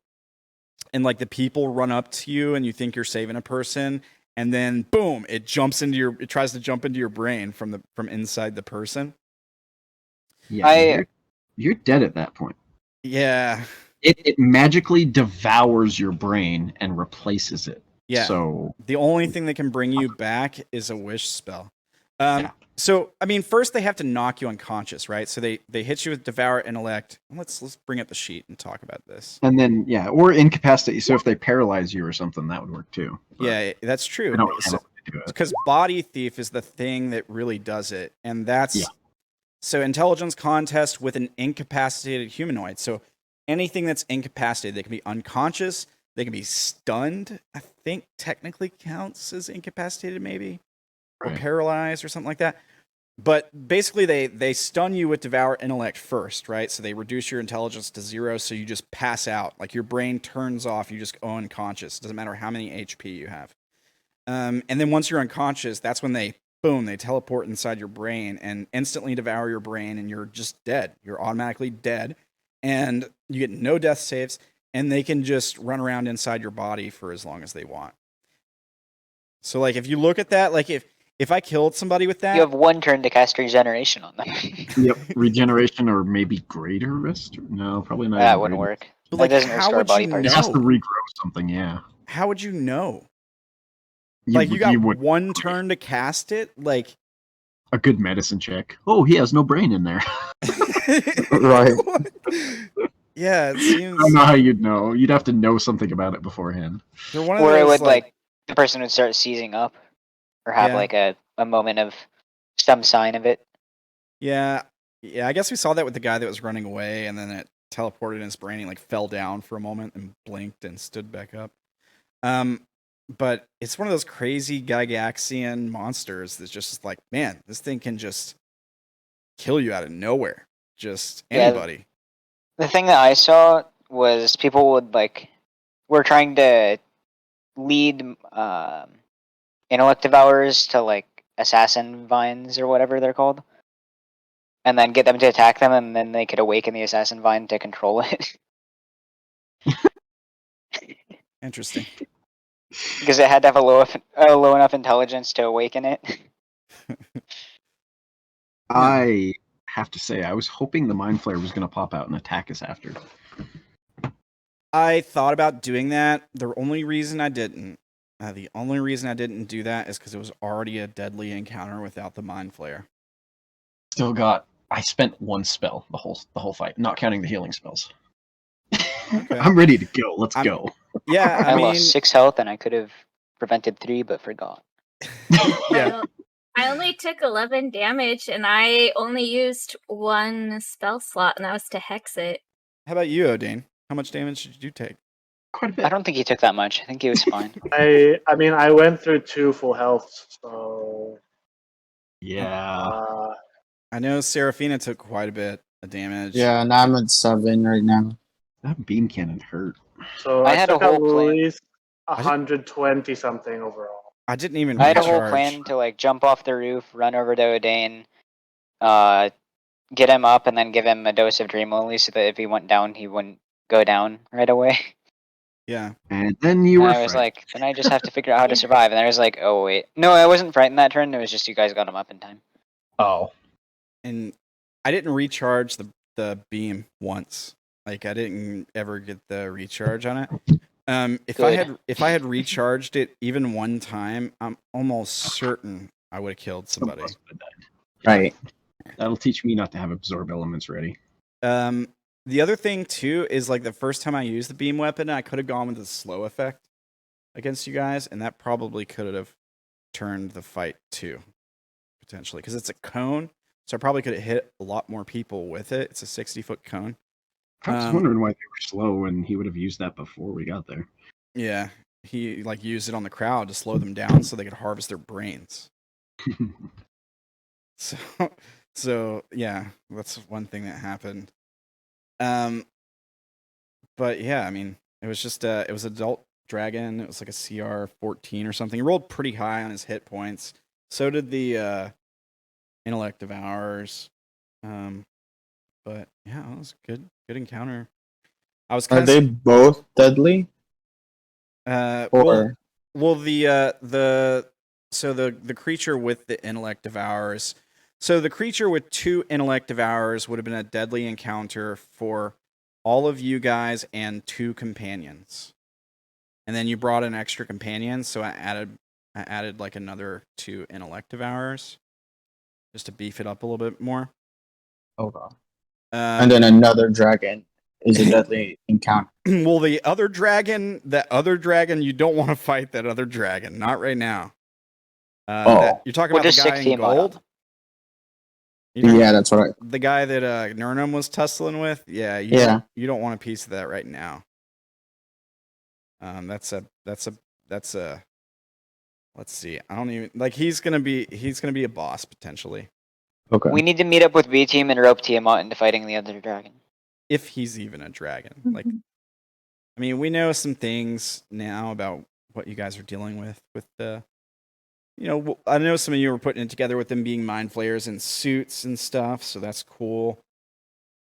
and like the people run up to you and you think you're saving a person, and then boom, it tries to jump into your brain from inside the person. Yeah, you're dead at that point. Yeah, It magically devours your brain and replaces it. yeah. So The only thing that can bring you back is a wish spell. Yeah. So, I mean, first they have to knock you unconscious, right? So they hit you with Devour Intellect. Let's bring up the sheet and talk about this. and then or incapacitate. So if they paralyze you or something, that would work too. But Yeah, that's true. I don't know how to do it. Because Body Thief is the thing that really does it. And that's... Yeah. So intelligence contest with an incapacitated humanoid. So anything that's incapacitated, they can be unconscious, they can be stunned, I think technically counts as incapacitated maybe, or Right. paralyzed or something like that. But basically they stun you with Devour Intellect first, right? So they reduce your intelligence to 0, so you just pass out. Like your brain turns off, you just go unconscious. Doesn't matter how many HP you have. And then once you're unconscious, that's when they teleport inside your brain and instantly devour your brain, and you're just dead. You're automatically dead, and you get no death saves, and they can just run around inside your body for as long as they want. So, like, if you look at that, like, if I killed somebody with that... You have one turn to cast regeneration on them. Yep, regeneration or maybe greater rest. No, probably not. That even wouldn't greater. work. But, That like, doesn't how restore would body you parts. It has to No. regrow something. Yeah. How would you know? Like, you got one turn to cast it? Like... A good medicine check. Oh, he has no brain in there. Right. Yeah, it I don't seems... know how you'd know. You'd have to know something about it beforehand. They're one of Or it those, would like the person would start seizing up, or have Yeah. like a moment of some sign of it. Yeah, I guess we saw that with the guy that was running away, and then it teleported in his brain. He like fell down for a moment and blinked and stood back up. But it's one of those crazy Gygaxian monsters that's just like, man, this thing can just kill you out of nowhere. Just Yeah. anybody. The thing that I saw was people would were trying to lead intellect devours to like assassin vines or whatever they're called, and then get them to attack them, and then they could awaken the assassin vine to control it. Interesting. Because it had to have a low enough intelligence to awaken it. I have to say, I was hoping the Mind Flayer was going to pop out and attack us after. I thought about doing that. The only reason I didn't do that is because it was already a deadly encounter without the Mind Flayer. I spent one spell the whole fight, not counting the healing spells. Okay. I'm ready to go. Let's go. Yeah, I I mean, lost 6 health, and I could have prevented 3, but forgot. yeah. I only took 11 damage, and I only used one spell slot, and that was to hex it. How about you, Odayn? How much damage did you take? Quite a bit. I don't think he took that much. I think he was fine. I mean, I went through 2 full healths, so Yeah. I know Seraphina took quite a bit of damage. Yeah, and I'm at 7 right now. That beam cannon hurt. so I I had a took at whole plan. least 120 something overall. I didn't even I had a recharge. whole plan to like jump off the roof, run over to Odayn, get him up, and then give him a dose of Dream Lily so that if he went down, he wouldn't go down right away. Yeah. And then you And were I was frightened. like, then I just have to figure out how to survive. And I was like, oh wait, no, I wasn't frightened that turn. It was just you guys got him up in time. Oh. And I didn't recharge the beam once. Like I didn't ever get the recharge on it. If I had recharged it even one time, I'm almost certain I would have killed somebody. Right. That'll teach me not to have absorb elements ready. The other thing too is like the first time I used the beam weapon, I could have gone with the slow effect against you guys, and that probably could have turned the fight too, potentially, because it's a cone. So I probably could have hit a lot more people with it. It's a 60-foot cone. I was wondering why they were slow, and he would have used that before we got there. Yeah, he like used it on the crowd to slow them down so they could harvest their brains. So yeah, that's one thing that happened. But yeah, I mean, it was just it was adult dragon. It was like a CR 14 or something. He rolled pretty high on his hit points. So did the intellect devours. But yeah, it was a good encounter. I was Are kind they of both deadly? Or well the creature with the intellect devours. So the creature with 2 intellect devours would have been a deadly encounter for all of you guys and 2 companions. And then you brought an extra companion, so I added like another 2 intellect devours just to beef it up a little bit more. okay. And then another dragon is a deadly encounter. Well, that other dragon, you don't want to fight that other dragon. Not right now. You're talking We'll about the just guy in 16 mod on gold? them. Yeah, that's right. The guy that Nirnām was tussling with? Yeah, you don't want a piece of that right now. That's a let's see. I don't even like he's gonna be a boss potentially. Okay. We need to meet up with B team and rope Tiamat into fighting the other dragon. If he's even a dragon. Like I mean, we know some things now about what you guys are dealing with the I know some of you were putting it together with them being mind flayers in suits and stuff, so that's cool.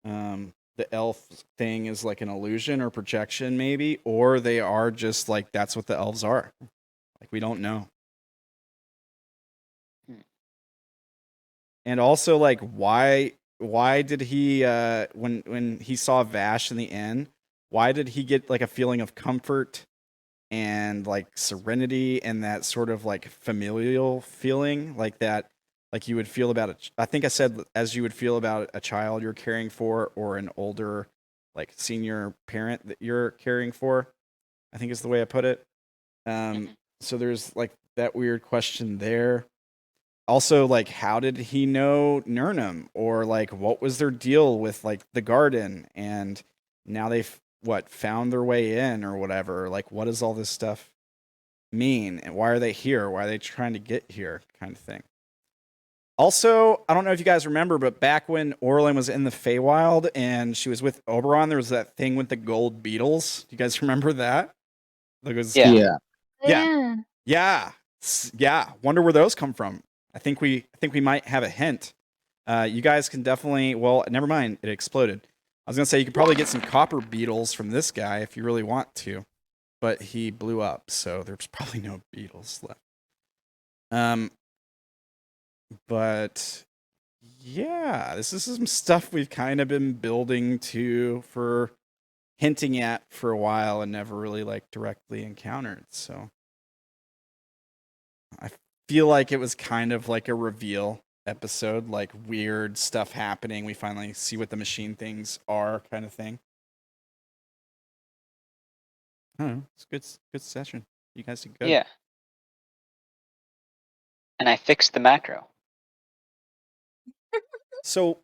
The elf thing is like an illusion or projection maybe, or they are just like that's what the elves are. Like we don't know. And also like why did he when he saw Vash in the inn, why did he get like a feeling of comfort and like serenity and that sort of like familial feeling like that, like you would feel about I think I said as you would feel about a child you're caring for or an older like senior parent that you're caring for, I think is the way I put it. So there's like that weird question there. Also, like, how did he know Nirnām, or like what was their deal with like the garden, and now they've found their way in or whatever. Like, what does all this stuff mean? And why are they here? Why are they trying to get here? Kind of thing. Also, I don't know if you guys remember, but back when Orilyn was in the Feywild and she was with Oberon, there was that thing with the gold beetles. Do you guys remember that? Yeah. Yeah. Wonder where those come from. I think we might have a hint. You guys can definitely. Well, never mind. It exploded. I was gonna say you could probably get some copper beetles from this guy if you really want to, but he blew up, so there's probably no beetles left. But yeah, this is some stuff we've kind of been building to for hinting at for a while and never really like directly encountered. So I feel like it was kind of like a reveal episode, like weird stuff happening. We finally see what the machine things are, kind of thing. I don't know. It's a good session. You guys did good. Yeah. And I fixed the macro. So,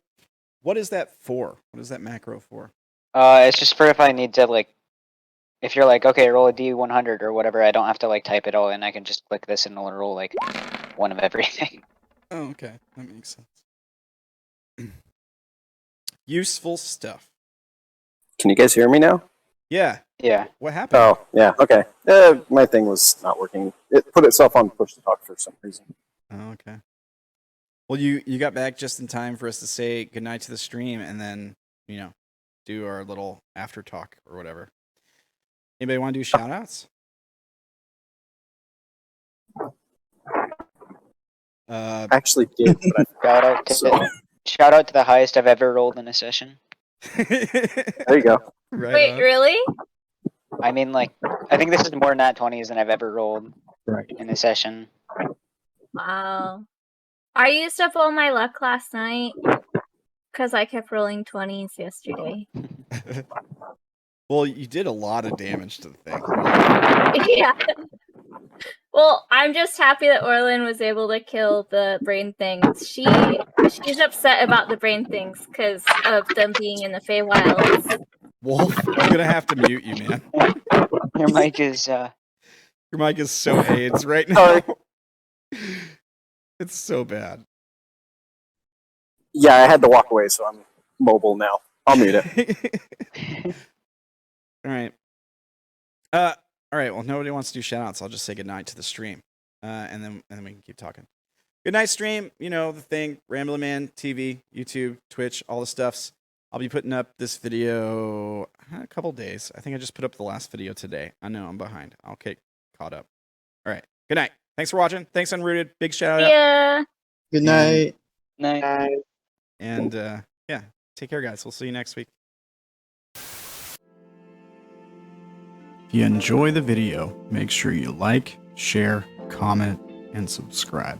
what is that for? What is that macro for? It's just for if I need to, like, if you're like, okay, roll a D100 or whatever, I don't have to, like, type it all in. I can just click this and it'll roll, like, one of everything. Oh, okay. That makes sense. Useful stuff. Can you guys hear me now? Yeah. Yeah. What happened? Oh, yeah, okay. My thing was not working. It put itself on push to talk for some reason. Oh, okay. Well, you got back just in time for us to say goodnight to the stream and then, do our little after talk or whatever. Anybody want to do shout outs? I actually did, but Shout out to the highest I've ever rolled in a session. there you go. Right Wait, on. really? I mean, like, I think this is more nat 20s than I've ever rolled Right. in a session. Wow. I used up all my luck last night because I kept rolling 20s yesterday. Well, you did a lot of damage to the thing. Yeah. Well, I'm just happy that Orilyn was able to kill the brain things. She's upset about the brain things because of them being in the Feywilds. Wolf, I'm gonna have to mute you, man. Your mic is, Your mic is so AIDS right now. It's so bad. Yeah, I had to walk away, so I'm mobile now. I'll mute it. All right. All right. Well, nobody wants to do shout outs. I'll just say goodnight to the stream. And then we can keep talking. Good night, stream. You know, the thing, Ramblinman, TV, YouTube, Twitch, all the stuffs. I'll be putting up this video in a couple days. I think I just put up the last video today. I know I'm behind. I'll get caught up. All right. Good night. Thanks for watching. Thanks, Unrooted. Big shout out. Yeah. Good night. night. And yeah, take care, guys. We'll see you next week. If you enjoy the video, make sure you like, share, comment, and subscribe.